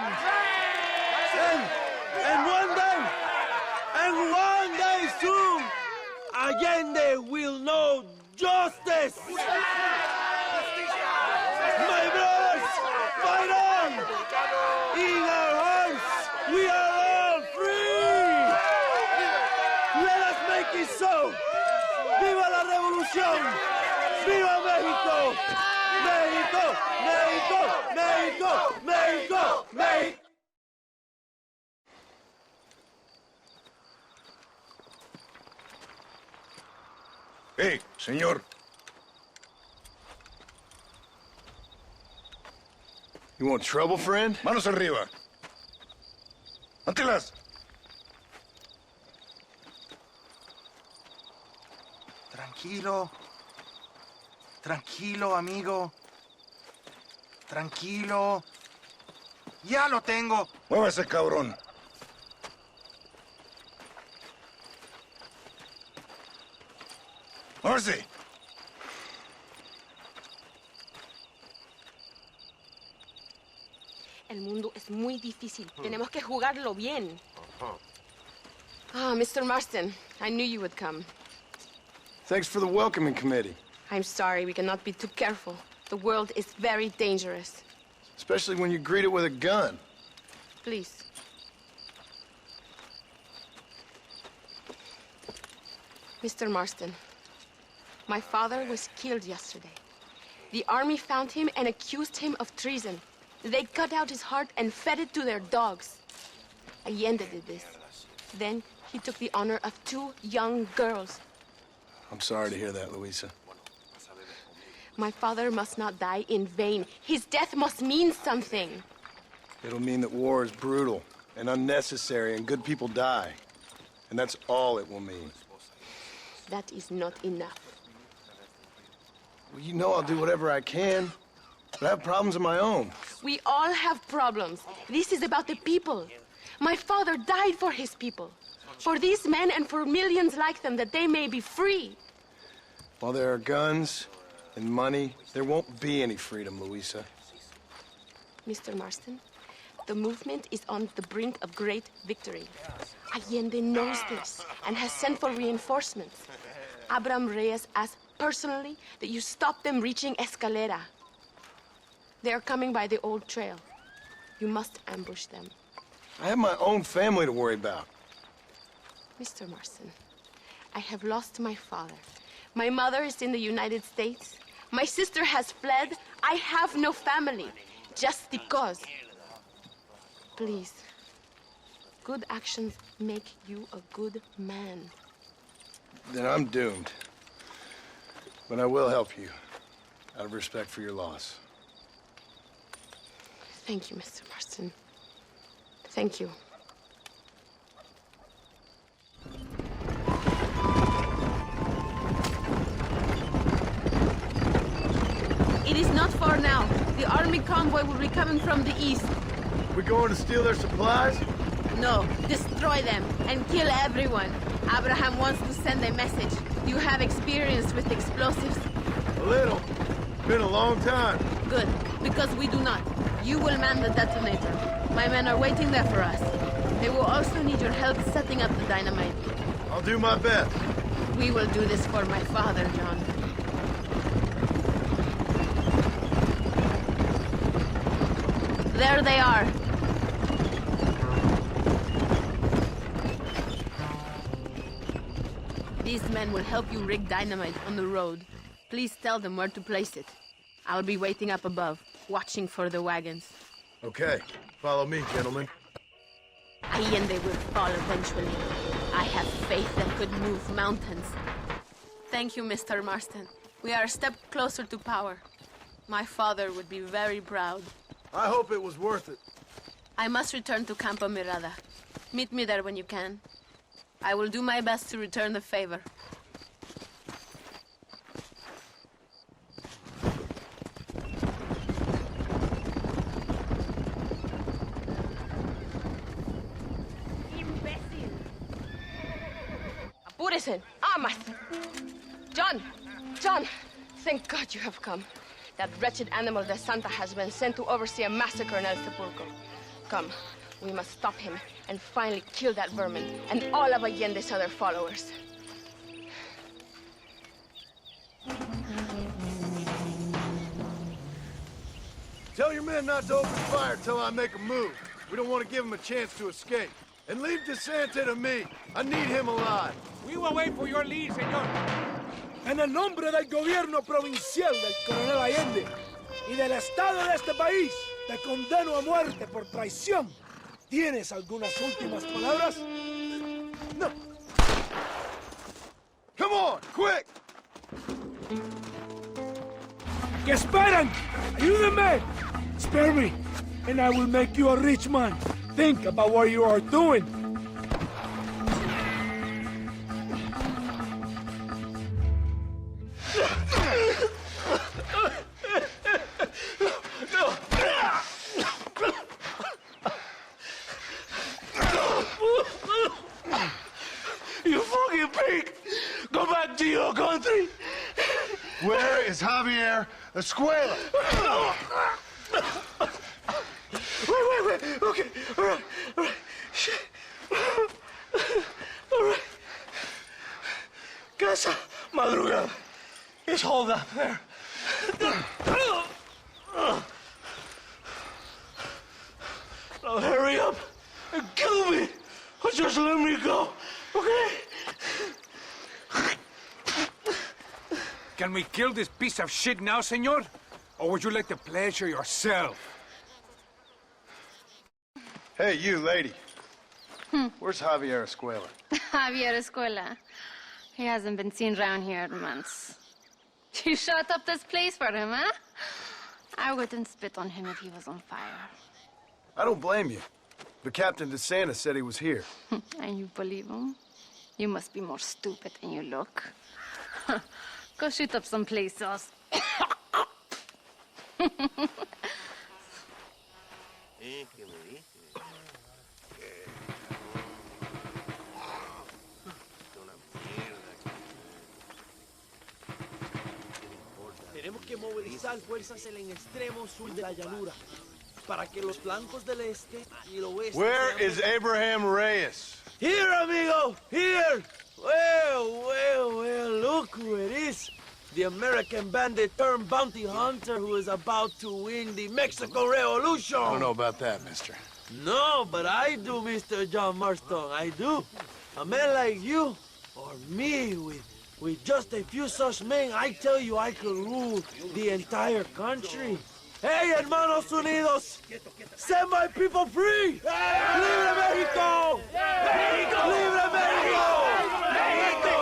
And one day soon, Allende will know justice. My brothers, fight on! In our hearts, we are all free! Let us make it so! ¡Viva la revolución! ¡Viva México! ¡México! ¡México! ¡México! ¡México! ¡México! Hey, señor. You want trouble, friend? Manos arriba. ¡Antelas! Tranquilo. Tranquilo, amigo. Tranquilo. Ya lo tengo. Muévase, cabrón. Muévase. El mundo es muy difícil. Tenemos que jugarlo bien. Ah, Mr. Marston, I knew you would come. Thanks for the welcoming committee. I'm sorry, we cannot be too careful. The world is very dangerous. Especially when you greet it with a gun. Please. Mr. Marston, my father was killed yesterday. The army found him and accused him of treason. They cut out his heart and fed it to their dogs. Allende did this. Then he took the honor of 2 young girls. I'm sorry to hear that, Luisa. My father must not die in vain. His death must mean something. It'll mean that war is brutal and unnecessary and good people die. And that's all it will mean. That is not enough. Well, you know I'll do whatever I can, but I have problems of my own. We all have problems. This is about the people. My father died for his people. For these men and for millions like them, that they may be free. While there are guns and money, there won't be any freedom, Luisa. Mr. Marston, the movement is on the brink of great victory. Allende knows this and has sent for reinforcements. Abraham Reyes asked personally that you stop them reaching Escalera. They are coming by the old trail. You must ambush them. I have my own family to worry about. Mr. Marston, I have lost my father. My mother is in the United States. My sister has fled. I have no family, just because. Please, good actions make you a good man. Then I'm doomed. But I will help you, out of respect for your loss. Thank you, Mr. Marston. Thank you. It is not far now. The army convoy will be coming from the east. We going to steal their supplies? No, destroy them and kill everyone. Abraham wants to send a message. Do you have experience with explosives? A little. Been a long time. Good, because we do not. You will man the detonator. My men are waiting there for us. They will also need your help setting up the dynamite. I'll do my best. We will do this for my father, John. There they are. These men will help you rig dynamite on the road. Please tell them where to place it. I'll be waiting up above, watching for the wagons. Okay, follow me, gentlemen. Allende will fall eventually. I have faith that could move mountains. Thank you, Mr. Marston. We are a step closer to power. My father would be very proud. I hope it was worth it. I must return to Campo Mirada. Meet me there when you can. I will do my best to return the favor. Imbécil! Apúrese! ¡Amas! John! John! Thank God you have come. That wretched animal de Santa has been sent to oversee a massacre in El Sepulcro. Come, we must stop him and finally kill that vermin and all of Allende's other followers. Tell your men not to open fire till I make a move. We don't want to give them a chance to escape. And leave DeSanta to me. I need him alive. We will wait for your lead, señor. En el nombre del gobierno provincial del coronel Allende y del Estado de este país, te condeno a muerte por traición. ¿Tienes algunas últimas palabras? No. Come on, quick! ¿Qué esperan? ¡Ayúdenme! Spare me, and I will make you a rich man. Think about what you are doing. You fucking pig! Go back to your country! Where is Javier Escuela? Wait. Okay, all right. Shit. All right. Casa Madrugada. It's hold up there. Now hurry up and kill me. Or just let me go, okay? Can we kill this piece of shit now, senor? Or would you like the pleasure yourself? Hey, you lady. Where's Javier Escuela? Javier Escuela. He hasn't been seen around here in months. You shut up this place for him, huh? I wouldn't spit on him if he was on fire. I don't blame you. But Captain DeSanta said he was here. And you believe him? You must be more stupid than you look. Go shoot up someplace else. Tenemos que movilizar fuerzas en el extremo sur de la llanura para que los flancos del este y el oeste... Where is Abraham Reyes? Here, amigo! Here! Well, look who it is. The American bandit turned bounty hunter who is about to win the Mexican Revolution. I don't know about that, mister. No, but I do, Mr. John Marston, I do. A man like you, or me, with just a few such men, I tell you I could rule the entire country. Hey, hermanos unidos! Set my people free! Libre Mexico! Mexico! Libre Mexico! Mexico!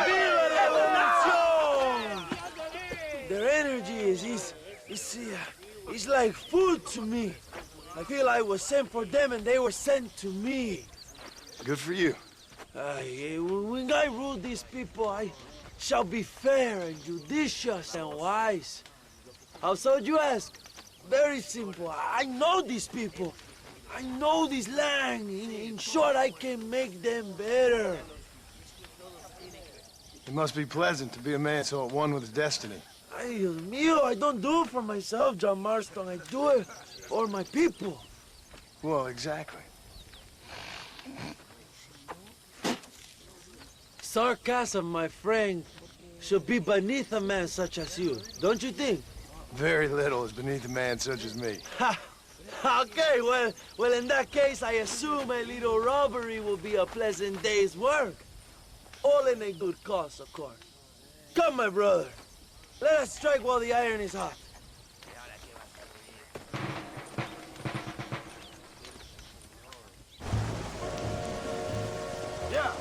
Viva la revolución! Their energy is like food to me. I feel I was sent for them and they were sent to me. Good for you. When I rule these people, I shall be fair and judicious and wise. How so, you ask? Very simple. I know these people. I know this land. In short, I can make them better. It must be pleasant to be a man so at one with his destiny. Ay, Dios mío, I don't do it for myself, John Marston. I do it for my people. Well, exactly. Sarcasm, my friend, should be beneath a man such as you, don't you think? Very little is beneath a man such as me. Ha! Okay, well, in that case, I assume a little robbery will be a pleasant day's work. All in a good cause, of course. Come, my brother. Let us strike while the iron is hot. Yeah.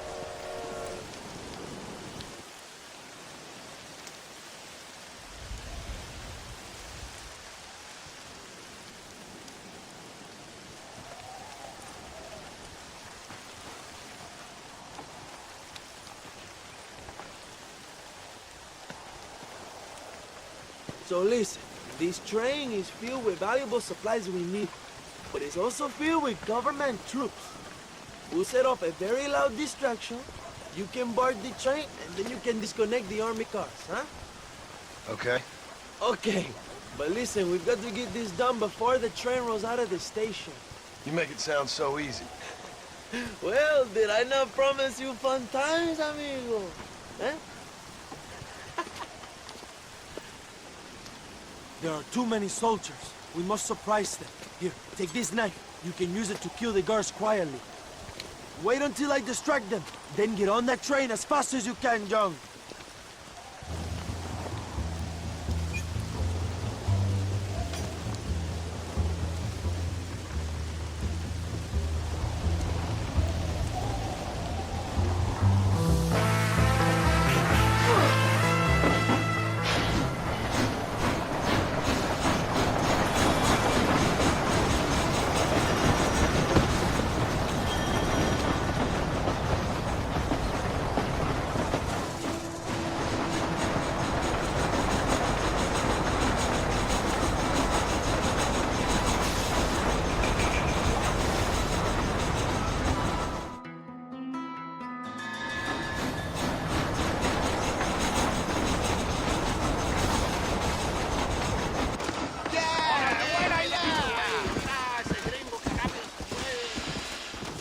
So listen, this train is filled with valuable supplies we need, but it's also filled with government troops. We'll set off a very loud distraction. You can board the train, and then you can disconnect the army cars, huh? Okay. Okay, but listen, we've got to get this done before the train rolls out of the station. You make it sound so easy. Well, did I not promise you fun times, amigo? Eh? There are too many soldiers. We must surprise them. Here, take this knife. You can use it to kill the guards quietly. Wait until I distract them. Then get on that train as fast as you can, John.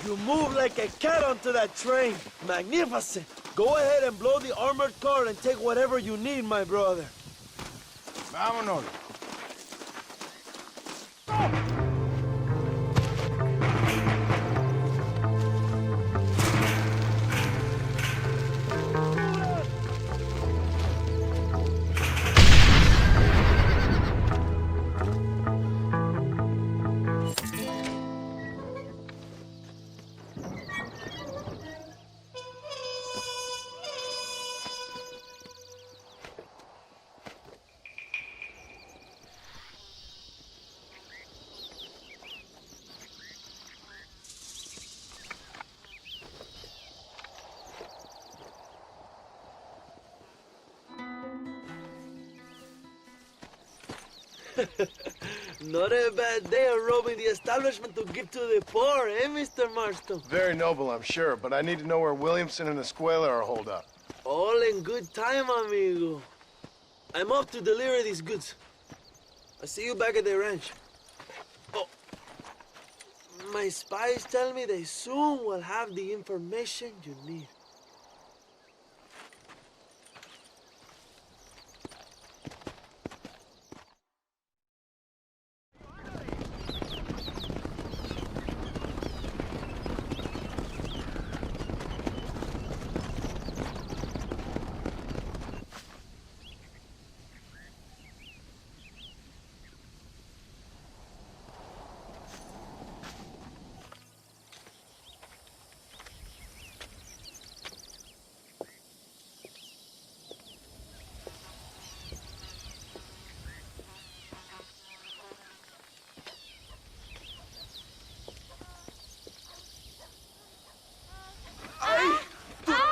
You move like a cat onto that train. Magnificent. Go ahead and blow the armored car and take whatever you need, my brother. Vámonos. Not a bad day of robbing the establishment to give to the poor, eh, Mr. Marston? Very noble, I'm sure, but I need to know where Williamson and Escuela are holed up. All in good time, amigo. I'm off to deliver these goods. I'll see you back at the ranch. Oh, my spies tell me they soon will have the information you need.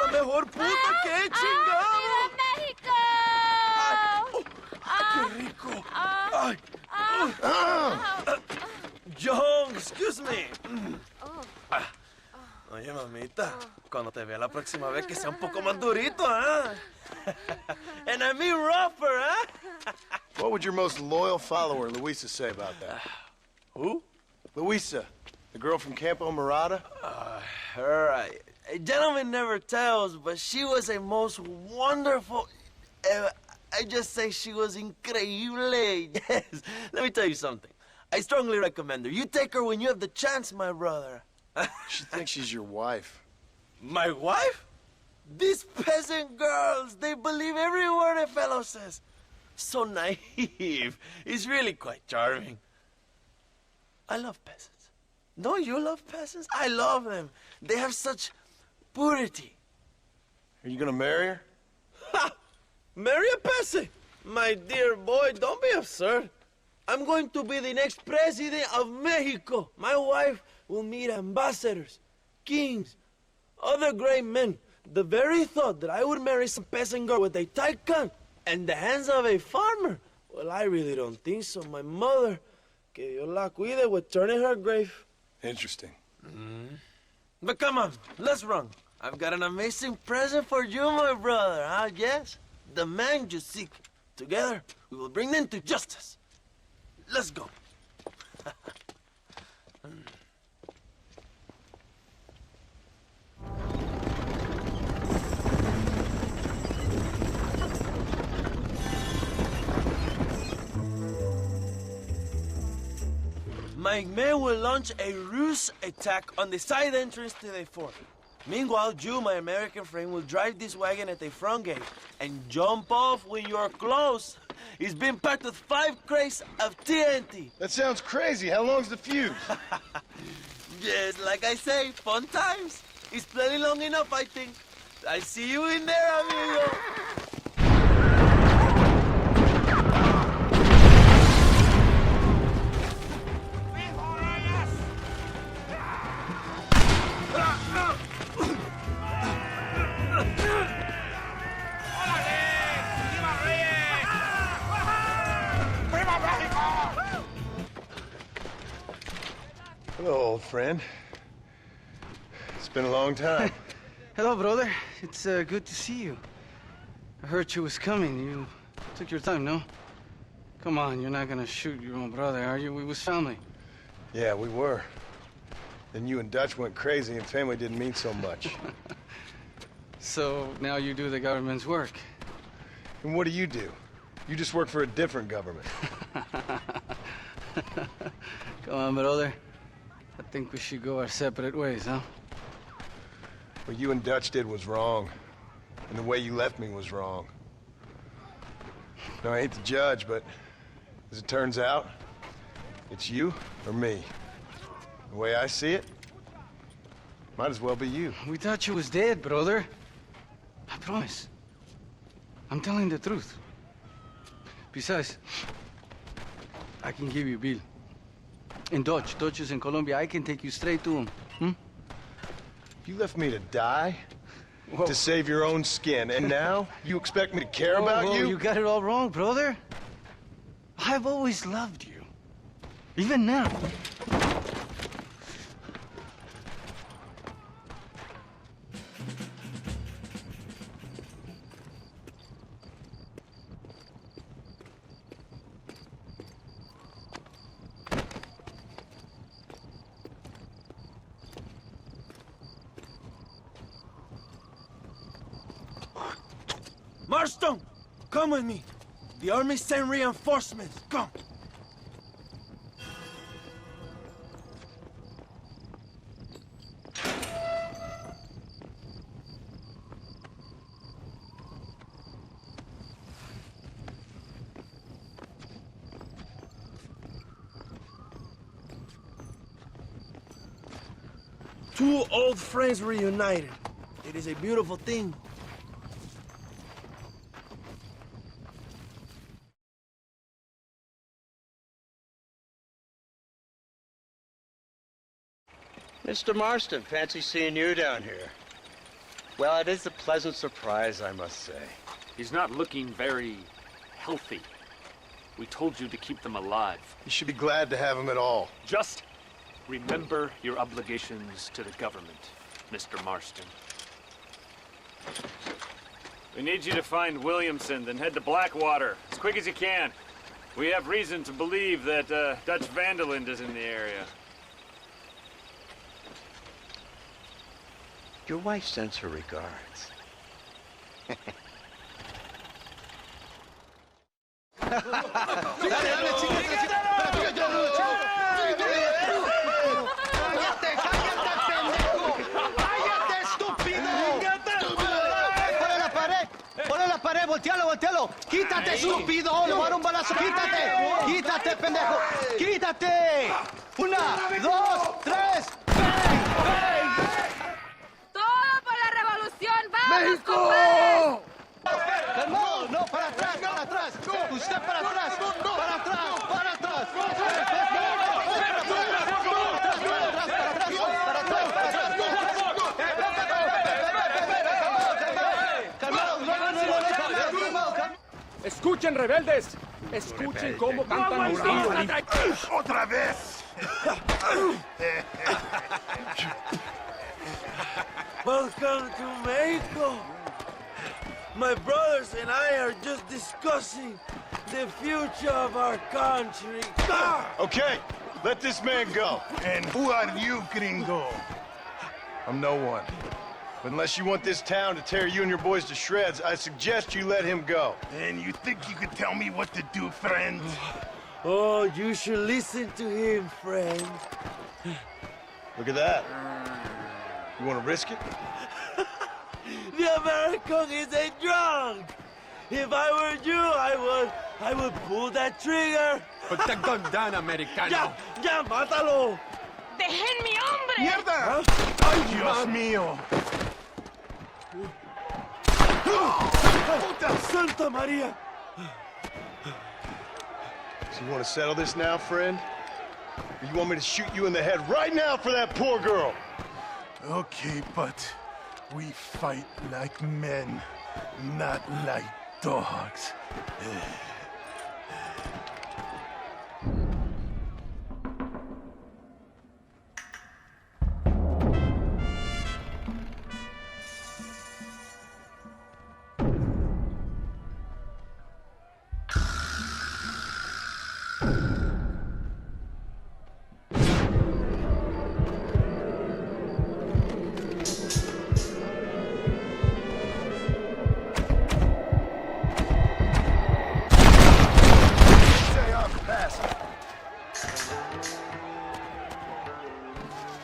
¡Mejor puta que he chingado! ¡México! ¡Qué rico! ¡Ay! John, excuse me. Oye, mamita, cuando te vea la próxima vez que sea un poco más durito, ¿ah? And I mean rougher, ¿ah? What would your most loyal follower, Luisa, say about that? Who? Luisa, the girl from Campo Murata? Her, a gentleman never tells, but she was a most wonderful... I just say she was increíble. Yes. Let me tell you something. I strongly recommend her. You take her when you have the chance, my brother. She thinks she's your wife. My wife? These peasant girls, they believe every word a fellow says. So naive. It's really quite charming. I love peasants. Don't you love peasants? I love them. They have such purity. Are you gonna marry her? Ha! Marry a peasant? My dear boy, don't be absurd. I'm going to be the next president of Mexico. My wife will meet ambassadors, kings, other great men. The very thought that I would marry some peasant girl with a tight gun and the hands of a farmer, well, I really don't think so. My mother, que Dios la cuide, would turn in her grave. Interesting. But come on, let's run. I've got an amazing present for you, my brother, huh? Yes? The man you seek. Together, we will bring them to justice. Let's go. My men will launch a ruse attack on the side entrance to the fort. Meanwhile, you, my American friend, will drive this wagon at the front gate and jump off when you're close. It's been packed with 5 crates of TNT. That sounds crazy. How long's the fuse? Yes, like I say, fun times. It's plenty long enough, I think. I see you in there, amigo. Hello, old friend. It's been a long time. Hello, brother. It's good to see you. I heard you was coming. You took your time, no? Come on, you're not gonna shoot your own brother, are you? We was family. Yeah, we were. Then you and Dutch went crazy and family didn't mean so much. So now you do the government's work. And what do? You just work for a different government. Come on, brother. I think we should go our separate ways, huh? What you and Dutch did was wrong. And the way you left me was wrong. Now, I hate to judge, but as it turns out, it's you or me. The way I see it, might as well be you. We thought you was dead, brother. I promise. I'm telling the truth. Besides, I can give you Bill. In Dutch. Dutch is in Colombia. I can take you straight to him. You left me to die? Whoa. To save your own skin, and now you expect me to care about Whoa, you? You got it all wrong, brother. I've always loved you. Even now. Marston, come with me. The army sent reinforcements. Come. Two old friends reunited. It is a beautiful thing. Mr. Marston, fancy seeing you down here. Well, it is a pleasant surprise, I must say. He's not looking very healthy. We told you to keep them alive. You should be glad to have him at all. Just remember your obligations to the government, Mr. Marston. We need you to find Williamson, then head to Blackwater as quick as you can. We have reason to believe that Dutch Vanderland is in the area. Your wife sends her regards. Voltealo. Quítate, estúpido. Le voy a dar un balazo. Quítate, pendejo. Quítate. 1, 2, 3. ¡Bang! ¡Todo por la revolución! ¡Vamos, ¡México! compadre! ¡Calmado! No, para atrás. Usted para atrás. Para atrás. Escuchen, rebeldes. Escuchen cómo cantan los niños. ¡Otra vez! Welcome to Mexico. My brothers and I are just discussing the future of our country. Okay, let this man go. And who are you, gringo? I'm no one. But unless you want this town to tear you and your boys to shreds, I suggest you let him go. And you think you could tell me what to do, friend? Oh, you should listen to him, friend. Look at that. You want to risk it? The American is a drunk. If I were you, I would pull that trigger. Put the gun down, Americano. Ya, mátalo. ¡Dejen mi hombre! ¡Mierda! ¡Ay, Dios mío! Puta Santa Maria! So you want to settle this now, friend? Or you want me to shoot you in the head right now for that poor girl? Okay, but we fight like men, not like dogs.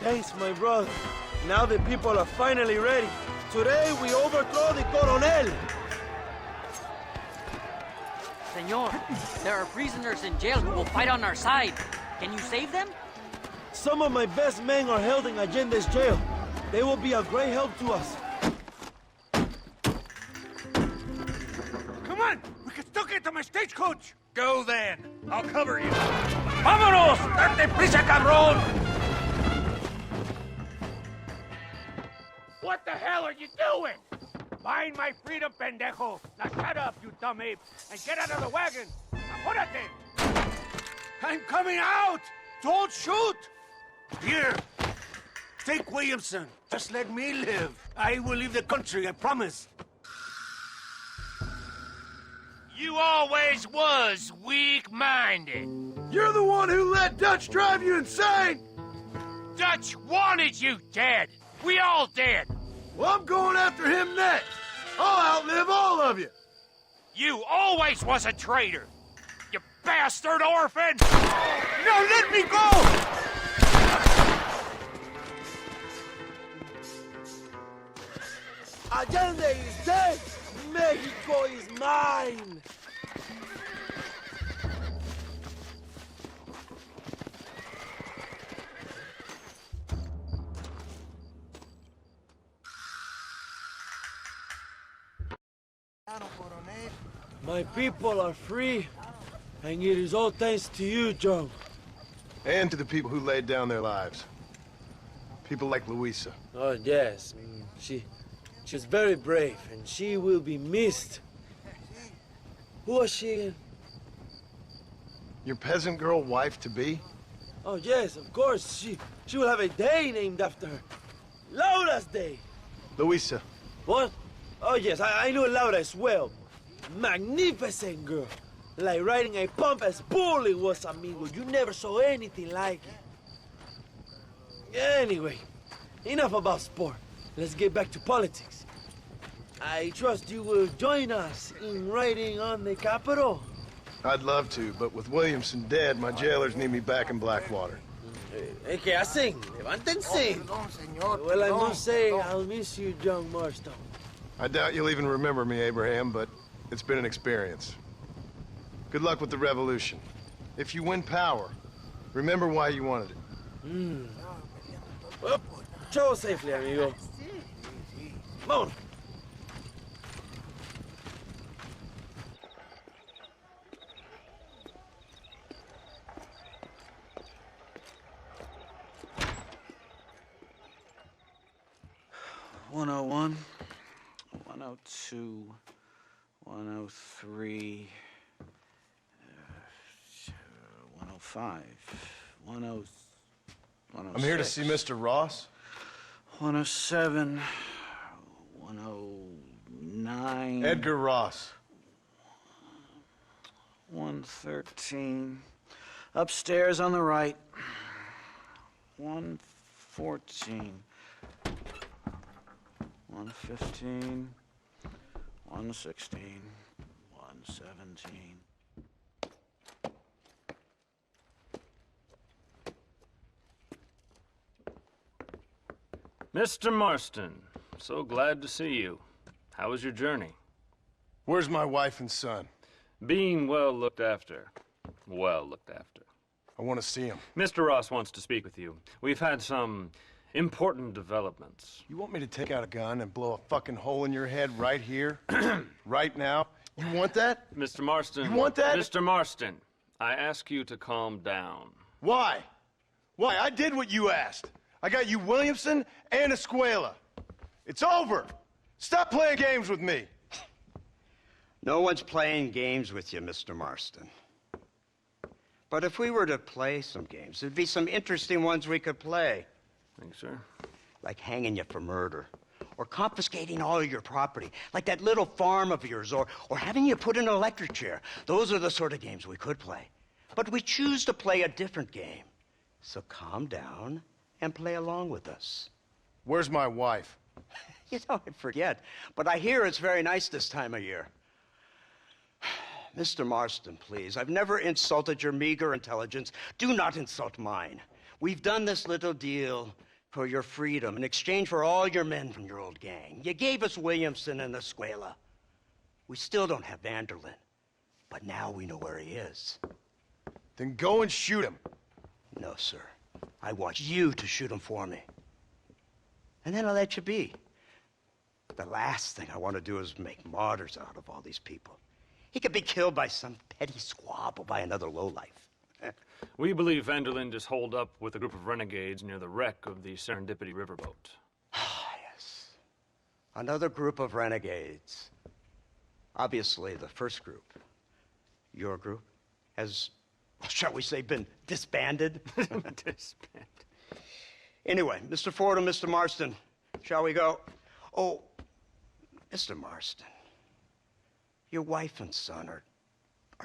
Thanks, my brother. Now the people are finally ready. Today we overthrow the Coronel. Senor, there are prisoners in jail who will fight on our side. Can you save them? Some of my best men are held in Allende's jail. They will be a great help to us. Come on! We can still get to my stagecoach! Go then! I'll cover you! ¡Vámonos! ¡Date prisa, cabrón! What the hell are you doing? Find my freedom, pendejo! Now shut up, you dumb ape, and get out of the wagon! Apúrate! I'm coming out! Don't shoot! Here, take Williamson. Just let me live. I will leave the country, I promise. You always was weak-minded. You're the one who let Dutch drive you insane! Dutch wanted you dead. We all did. Well, I'm going after him next. I'll outlive all of you. You always was a traitor. You bastard orphan! No, let me go! Allende is dead! Mexico is mine! My people are free, and it is all thanks to you, Joe. And to the people who laid down their lives. People like Luisa. Oh, yes. She's very brave, and she will be missed. Who was she again? Your peasant girl wife-to-be? Oh, yes, of course. She will have a day named after her. Laura's Day. Luisa. What? Oh, yes, I know Laura as well. Magnificent girl. Like riding a pompous bull it was, amigo. You never saw anything like it. Anyway, enough about sport. Let's get back to politics. I trust you will join us in riding on the Capitol. I'd love to, but with Williamson dead, my jailers need me back in Blackwater. ¿Qué hacen? Levántense. Well, I must say, I'll miss you, young Marston. I doubt you'll even remember me, Abraham, but it's been an experience. Good luck with the revolution. If you win power, remember why you wanted it. Well, travel safely, amigo. Vámonos. $101, $102, $103, $105, $106. I'm here to see Mr. Ross. 107, 109. Edgar Ross. 113. Upstairs on the right. 114. 115. 116. 117. Mr. Marston, so glad to see you. How was your journey? Where's my wife and son? Being well looked after. Well looked after. I want to see him. Mr. Ross wants to speak with you. We've had some important developments. You want me to take out a gun and blow a fucking hole in your head right here? Right now? You want that? Mr. Marston. You want that? Mr. Marston, I ask you to calm down. Why? Why? I did what you asked. I got you Williamson and Escuela. It's over. Stop playing games with me. No one's playing games with you, Mr. Marston. But if we were to play some games, there'd be some interesting ones we could play. Thanks, sir. Like hanging you for murder, or confiscating all of your property, like that little farm of yours, or having you put in an electric chair. Those are the sort of games we could play. But we choose to play a different game. So calm down and play along with us. Where's my wife? You know, I forget, but I hear it's very nice this time of year. Mr. Marston, please, I've never insulted your meager intelligence. Do not insult mine. We've done this little deal for your freedom in exchange for all your men from your old gang. You gave us Williamson and Escuela. We still don't have Vanderlyn, but now we know where he is. Then go and shoot him. No, sir. I want you to shoot him for me. And then I'll let you be. The last thing I want to do is make martyrs out of all these people. He could be killed by some petty squabble by another lowlife. We believe Vanderlyn is holed up with a group of renegades near the wreck of the Serendipity riverboat. Ah, yes. Another group of renegades. Obviously, the first group, your group, has shall we say, been disbanded. Disbanded. Anyway, Mr. Fordham, Mr. Marston, shall we go? Oh, Mr. Marston, your wife and son are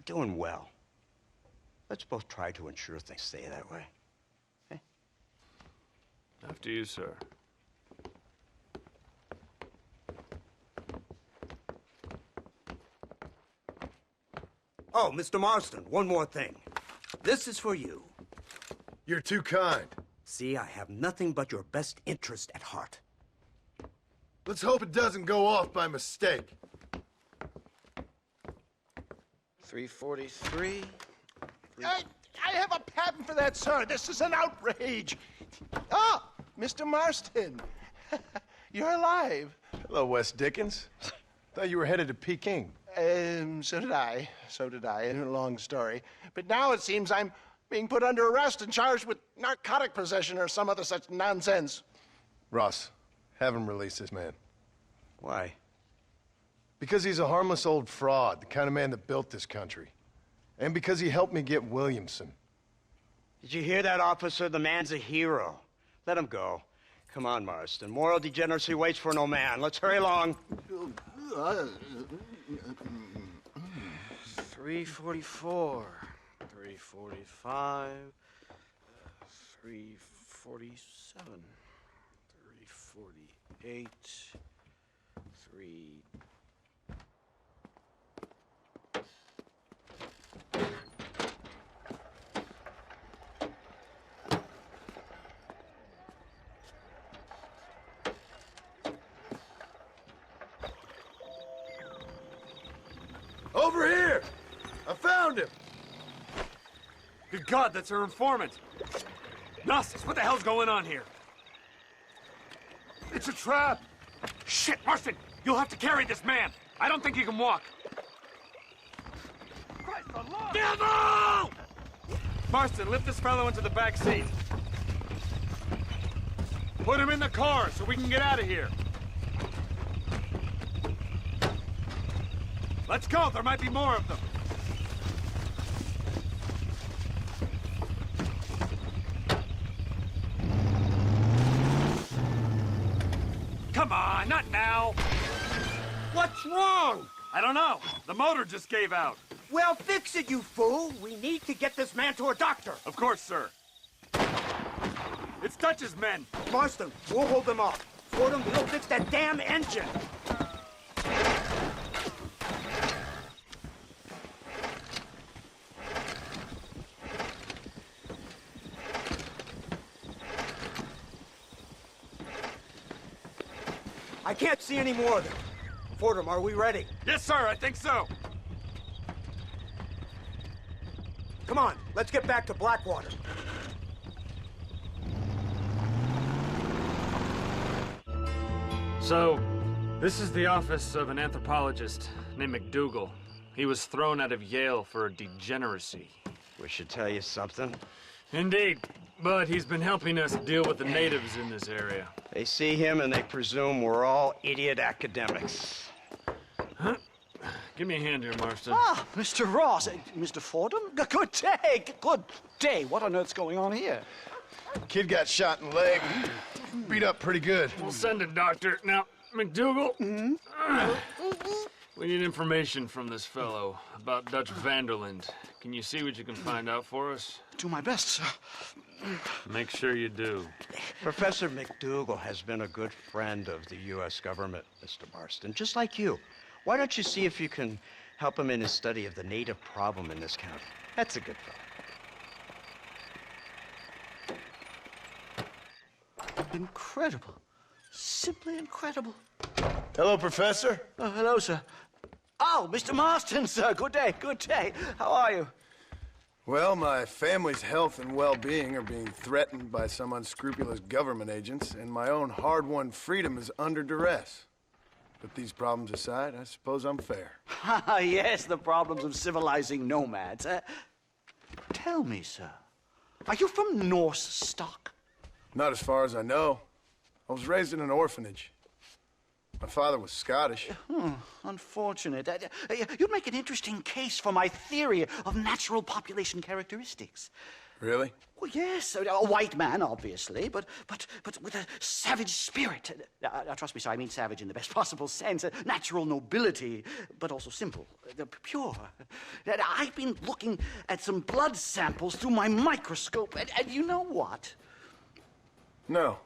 doing well. Let's both try to ensure things stay that way. Okay? After you, sir. Oh, Mr. Marston, one more thing. This is for you. You're too kind. See, I have nothing but your best interest at heart. Let's hope it doesn't go off by mistake. 343. I have a patent for that, sir. This is an outrage. Ah, Mr. Marston. You're alive. Hello, Wes Dickens. Thought you were headed to Peking. So did I. A long story. But now it seems I'm being put under arrest and charged with narcotic possession or some other such nonsense. Ross, have him release this man. Why? Because he's a harmless old fraud, the kind of man that built this country. And because he helped me get Williamson. Did you hear that, officer? The man's a hero. Let him go. Come on, Marston. Moral degeneracy waits for no man. Let's hurry along. 344, 345, 347, 348, 3... Over here! I found him! Good God, that's our informant! Gnostics, what the hell's going on here? It's a trap! Shit, Marston! You'll have to carry this man! I don't think he can walk! Christ alive! Devil! Marston, lift this fellow into the back seat. Put him in the car so we can get out of here. Let's go, there might be more of them. Come on, not now. What's wrong? I don't know. The motor just gave out. Well, fix it, you fool. We need to get this man to a doctor. Of course, sir. It's Dutch's men. Marston, we'll hold them off. Fordham, we'll fix that damn engine. I can't see any more of them. Fordham, are we ready? Yes, sir, I think so. Come on, let's get back to Blackwater. So, this is the office of an anthropologist named McDougal. He was thrown out of Yale for degeneracy. We should tell you something. Indeed, but he's been helping us deal with the natives in this area. They see him and they presume we're all idiot academics. Huh? Give me a hand here, Marston. Ah, Mr. Ross. Mr. Fordham? Good day. Good day. What on earth's going on here? Kid got shot in the leg. Beat up pretty good. We'll send a doctor. Now, McDougal, we need information from this fellow about Dutch Vanderland. Can you see what you can find out for us? Do my best, sir. Make sure you do. Professor McDougal has been a good friend of the U.S. government, Mr. Marston, just like you. Why don't you see if you can help him in his study of the native problem in this county? That's a good fellow. Incredible. Simply incredible. Hello, Professor. Oh, hello, sir. Oh, Mr. Marston, sir. Good day, good day. How are you? Well, my family's health and well-being are being threatened by some unscrupulous government agents, and my own hard-won freedom is under duress. But these problems aside, I suppose I'm fair. Yes, the problems of civilizing nomads. Tell me, sir, are you from Norse stock? Not as far as I know. I was raised in an orphanage. My father was Scottish. Unfortunate. You'd make an interesting case for my theory of natural population characteristics. Really? Well, yes, a white man, obviously, but with a savage spirit. Trust me, sir, I mean savage in the best possible sense. Natural nobility, but also simple, pure. I've been looking at some blood samples through my microscope, and you know what? No.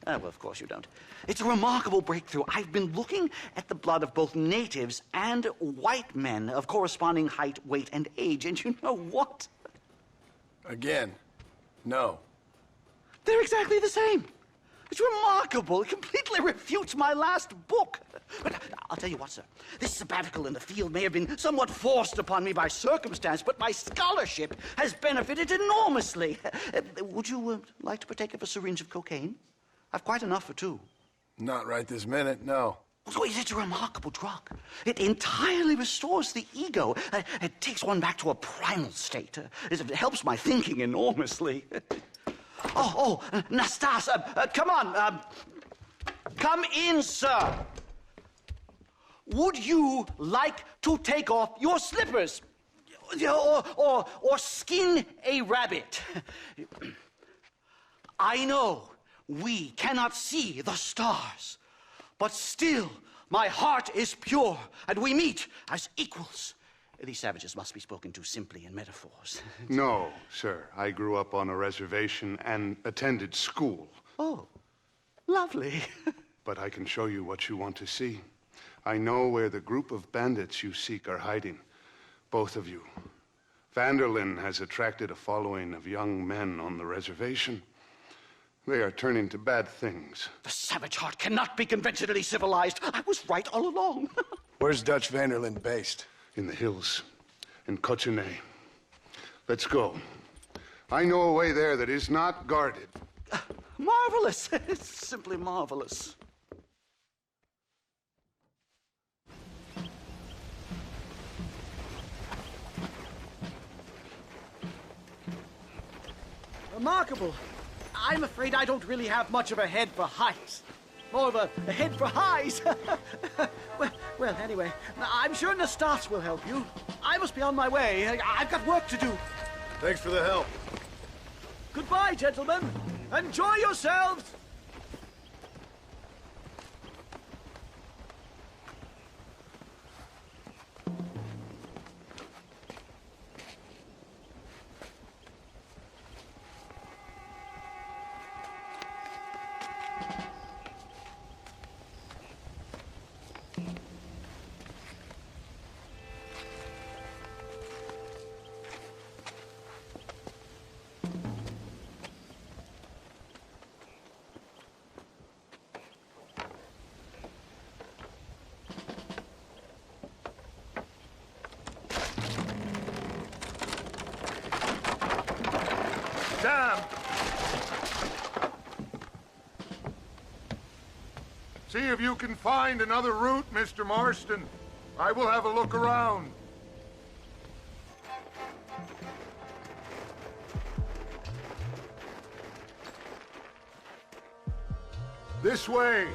Well, of course you don't. It's a remarkable breakthrough. I've been looking at the blood of both natives and white men of corresponding height, weight, and age, and you know what? Again, no. They're exactly the same. It's remarkable. It completely refutes my last book. But I'll tell you what, sir. This sabbatical in the field may have been somewhat forced upon me by circumstance, but my scholarship has benefited enormously. Would you like to partake of a syringe of cocaine? I've quite enough for two. Not right this minute, no. So it's a remarkable drug. It entirely restores the ego. It takes one back to a primal state. It helps my thinking enormously. Nastas, come on. Come in, sir. Would you like to take off your slippers? Or skin a rabbit? I know we cannot see the stars, but still my heart is pure, and we meet as equals. These savages must be spoken to simply in metaphors. No, sir. I grew up on a reservation and attended school. Oh, lovely. But I can show you what you want to see. I know where the group of bandits you seek are hiding. Both of you. Vanderlyn has attracted a following of young men on the reservation. They are turning to bad things. The savage heart cannot be conventionally civilized. I was right all along. Where's Dutch Vanderlyn based? In the hills, in Cochene. Let's go. I know a way there that is not guarded. Marvelous. It's simply marvelous. Remarkable. I'm afraid I don't really have much of a head for heights. More of a head for highs. well, anyway, I'm sure Nastas will help you. I must be on my way. I've got work to do. Thanks for the help. Goodbye, gentlemen. Enjoy yourselves. Sam! See if you can find another route, Mr. Marston. I will have a look around. This way.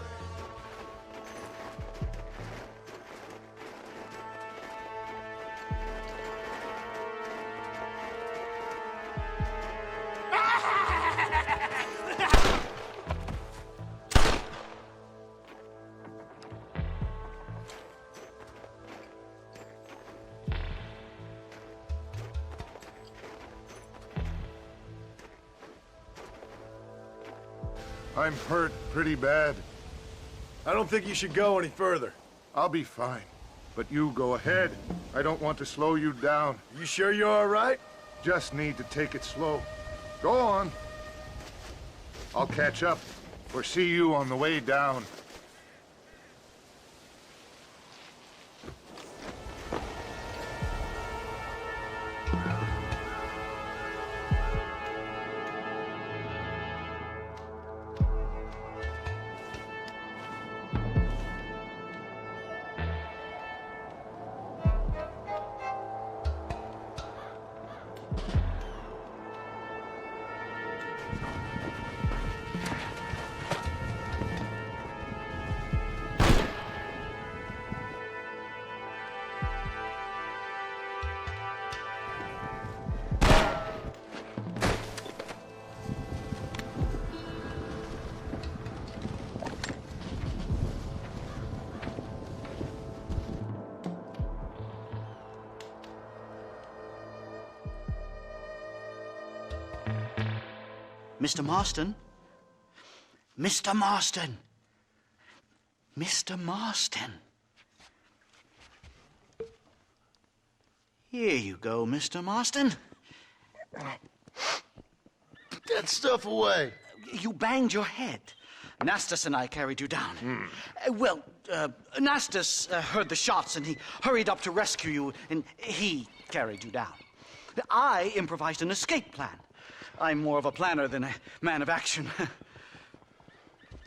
I'm hurt pretty bad. I don't think you should go any further. I'll be fine. But you go ahead. I don't want to slow you down. You sure you're all right? Just need to take it slow. Go on. I'll catch up or see you on the way down. Mr. Marston? Mr. Marston! Mr. Marston! Here you go, Mr. Marston. Put that stuff away. You banged your head. Nastas and I carried you down. Nastas heard the shots and he hurried up to rescue you, and he carried you down. I improvised an escape plan. I'm more of a planner than a man of action.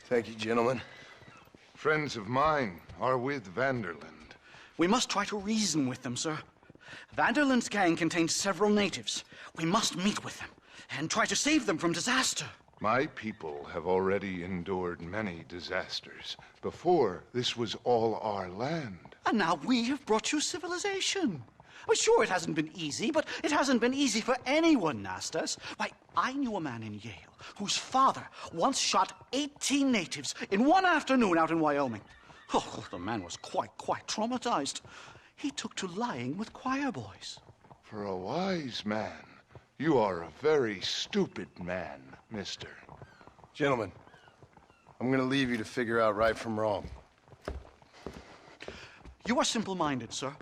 Thank you, gentlemen. Friends of mine are with Vanderland. We must try to reason with them, sir. Vanderland's gang contains several natives. We must meet with them and try to save them from disaster. My people have already endured many disasters. Before, this was all our land. And now we have brought you civilization. Well, sure, it hasn't been easy, but it hasn't been easy for anyone, Nastas. Why, I knew a man in Yale whose father once shot 18 natives in one afternoon out in Wyoming. Oh, the man was quite traumatized. He took to lying with choir boys. For a wise man, you are a very stupid man, mister. Gentlemen, I'm gonna leave you to figure out right from wrong. You are simple-minded, sir.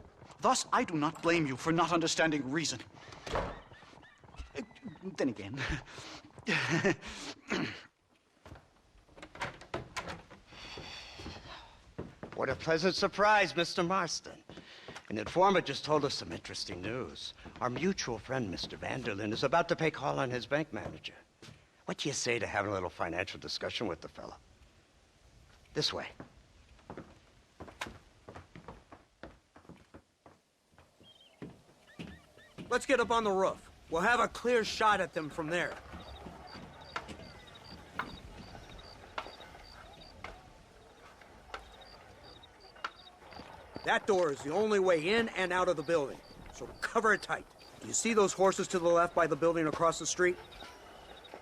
Thus, I do not blame you for not understanding reason. Then again... What a pleasant surprise, Mr. Marston. An informant just told us some interesting news. Our mutual friend, Mr. Vanderland, is about to pay call on his bank manager. What do you say to having a little financial discussion with the fellow? This way. Let's get up on the roof. We'll have a clear shot at them from there. That door is the only way in and out of the building, so cover it tight. Do you see those horses to the left by the building across the street?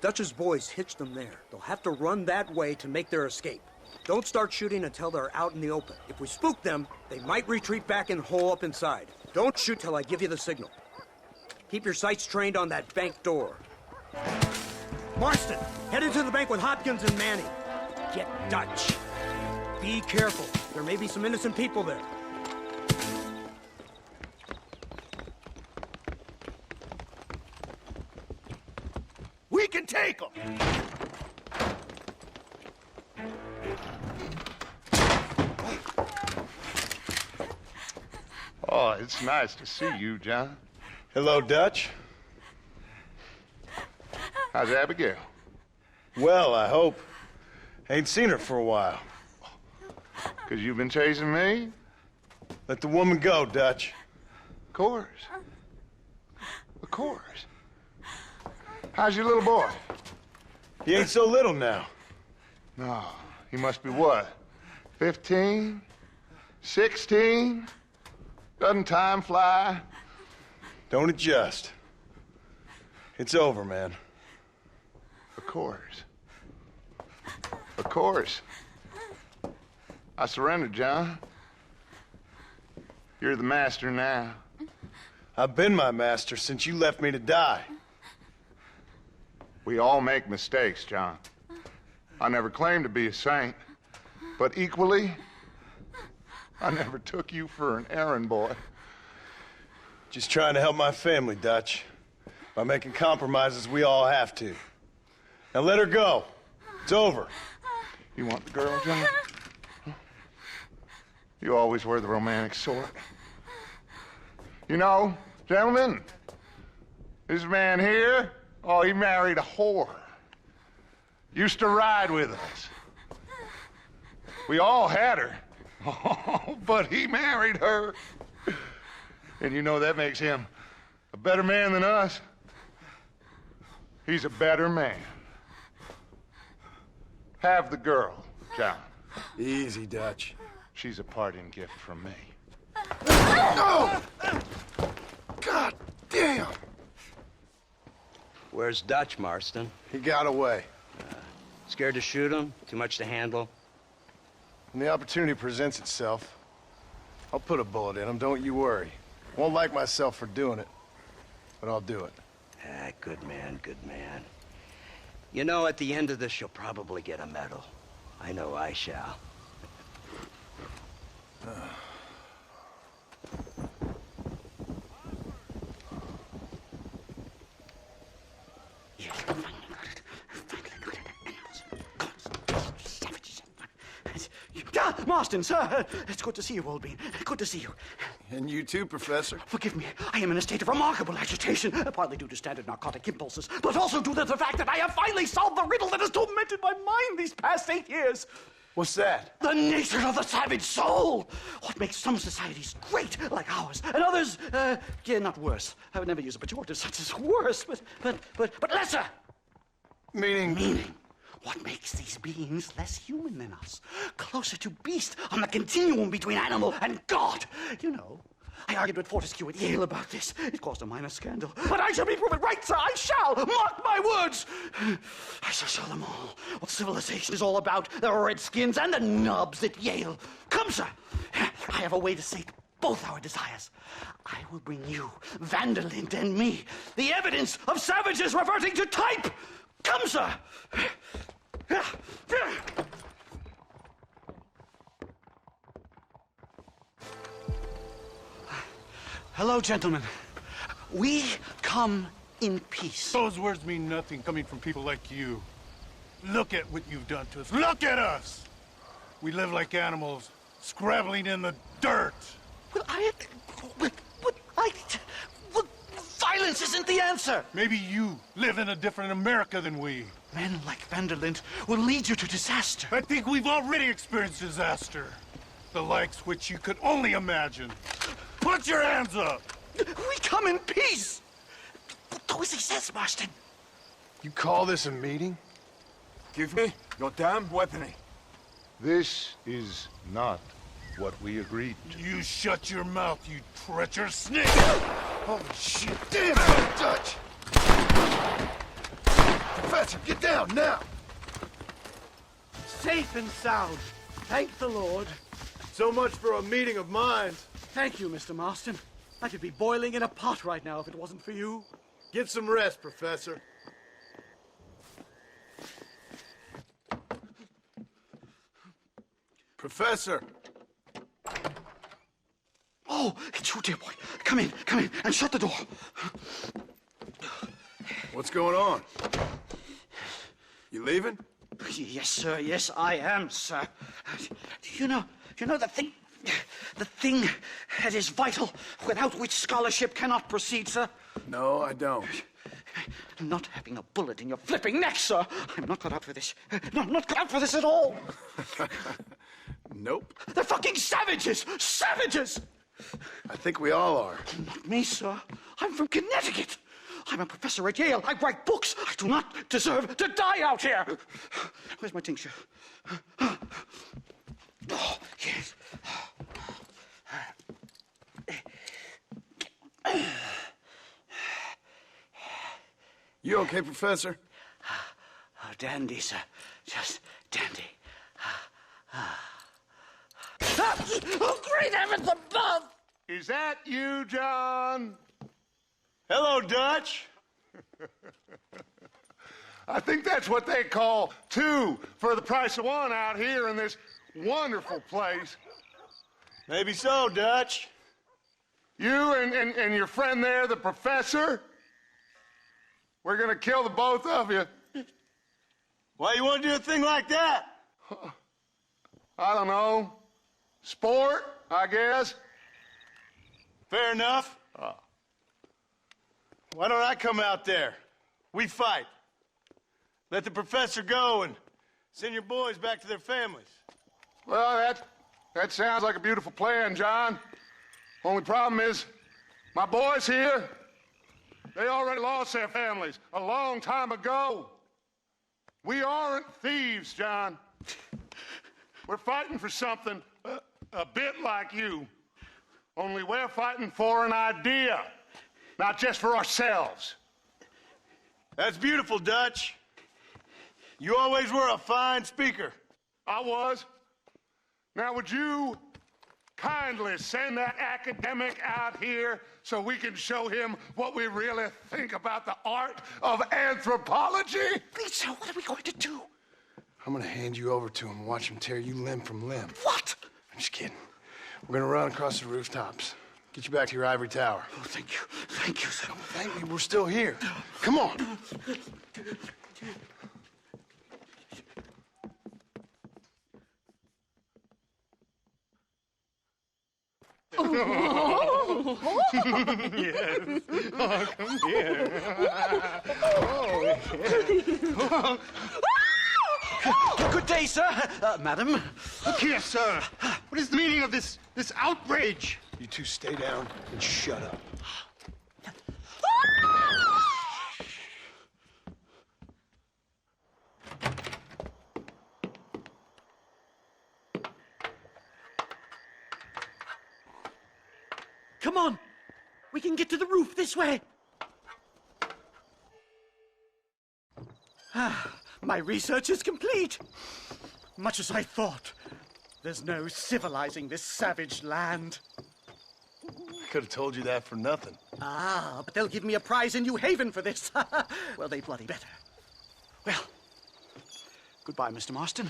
Dutch's boys hitched them there. They'll have to run that way to make their escape. Don't start shooting until they're out in the open. If we spook them, they might retreat back and hole up inside. Don't shoot till I give you the signal. Keep your sights trained on that bank door. Marston, head into the bank with Hopkins and Manning. Get Dutch. Be careful. There may be some innocent people there. We can take them! Oh, it's nice to see you, John. Hello, Dutch. How's Abigail? Well, I hope. Ain't seen her for a while. 'Cause you've been chasing me? Let the woman go, Dutch. Of course. Of course. How's your little boy? He ain't so little now. No, he must be what? 15? 16? Doesn't time fly? Don't adjust. It's over, man. Of course. Of course. I surrendered, John. You're the master now. I've been my master since you left me to die. We all make mistakes, John. I never claimed to be a saint, but equally, I never took you for an errand boy. Just trying to help my family, Dutch. By making compromises we all have to. Now let her go. It's over. You want the girl, John? You always were the romantic sort. You know, gentlemen, this man here, oh, he married a whore. Used to ride with us. We all had her. Oh, but he married her. And you know that makes him a better man than us. He's a better man. Have the girl, John. Easy, Dutch. She's a parting gift from me. Oh! God damn! Where's Dutch, Marston? He got away. Scared to shoot him? Too much to handle? When the opportunity presents itself, I'll put a bullet in him, don't you worry. Won't like myself for doing it, but I'll do it. Ah, good man, good man. You know, at the end of this, you'll probably get a medal. I know I shall. Marston, sir, it's good to see you, old bean. Good to see you. And you too, Professor. Forgive me, I am in a state of remarkable agitation, partly due to standard narcotic impulses, but also due to the fact that I have finally solved the riddle that has tormented my mind these past 8 years. What's that? The nature of the savage soul. What makes some societies great, like ours, and others, not worse. I would never use a pejorative such as worse, but lesser. Meaning? What makes these beings less human than us? Closer to beast on the continuum between animal and God. You know, I argued with Fortescue at Yale about this. It caused a minor scandal. But I shall be proven right, sir. I shall. Mark my words. I shall show them all what civilization is all about. The redskins and the nubs at Yale. Come, sir. I have a way to sate both our desires. I will bring you, Vanderlinde and me, the evidence of savages reverting to type. Come, sir. Hello, gentlemen. We come in peace. Those words mean nothing coming from people like you. Look at what you've done to us. Look at us! We live like animals, scrabbling in the dirt. Well, violence isn't the answer. Maybe you live in a different America than we. Men like Vanderlinde will lead you to disaster. I think we've already experienced disaster. The likes which you could only imagine. Put your hands up! We come in peace! Do as he says, Marston. You call this a meeting? Give me your damn weaponry. This is not what we agreed to. You shut your mouth, you treacherous snake! Holy shit! Damn it, Dutch! Professor, get down now! Safe and sound. Thank the Lord. So much for a meeting of minds. Thank you, Mr. Marston. I could be boiling in a pot right now if it wasn't for you. Get some rest, Professor. Professor! Oh, it's you, dear boy. Come in, and shut the door. What's going on? You leaving? Yes, sir. Yes, I am, sir. You know the thing that is vital, without which scholarship cannot proceed, sir? No, I don't. Not having a bullet in your flipping neck, sir. I'm not cut out for this. No, I'm not cut out for this at all. Nope. They're fucking savages! Savages! I think we all are. Not me, sir. I'm from Connecticut. I'm a professor at Yale. I write books. I do not deserve to die out here. Where's my tincture? Oh, yes. You okay, Professor? Oh, dandy, sir. Just dandy. Oh, great heavens above! Is that you, John? Hello, Dutch. I think that's what they call two for the price of one out here in this wonderful place. Maybe so, Dutch. You and your friend there, the professor, we're gonna kill the both of you. Why you want to do a thing like that? I don't know. Sport, I guess. Fair enough. Why don't I come out there? We fight. Let the professor go and send your boys back to their families. Well, that sounds like a beautiful plan, John. Only problem is, my boys here, they already lost their families a long time ago. We aren't thieves, John. We're fighting for something a bit like you. Only we're fighting for an idea, not just for ourselves. That's beautiful, Dutch. You always were a fine speaker. I was. Now, would you kindly send that academic out here so we can show him what we really think about the art of anthropology? Lisa, what are we going to do? I'm gonna hand you over to him and watch him tear you limb from limb. What? I'm just kidding. We're gonna run across the rooftops. Get you back to your ivory tower. Oh, thank you. Thank you, sir. Don't thank me, we're still here. Come on. Oh. Yes. Oh, come here. Oh, Good day, sir. Madam. Look here, sir. What is the meaning of this outrage? You two stay down and shut up. Come on! We can get to the roof this way! My research is complete! Much as I thought. There's no civilizing this savage land. I could have told you that for nothing. Ah, but they'll give me a prize in New Haven for this. Well, they bloody better. Well, goodbye, Mr. Marston.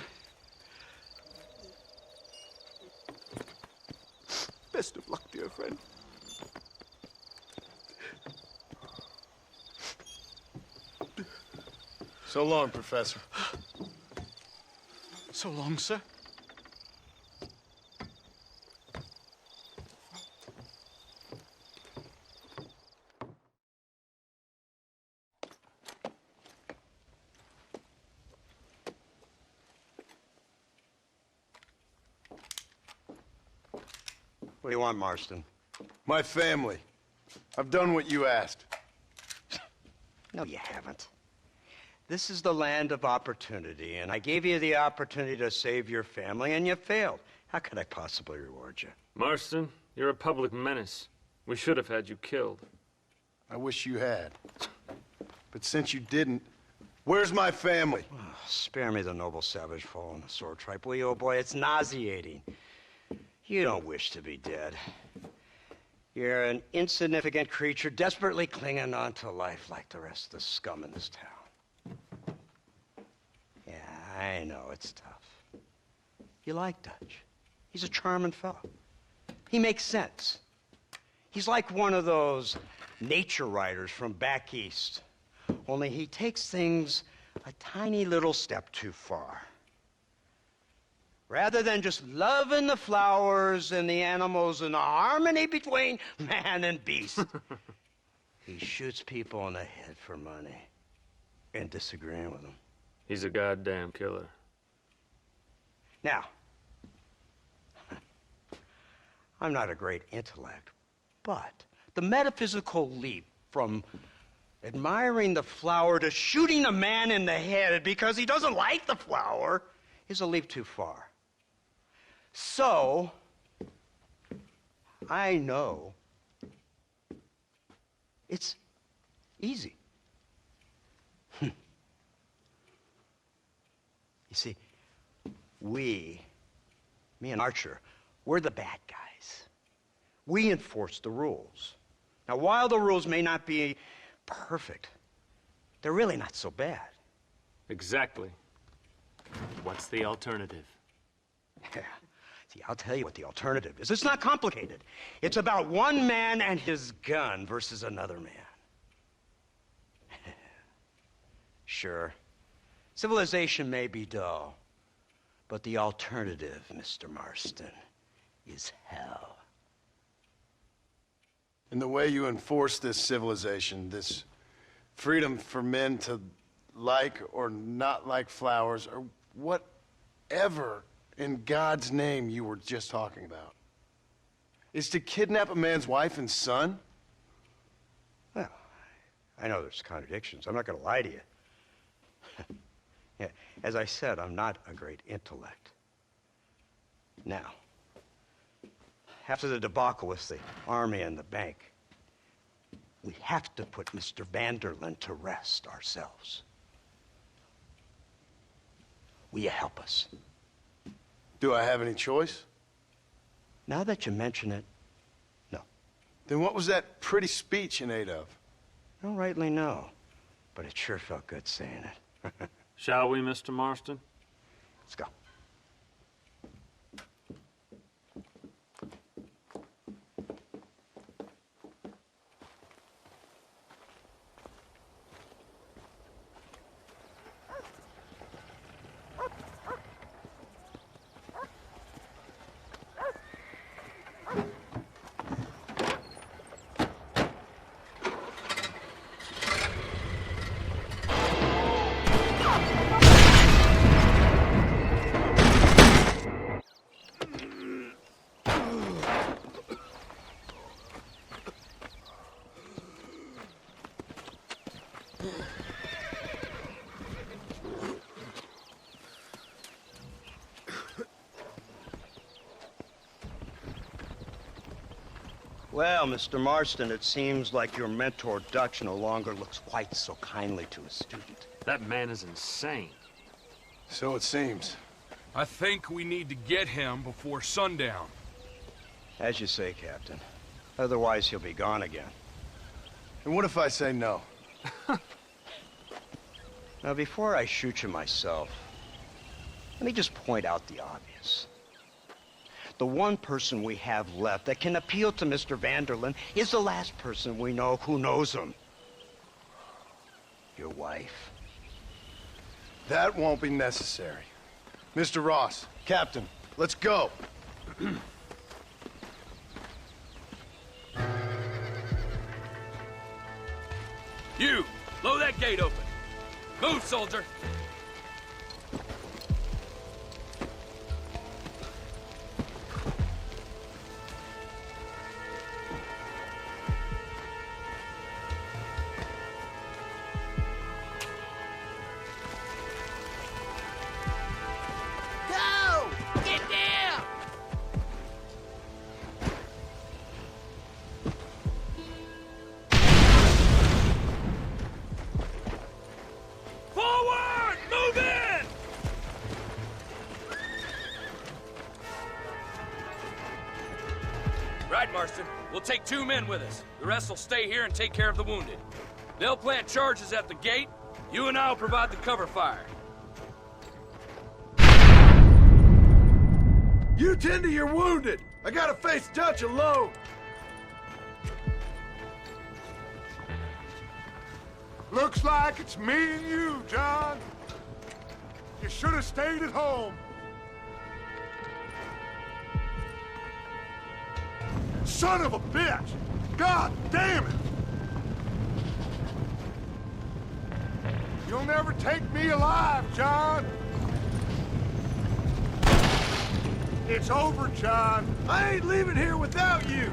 Best of luck, dear friend. So long, Professor. So long, sir. What do you want, Marston? My family. I've done what you asked. No, you haven't. This is the land of opportunity, and I gave you the opportunity to save your family, and you failed. How could I possibly reward you? Marston, you're a public menace. We should have had you killed. I wish you had. But since you didn't, where's my family? Oh, spare me the noble savage fall on the sword tripe, will you, old boy? It's nauseating. You don't wish to be dead. You're an insignificant creature desperately clinging on to life like the rest of the scum in this town. Yeah, I know it's tough. You like Dutch. He's a charming fellow. He makes sense. He's like one of those nature writers from back east. Only he takes things a tiny little step too far. Rather than just loving the flowers and the animals and the harmony between man and beast, he shoots people in the head for money and disagreeing with them. He's a goddamn killer. Now, I'm not a great intellect, but the metaphysical leap from admiring the flower to shooting a man in the head because he doesn't like the flower is a leap too far. So, I know it's easy. You see, me and Archer, we're the bad guys. We enforce the rules. Now, while the rules may not be perfect, they're really not so bad. Exactly. What's the alternative? Yeah. See, I'll tell you what the alternative is. It's not complicated. It's about one man and his gun versus another man. Sure, civilization may be dull, but the alternative, Mr. Marston, is hell. And the way you enforce this civilization, this freedom for men to like or not like flowers, or whatever in God's name you were just talking about, is to kidnap a man's wife and son? Well, I know there's contradictions. I'm not going to lie to you. Yeah, as I said, I'm not a great intellect. Now, after the debacle with the army and the bank, we have to put Mr. Vanderlyn to rest ourselves. Will you help us? Do I have any choice? Now that you mention it, no. Then what was that pretty speech in aid of? I don't rightly know, but it sure felt good saying it. Shall we, Mr. Marston? Let's go. Well, Mr. Marston, it seems like your mentor Dutch no longer looks quite so kindly to his student. That man is insane. So it seems. I think we need to get him before sundown. As you say, Captain. Otherwise, he'll be gone again. And what if I say no? Now, before I shoot you myself, let me just point out the obvious. The one person we have left that can appeal to Mr. Vanderlyn is the last person we know who knows him. Your wife. That won't be necessary. Mr. Ross, Captain, let's go. You, blow that gate open. Move, soldier. Right, Marston. We'll take 2 men with us. The rest will stay here and take care of the wounded. They'll plant charges at the gate. You and I'll provide the cover fire. You tend to your wounded. I gotta face Dutch alone. Looks like it's me and you, John. You should have stayed at home. Son of a bitch! God damn it! You'll never take me alive, John. It's over, John. I ain't leaving here without you.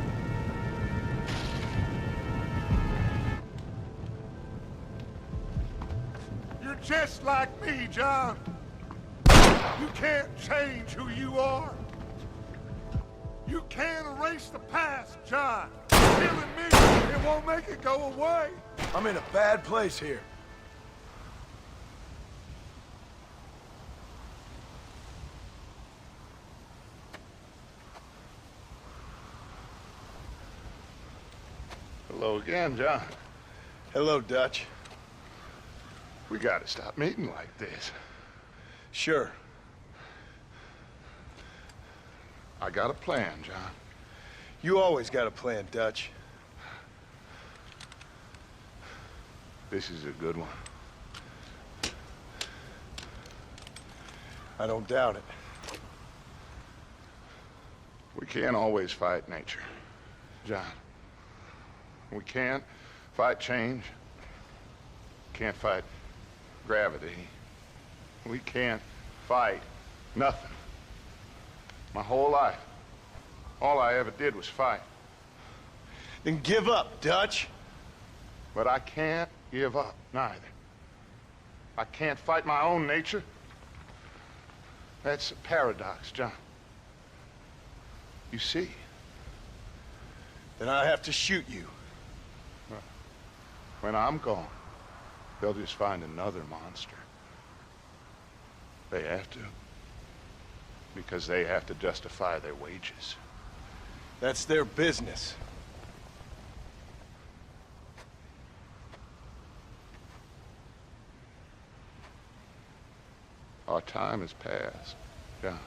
You're just like me, John. You can't change who you are. You can't erase the past, John. Killing me, it won't make it go away. I'm in a bad place here. Hello again, John. Hello, Dutch. We gotta stop meeting like this. Sure. I got a plan, John. You always got a plan, Dutch. This is a good one. I don't doubt it. We can't always fight nature, John. We can't fight change. Can't fight gravity. We can't fight nothing. My whole life, all I ever did was fight. Then give up, Dutch. But I can't give up, neither. I can't fight my own nature. That's a paradox, John. You see? Then I have to shoot you. When I'm gone, they'll just find another monster. They have to. Because they have to justify their wages. That's their business. Our time has passed, John.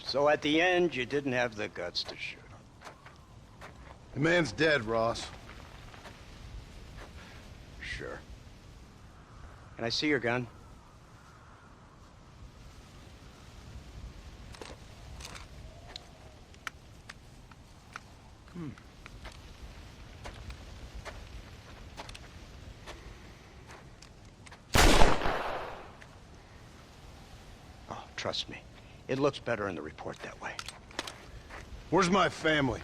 So at the end, you didn't have the guts to shoot him. The man's dead, Ross. Sure. Can I see your gun? Oh, trust me. It looks better in the report that way. Where's my family?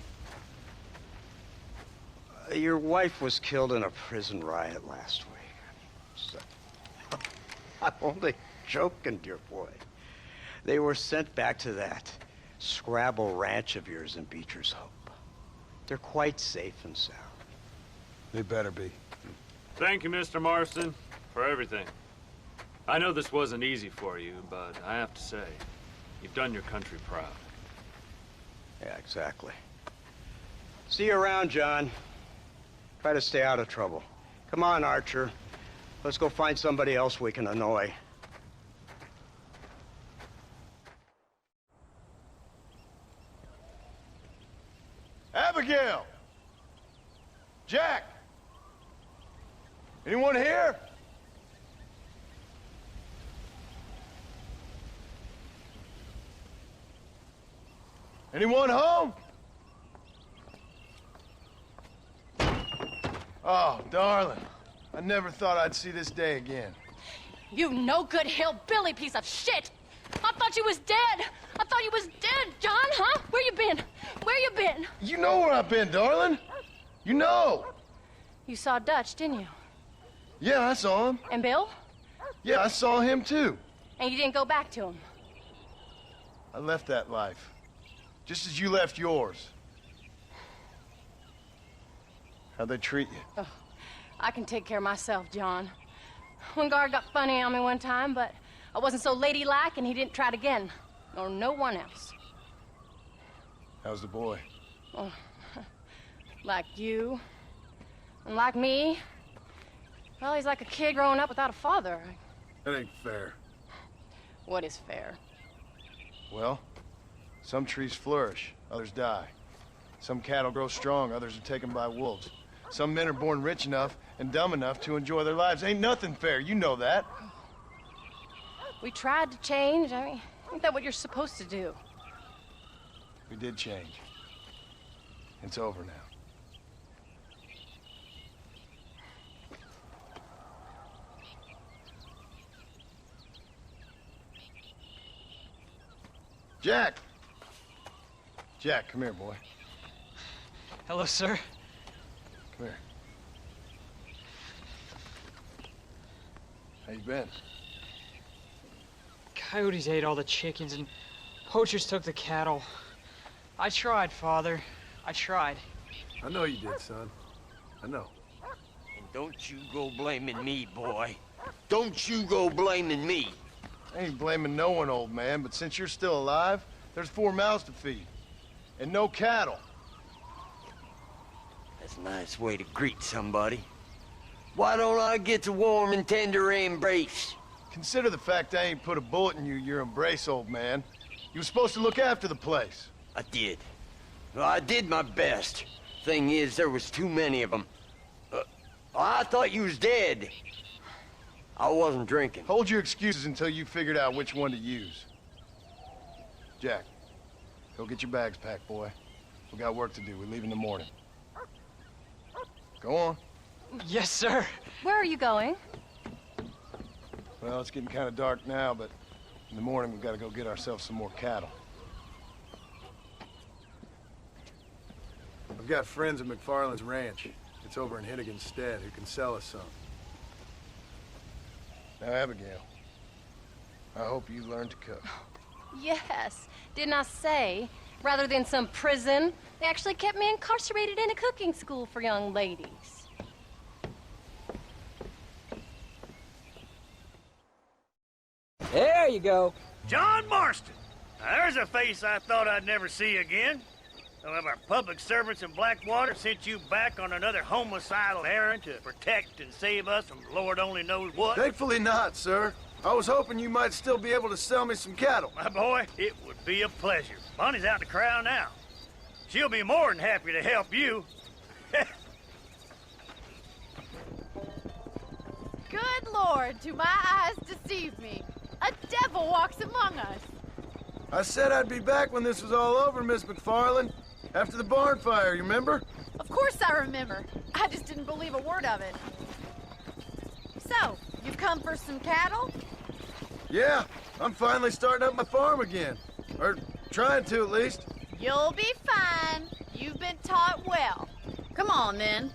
Your wife was killed in a prison riot last week. So, I'm only joking, dear boy. They were sent back to that Scrabble ranch of yours in Beecher's Hope. They're quite safe and sound. They better be. Thank you, Mr. Marston, for everything. I know this wasn't easy for you, but I have to say, you've done your country proud. Yeah, exactly. See you around, John. Try to stay out of trouble. Come on, Archer. Let's go find somebody else we can annoy. Abigail! Jack! Anyone here? Anyone home? Oh, darling. I never thought I'd see this day again. You no-good hillbilly piece of shit! I thought you was dead! I thought you was dead, John, huh? Where you been? Where you been? You know where I've been, darling. You know. You saw Dutch, didn't you? Yeah, I saw him. And Bill? Yeah, I saw him too. And you didn't go back to him? I left that life. Just as you left yours. How'd they treat you? Oh, I can take care of myself, John. One guard got funny on me one time, but I wasn't so ladylike and he didn't try it again. Nor no one else. How's the boy? Oh, like you. And like me. Well, he's like a kid growing up without a father. That ain't fair. What is fair? Well, some trees flourish, others die. Some cattle grow strong, others are taken by wolves. Some men are born rich enough and dumb enough to enjoy their lives. Ain't nothing fair, you know that. We tried to change. I mean, ain't that what you're supposed to do? We did change. It's over now. Jack! Jack, come here, boy. Hello, sir. Come here. How you been? Coyotes ate all the chickens and poachers took the cattle. I tried, Father. I tried. I know you did, son. I know. And don't you go blaming me, boy. Don't you go blaming me. I ain't blaming no one, old man, but since you're still alive, there's 4 mouths to feed. And no cattle. That's a nice way to greet somebody. Why don't I get a warm and tender embrace? Consider the fact I ain't put a bullet in your embrace, old man. You were supposed to look after the place. I did. Well, I did my best. Thing is, there was too many of them. I thought you was dead. I wasn't drinking. Hold your excuses until you figured out which one to use. Jack, go get your bags packed, boy. We got work to do. We leave in the morning. Go on. Yes, sir. Where are you going? Well, it's getting kind of dark now, but in the morning we've got to go get ourselves some more cattle. I've got friends at McFarland's ranch. It's over in Hinnigan's stead who can sell us some. Now, Abigail, I hope you learn to cook. Yes. Didn't I say, rather than some prison, they actually kept me incarcerated in a cooking school for young ladies. There you go. John Marston. Now, there's a face I thought I'd never see again. Some of our public servants in Blackwater sent you back on another homicidal errand to protect and save us from Lord only knows what. Thankfully not, sir. I was hoping you might still be able to sell me some cattle. My boy, it would be a pleasure. Bonnie's out in the crowd now. She'll be more than happy to help you. Good Lord, do my eyes deceive me? A devil walks among us. I said I'd be back when this was all over, Miss McFarland. After the barn fire, you remember? Of course I remember. I just didn't believe a word of it. So, you've come for some cattle? Yeah, I'm finally starting up my farm again. Or trying to, at least. You'll be fine. You've been taught well. Come on, then.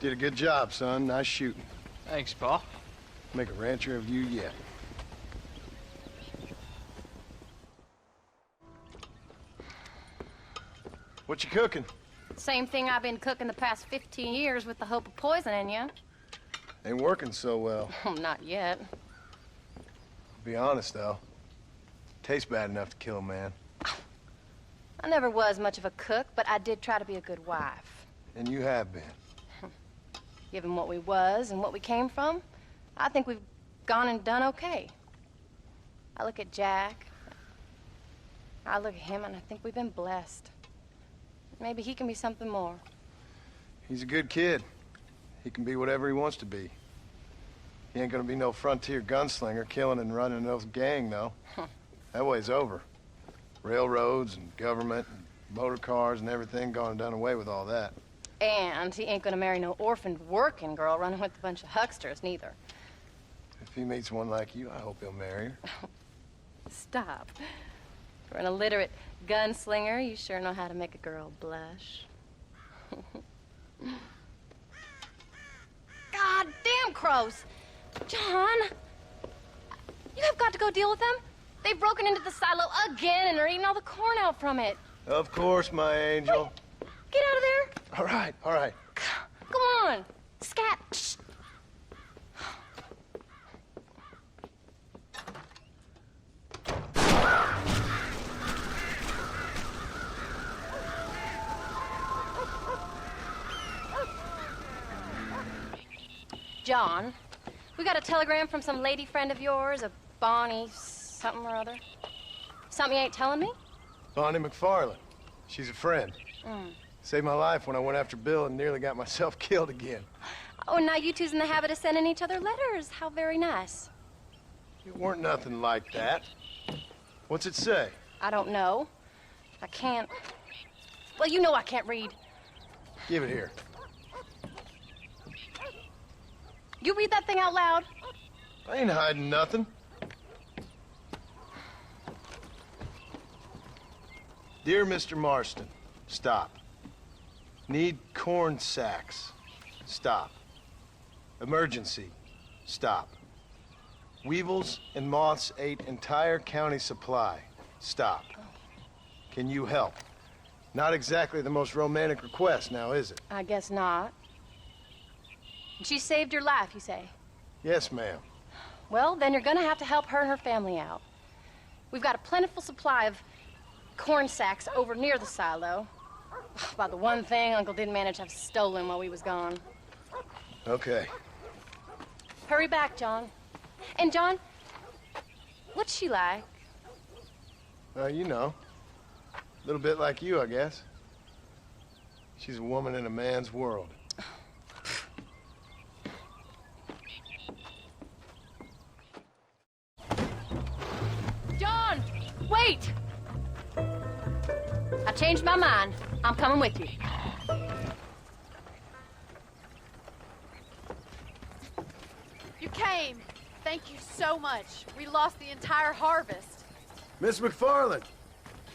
Did a good job, son. Nice shooting. Thanks, Pa. Make a rancher of you yet. What you cooking? Same thing I've been cooking the past 15 years with the hope of poisoning you. Ain't working so well. Not yet. Be honest, though. Tastes bad enough to kill a man. I never was much of a cook, but I did try to be a good wife. And you have been. Given what we was and what we came from, I think we've gone and done okay. I look at Jack, I look at him, and I think we've been blessed. Maybe he can be something more. He's a good kid. He can be whatever he wants to be. He ain't gonna be no frontier gunslinger killing and running no gang, though. That way's over. Railroads and government and motor cars and everything gone and done away with all that. And he ain't gonna marry no orphaned working girl running with a bunch of hucksters, neither. If he meets one like you, I hope he'll marry her. Stop. For an illiterate gunslinger, you sure know how to make a girl blush. God damn crows! John! You have got to go deal with them. They've broken into the silo again and are eating all the corn out from it. Of course, my angel. Wait. Get out of there! All right, all right. Come on! Scat! Shh. John, we got a telegram from some lady friend of yours, a Bonnie something or other. Something you ain't telling me? Bonnie McFarland. She's a friend. Mm. Saved my life when I went after Bill and nearly got myself killed again. Oh, now you two's in the habit of sending each other letters. How very nice. It weren't nothing like that. What's it say? I don't know. I can't. Well, you know I can't read. Give it here. You read that thing out loud? I ain't hiding nothing. Dear Mr. Marston, stop. Need corn sacks. Stop. Emergency. Stop. Weevils and moths ate entire county supply. Stop. Can you help? Not exactly the most romantic request now, is it? I guess not. She saved your life, you say? Yes, ma'am. Well, then you're gonna have to help her and her family out. We've got a plentiful supply of corn sacks over near the silo. About the one thing Uncle didn't manage to have stolen while we was gone. Okay. Hurry back, John. And John, what's she like? You know. A little bit like you, I guess. She's a woman in a man's world. John, wait! I changed my mind. I'm coming with you. You came. Thank you so much. We lost the entire harvest. Miss McFarland,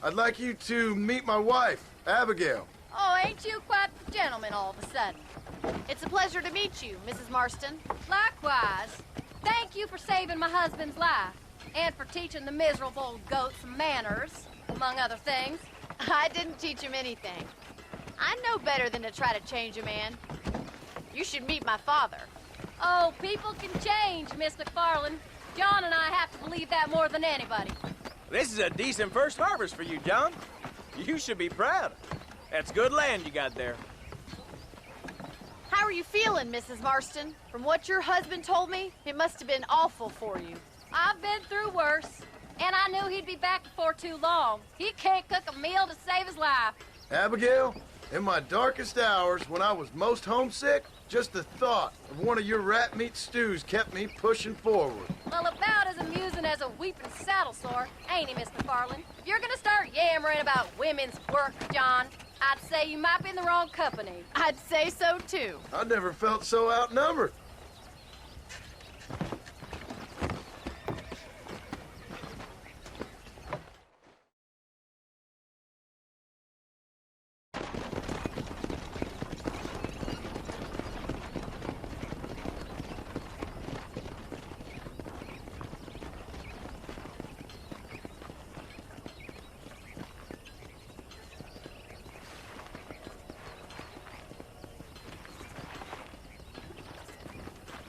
I'd like you to meet my wife, Abigail. Oh, ain't you quite the gentleman all of a sudden? It's a pleasure to meet you, Mrs. Marston. Likewise. Thank you for saving my husband's life. And for teaching the miserable goat some manners, among other things. I didn't teach him anything. I know better than to try to change a man. You should meet my father. Oh, people can change, Miss McFarland. John and I have to believe that more than anybody. This is a decent first harvest for you, John. You should be proud. That's good land you got there. How are you feeling, Mrs. Marston? From what your husband told me, it must have been awful for you. I've been through worse, and I knew he'd be back before too long. He can't cook a meal to save his life. Abigail, in my darkest hours, when I was most homesick, just the thought of one of your rat meat stews kept me pushing forward. Well, about as amusing as a weeping saddle sore, ain't he, Miss McFarland? If you're gonna start yammering about women's work, John, I'd say you might be in the wrong company. I'd say so, too. I never felt so outnumbered.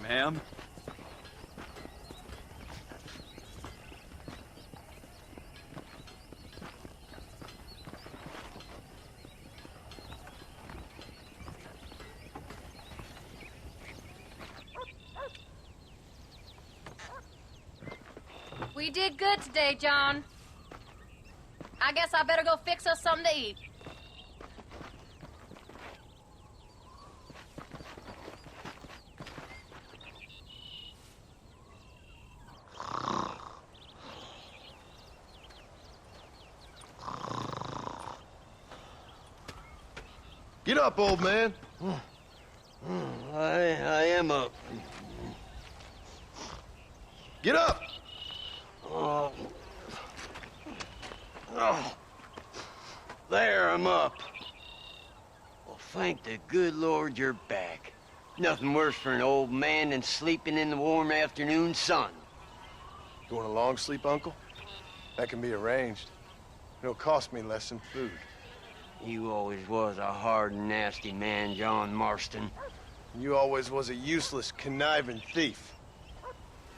Ma'am? We did good today, John. I guess I better go fix us something to eat. Get up, old man. I am up. Get up! Oh. There, I'm up. Well, thank the good Lord you're back. Nothing worse for an old man than sleeping in the warm afternoon sun. You want a long sleep, Uncle? That can be arranged. It'll cost me less than food. You always was a hard and nasty man, John Marston. You always was a useless, conniving thief.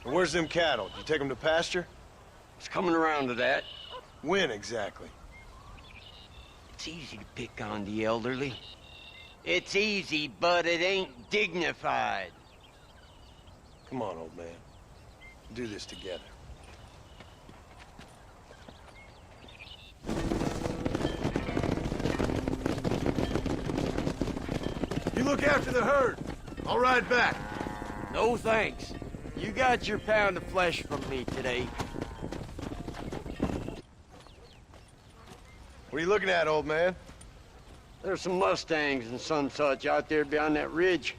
And where's them cattle? Did you take them to pasture? It's coming around to that. When exactly? It's easy to pick on the elderly. It's easy, but it ain't dignified. Come on, old man. We'll do this together. You look after the herd. I'll ride back. No thanks. You got your pound of flesh from me today. What are you looking at, old man? There's some Mustangs and some such out there beyond that ridge.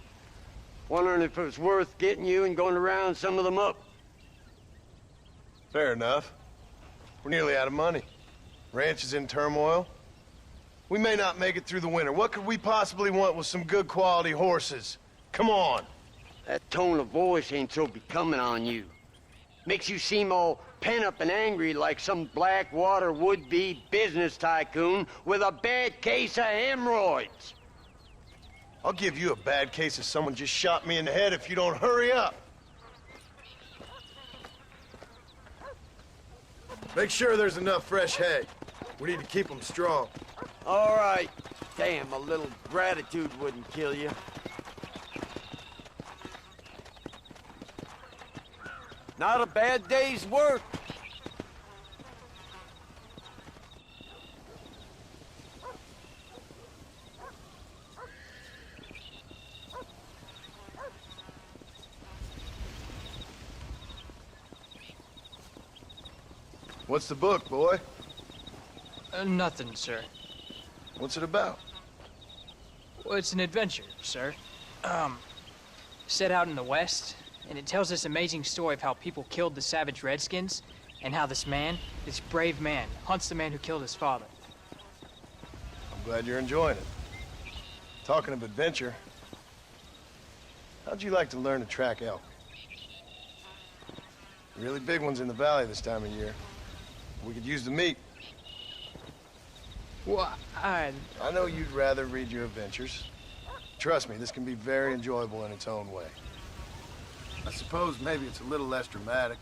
Wondering if it was worth getting you and going to round some of them up. Fair enough. We're nearly out of money. Ranch is in turmoil. We may not make it through the winter. What could we possibly want with some good quality horses? Come on. That tone of voice ain't so becoming on you. Makes you seem all pent up and angry like some Blackwater would-be business tycoon with a bad case of hemorrhoids. I'll give you a bad case of someone just shot me in the head if you don't hurry up. Make sure there's enough fresh hay. We need to keep them strong. All right. Damn, a little gratitude wouldn't kill you. Not a bad day's work. What's the book, boy? Nothing, sir. What's it about? Well, it's an adventure, sir. Set out in the West, and it tells this amazing story of how people killed the savage Redskins, and how this man, this brave man, hunts the man who killed his father. I'm glad you're enjoying it. Talking of adventure, how'd you like to learn to track elk? Really big ones in the valley this time of year. We could use the meat. Well, I know you'd rather read your adventures. Trust me, this can be very enjoyable in its own way. I suppose maybe it's a little less dramatic.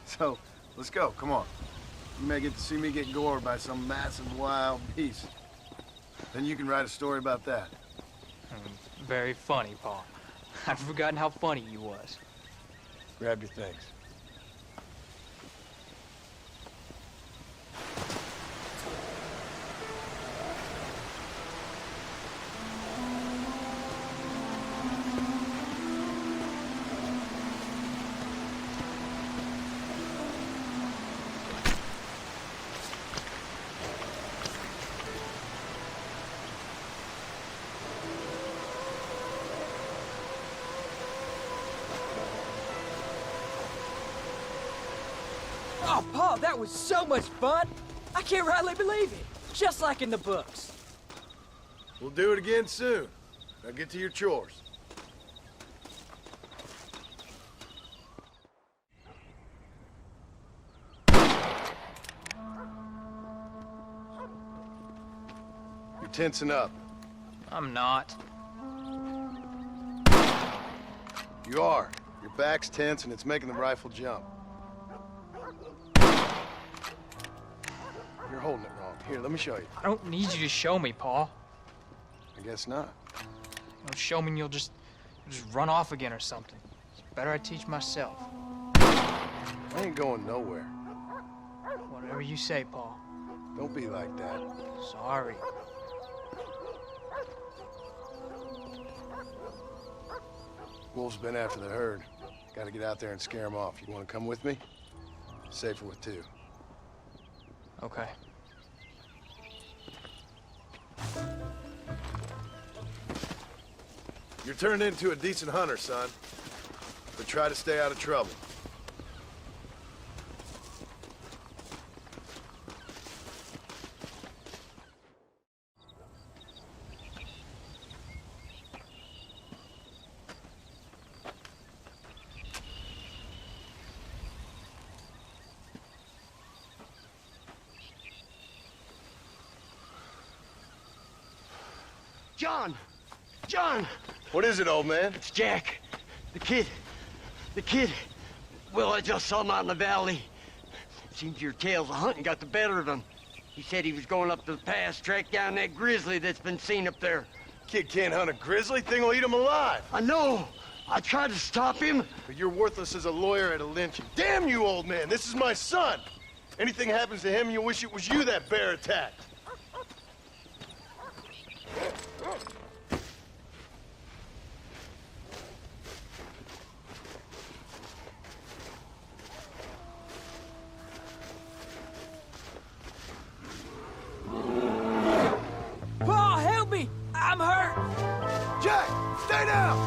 So, let's go, come on. You may get to see me get gored by some massive wild beast. Then you can write a story about that. Very funny, Paul. I've forgotten how funny you was. Grab your things. Oh, Paul, that was so much fun! I can't rightly believe it. Just like in the books. We'll do it again soon. Now get to your chores. You're tensing up. I'm not. You are. Your back's tense and it's making the rifle jump. You're holding it wrong. Here, let me show you. I don't need you to show me, Paul. I guess not. Don't show me and you'll just run off again or something. It's better I teach myself. I ain't going nowhere. Whatever you say, Paul. Don't be like that. Sorry. Wolf's been after the herd. Gotta get out there and scare them off. You wanna come with me? Safer with two. Okay. You're turned into a decent hunter, son. But try to stay out of trouble. John! John! What is it, old man? It's Jack. The kid. The kid. Well, I just saw him out in the valley. Seems your tales of hunting got the better of him. He said he was going up to the pass, track down that grizzly that's been seen up there. Kid can't hunt a grizzly. Thing will eat him alive. I know. I tried to stop him. But you're worthless as a lawyer at a lynching. Damn you, old man. This is my son. Anything happens to him, you'll wish it was you that bear attacked. Paul, help me! I'm hurt! Jack, stay down!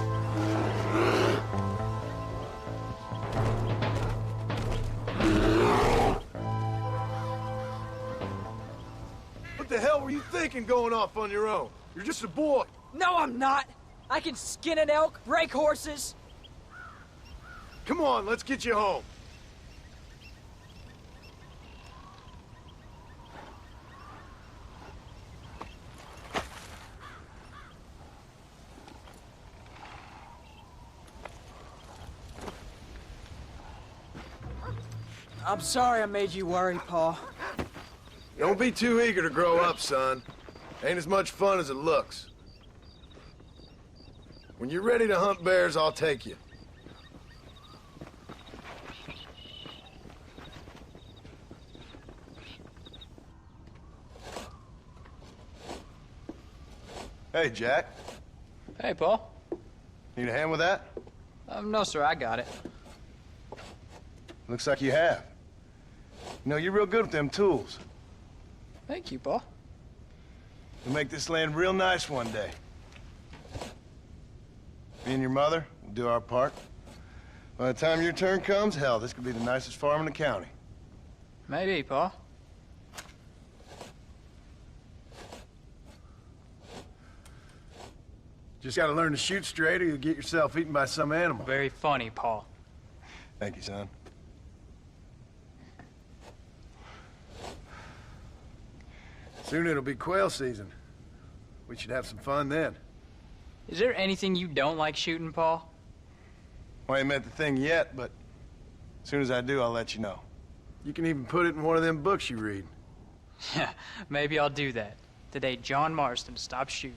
What the hell were you thinking going off on your own? You're just a boy. No, I'm not! I can skin an elk, break horses. Come on, let's get you home. I'm sorry I made you worry, Paul. Don't be too eager to grow up, son. Ain't as much fun as it looks. When you're ready to hunt bears, I'll take you. Hey, Jack. Hey, Paul. Need a hand with that? No, sir, I got it. Looks like you have. You know, you're real good with them tools. Thank you, Paul. You'll make this land real nice one day. Me and your mother will do our part. By the time your turn comes, hell, this could be the nicest farm in the county. Maybe, Paul. Just gotta learn to shoot straight or you'll get yourself eaten by some animal. Very funny, Paul. Thank you, son. Soon it'll be quail season. We should have some fun then. Is there anything you don't like shooting, Paul? Well, I ain't met the thing yet, but as soon as I do, I'll let you know. You can even put it in one of them books you read. Yeah, maybe I'll do that. The day John Marston stops shooting.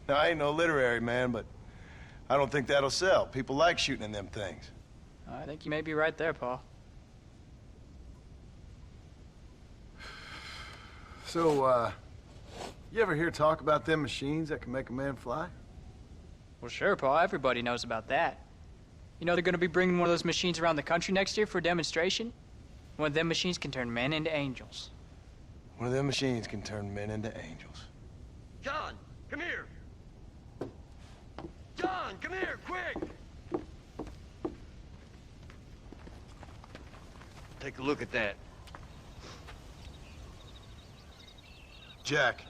Now, I ain't no literary man, but I don't think that'll sell. People like shooting in them things. I think you may be right there, Paul. So, you ever hear talk about them machines that can make a man fly? Well, sure, Paul. Everybody knows about that. You know they're going to be bringing one of those machines around the country next year for a demonstration? One of them machines can turn men into angels. One of them machines can turn men into angels. John, come here. John, come here, quick. Take a look at that. Jack,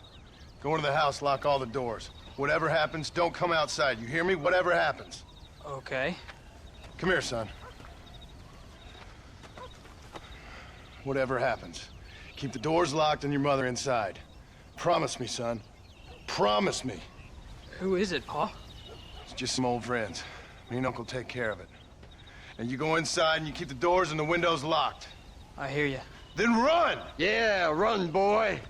go into the house, lock all the doors. Whatever happens, don't come outside. You hear me? Whatever happens. Okay. Come here, son. Whatever happens, keep the doors locked and your mother inside. Promise me, son. Promise me. Who is it, Paul? It's just some old friends. Me and Uncle take care of it. And you go inside and you keep the doors and the windows locked. I hear you. Then run! Yeah, run, boy.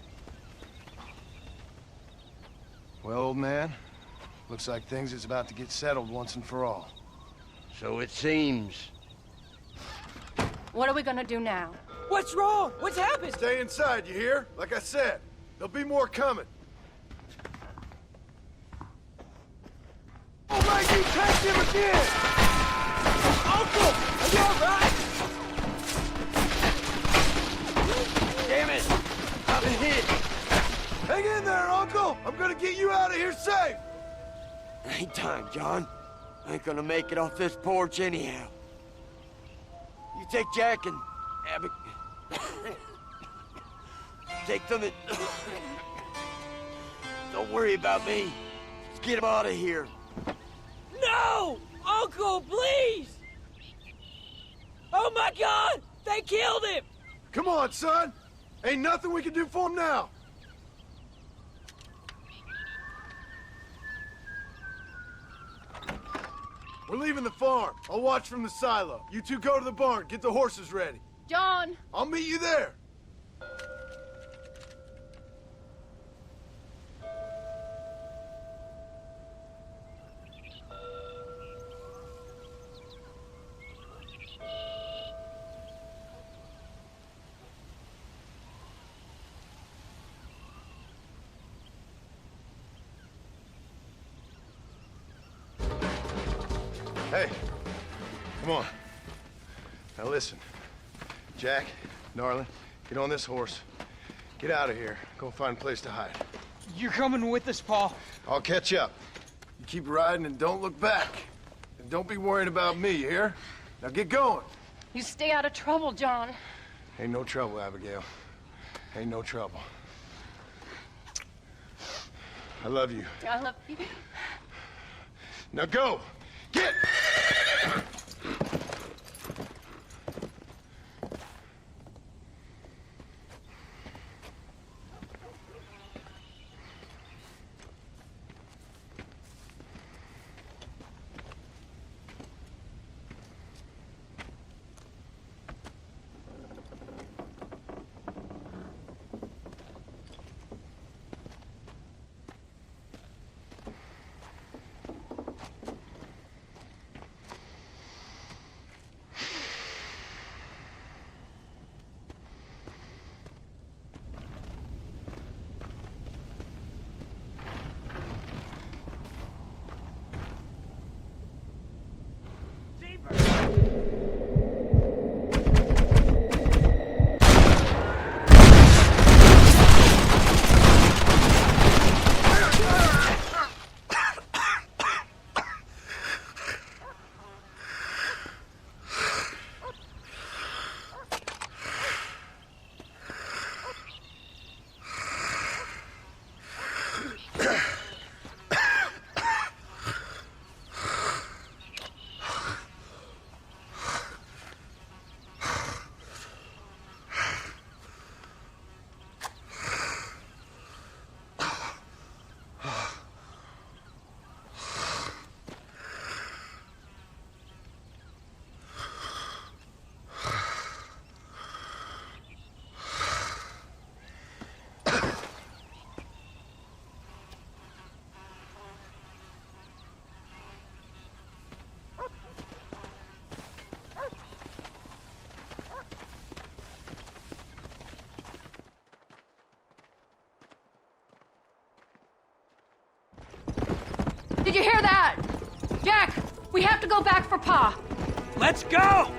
Well, old man, looks like things is about to get settled once and for all. So it seems. What are we gonna do now? What's wrong? What's happened? Stay inside, you hear? Like I said, there'll be more coming. Oh, man, you attacked him again! Uncle! Are you alright? Damn it! I've been hit. Hang in there, Uncle! I'm gonna get you out of here safe! Ain't time, John. I ain't gonna make it off this porch anyhow. You take Jack and Abby. Take them and... Don't worry about me. Let's get him out of here. No! Uncle, please! Oh my God! They killed him! Come on, son! Ain't nothing we can do for him now! We're leaving the farm. I'll watch from the silo. You two go to the barn, get the horses ready. John! I'll meet you there. Hey, come on. Now listen. Jack, darling, get on this horse. Get out of here. Go find a place to hide. You're coming with us, Paul. I'll catch up. You keep riding and don't look back. And don't be worrying about me, you hear? Now get going. You stay out of trouble, John. Ain't no trouble, Abigail. Ain't no trouble. I love you. I love you. Now go! Get! you hear that? Jack, we have to go back for Pa. Let's go!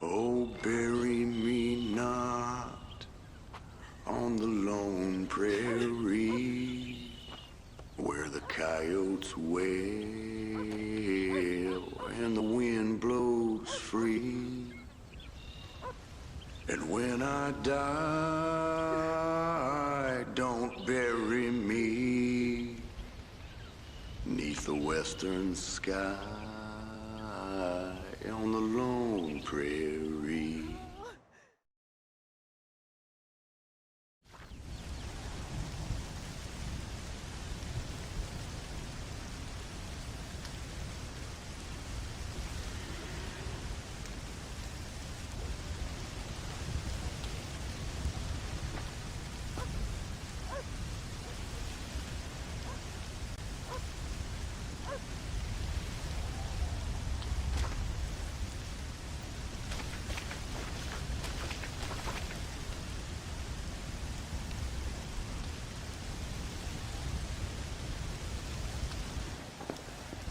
Oh, bury me not on the lone prairie where the coyotes wail and the wind blows free. And when I die, don't bury me 'neath the western sky on the lone prairie.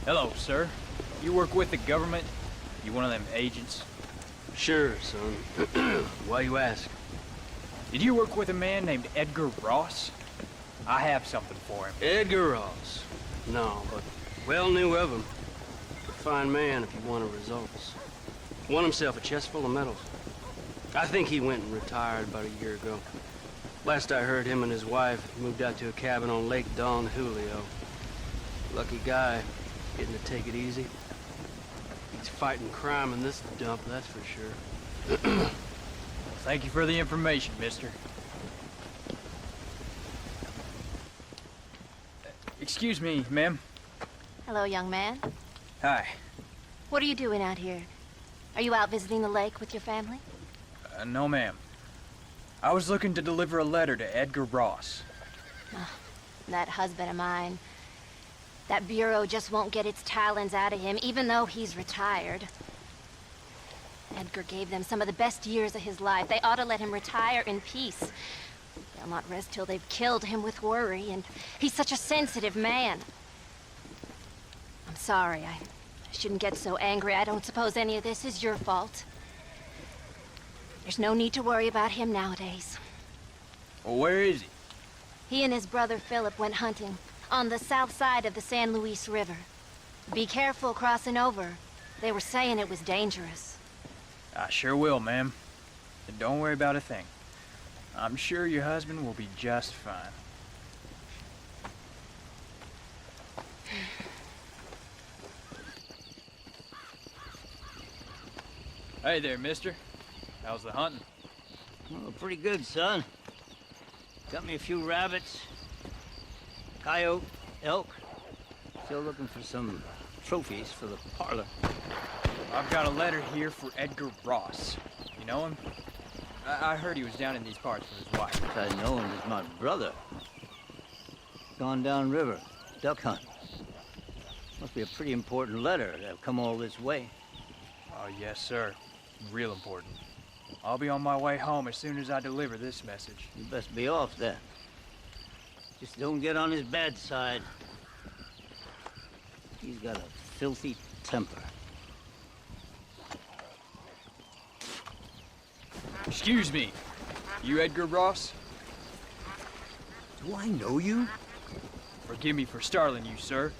Hello, sir. You work with the government? You one of them agents? Sure, son. Why you ask? Did you work with a man named Edgar Ross? I have something for him. Edgar Ross? No, but well knew of him. A fine man if you wanted results. Won himself a chest full of medals. I think he went and retired about a year ago. Last I heard, him and his wife moved out to a cabin on Lake Don Julio. Lucky guy. Getting to take it easy. He's fighting crime in this dump, that's for sure. Thank you for the information, mister. Excuse me, ma'am. Hello, young man. Hi. What are you doing out here? Are you out visiting the lake with your family? No, ma'am. I was looking to deliver a letter to Edgar Ross. Oh, that husband of mine. That bureau just won't get its talons out of him, even though he's retired. Edgar gave them some of the best years of his life. They ought to let him retire in peace. They'll not rest till they've killed him with worry, and he's such a sensitive man. I'm sorry, I shouldn't get so angry. I don't suppose any of this is your fault. There's no need to worry about him nowadays. Well, where is he? He and his brother Philip went hunting on the south side of the San Luis River. Be careful crossing over. They were saying it was dangerous. I sure will, ma'am. And don't worry about a thing. I'm sure your husband will be just fine. Hey there, mister. How's the hunting? Oh, pretty good, son. Got me a few rabbits, coyote, elk. Still looking for some trophies for the parlor. I've got a letter here for Edgar Ross. You know him? I heard he was down in these parts with his wife. I know him as my brother. Gone down river, duck hunt. Must be a pretty important letter to have come all this way. Oh, yes, sir. Real important. I'll be on my way home as soon as I deliver this message. You best be off then. Just don't get on his bad side. He's got a filthy temper. Excuse me. You Edgar Ross? Do I know you? Forgive me for startling you, sir.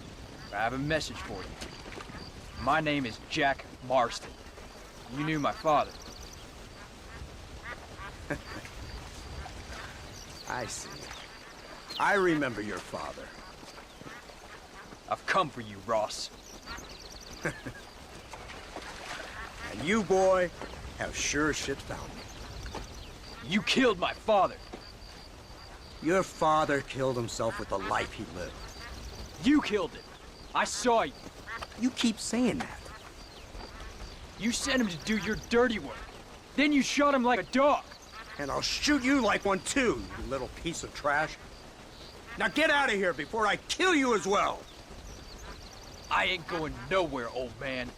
I have a message for you. My name is Jack Marston. You knew my father. I see. I remember your father. I've come for you, Ross. And you, boy, have sure as shit found me. You killed my father. Your father killed himself with the life he lived. You killed him. I saw you. You keep saying that. You sent him to do your dirty work. Then you shot him like a dog. And I'll shoot you like one too, you little piece of trash. Now get out of here before I kill you as well. I ain't going nowhere, old man.